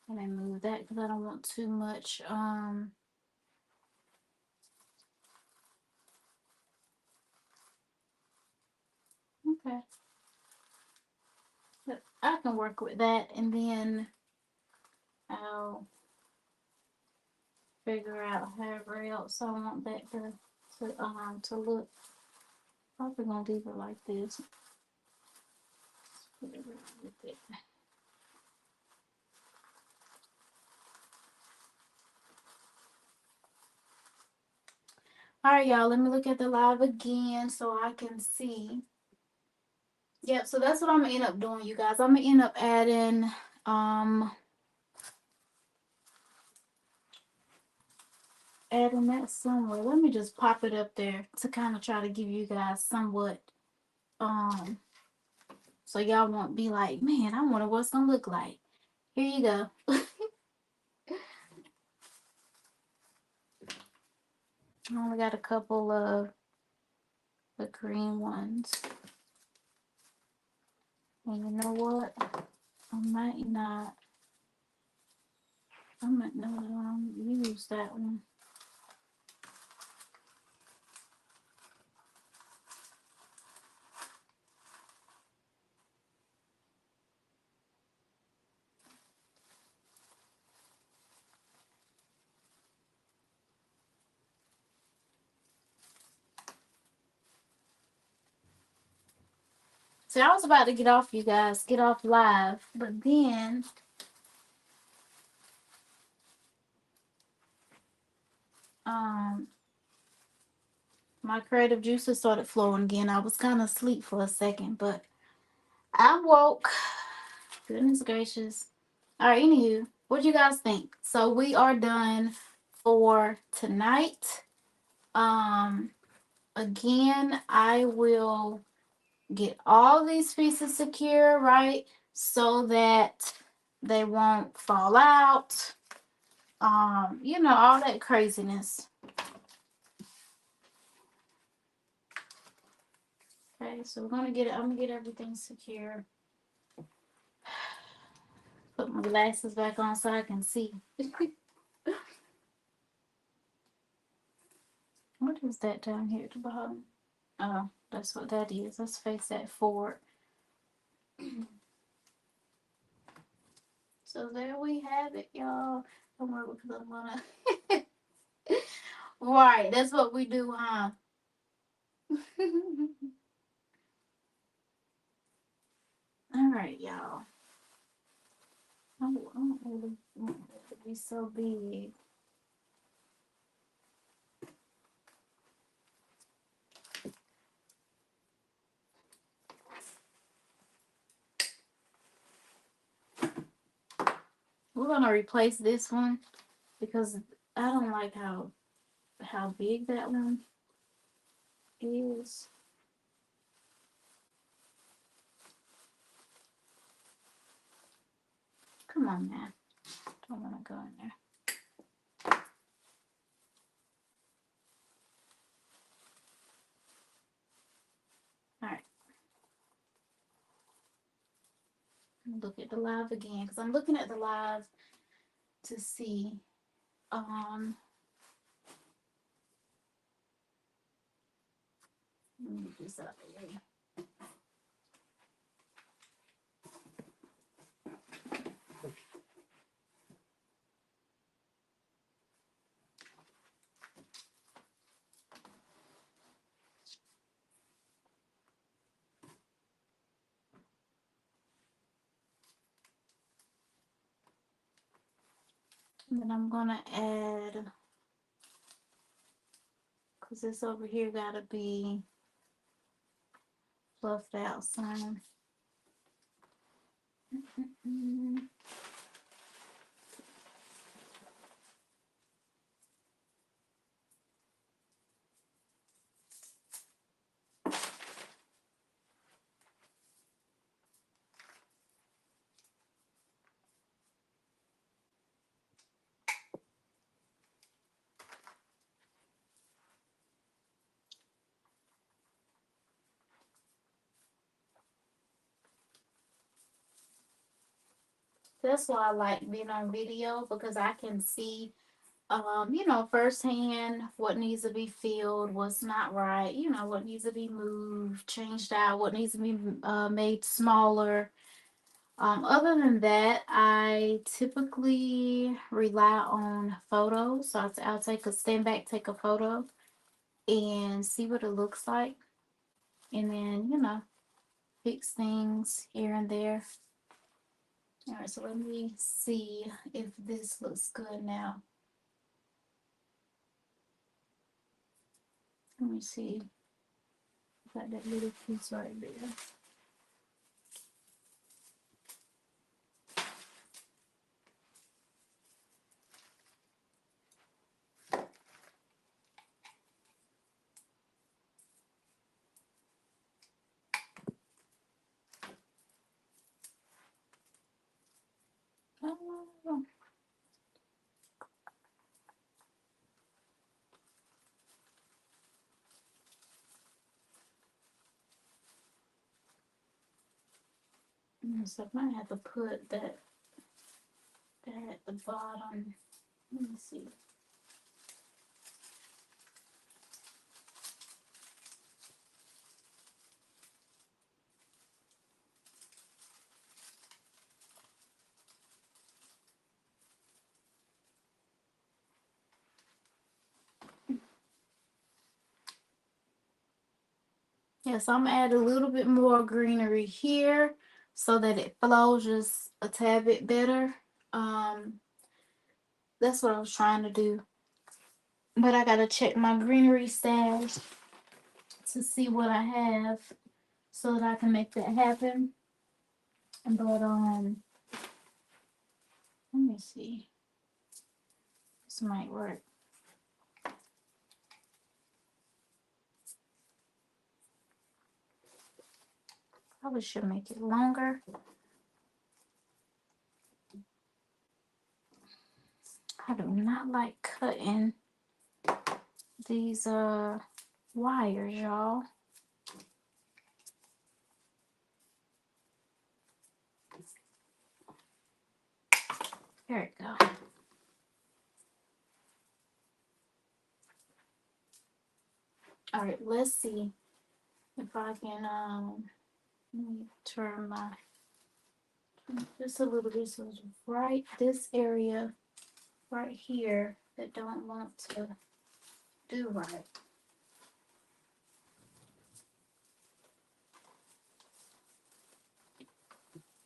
And then move that because I don't want too much okay. But I can work with that and then I'll figure out however else I want that to look. Probably gonna leave it like this. All right, y'all, let me look at the live again so I can see. Yep, so that's what I'm gonna end up doing, you guys. I'm gonna end up adding that somewhere. Let me just pop it up there to kind of try to give you guys somewhat so y'all won't be like, man, I wonder what it's gonna look like. Here you go. I only got a couple of the green ones. And you know what? I might not use that one. So I was about to get off, you guys, get off live, but then um my creative juices started flowing again. I was kind of asleep for a second, but I woke. Goodness gracious. All right, anywho, what do you guys think? So we are done for tonight. Um, again, I will get all these pieces secure, right? So that they won't fall out. All that craziness. Okay, so we're gonna get it. I'm gonna get everything secure. Put my glasses back on so I can see. What is that down here at the bottom? Oh, that's what that is. Let's face that forward. So there we have it, y'all. Don't worry because I'm gonna. Right, that's what we do, huh? All right, y'all. I don't really want it to be so big. We're gonna replace this one because I don't like how big that one is. Come on, man. Don't want to go in there. All right. Look at the live again because I'm looking at the live to see. Move this out of the way. And then I'm gonna add, because this over here gotta be fluffed out some. That's why I like being on video because I can see, firsthand what needs to be filled, what's not right, what needs to be moved, changed out, what needs to be made smaller. Other than that, I typically rely on photos. So I'll take a stand back, take a photo, and see what it looks like, and then fix things here and there. All right, so let me see if this looks good now. Let me see. Got that little piece right there. Oh, so I might have to put that at the bottom. Let me see. Yes, I'm gonna add a little bit more greenery here so that it flows just a tad bit better. Um, that's what I was trying to do. But I gotta check my greenery stash to see what I have so that I can make that happen. But let me see. This might work. Probably should make it longer. I do not like cutting these wires, y'all. There we go. All right, let's see if I can let me turn my just a little bit so it's right this area right here that don't want to do right.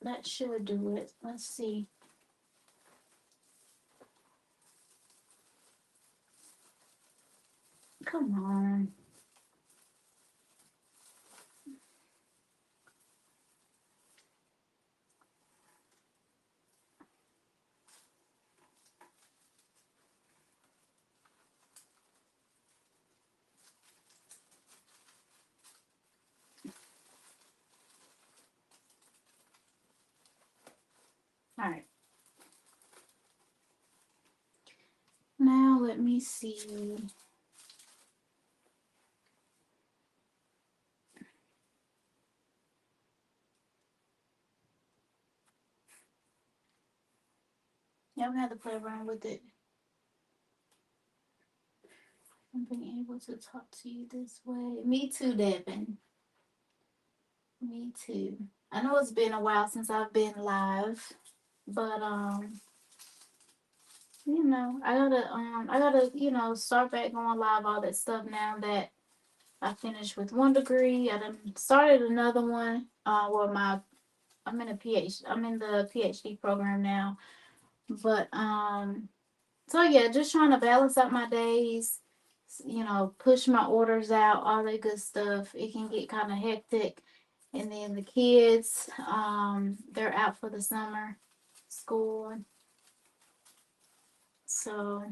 That should do it. Let's see. Come on. All right. Now let me see. Yeah, we have to play around with it. I'm being able to talk to you this way. Me too, Devin. Me too. I know it's been a while since I've been live, but I gotta, start back going live, all that stuff now that I finished with one degree. I done started another one. I'm in the PhD program now. But so yeah, just trying to balance out my days, push my orders out, all that good stuff. It can get kind of hectic. And then the kids, they're out for the summer school. So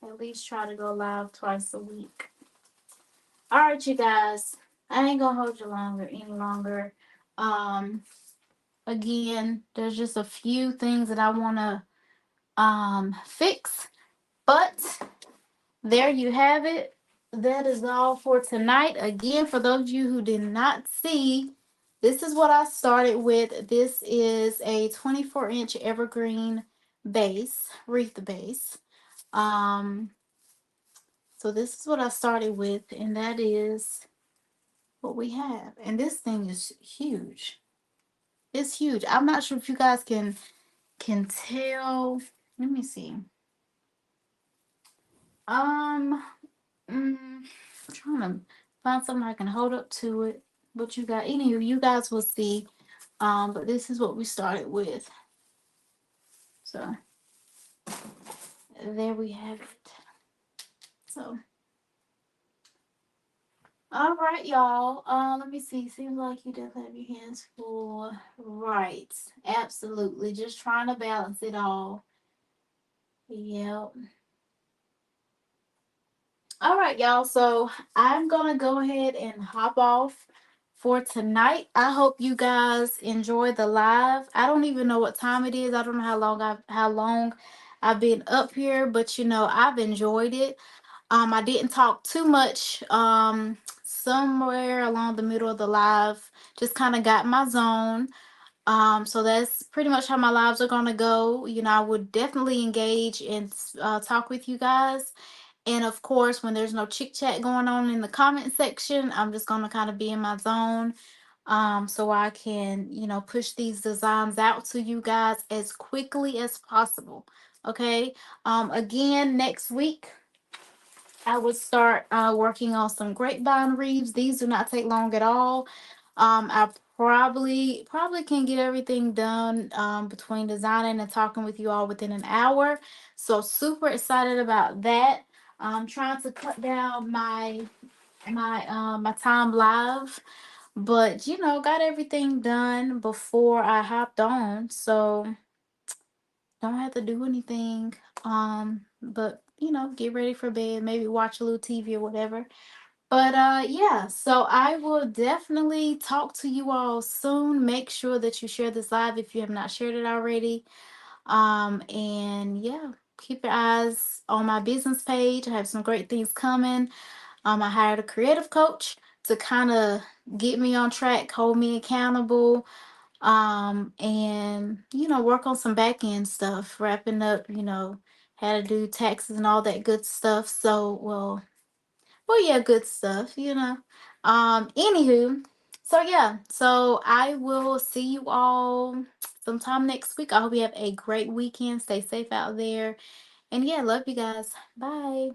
at least try to go live twice a week. All right, you guys. I ain't gonna hold you any longer. Um, Again, there's just a few things that I wanna fix, but there you have it. That is all for tonight. Again, for those of you who did not see, this is what I started with. This is a 24-inch evergreen base, wreath base. Um, so this is what I started with, and that is what we have. And this thing is huge. It's huge. I'm not sure if you guys can tell. Let me see. Um, I'm trying to find something I can hold up to it. But you got any of you guys will see. But this is what we started with. So there we have it. So all right, y'all. Let me see. Seems like you definitely have your hands full. Right. Absolutely. Just trying to balance it all. Yep. All right, y'all. So I'm gonna go ahead and hop off for tonight. I hope you guys enjoy the live. I don't even know what time it is. I don't know how long I've been up here, but I've enjoyed it. I didn't talk too much. Somewhere along the middle of the live, just kind of got my zone. So that's pretty much how my lives are gonna go. I would definitely engage and talk with you guys. And of course, when there's no chit chat going on in the comment section, I'm just going to kind of be in my zone, so I can, push these designs out to you guys as quickly as possible. Okay. Again, next week, I would start working on some grapevine wreaths. These do not take long at all. I probably can get everything done between designing and talking with you all within an hour. So super excited about that. I'm trying to cut down my time live, but got everything done before I hopped on. So don't have to do anything. But get ready for bed, maybe watch a little TV or whatever. But yeah, so I will definitely talk to you all soon. Make sure that you share this live if you have not shared it already. And yeah, keep your eyes on my business page. I have some great things coming. I hired a creative coach to kind of get me on track, hold me accountable, and work on some back end stuff, wrapping up, how to do taxes and all that good stuff. So, well, yeah, good stuff, Anywho, so yeah, so I will see you all sometime next week. I hope you have a great weekend. Stay safe out there. And yeah, love you guys. Bye.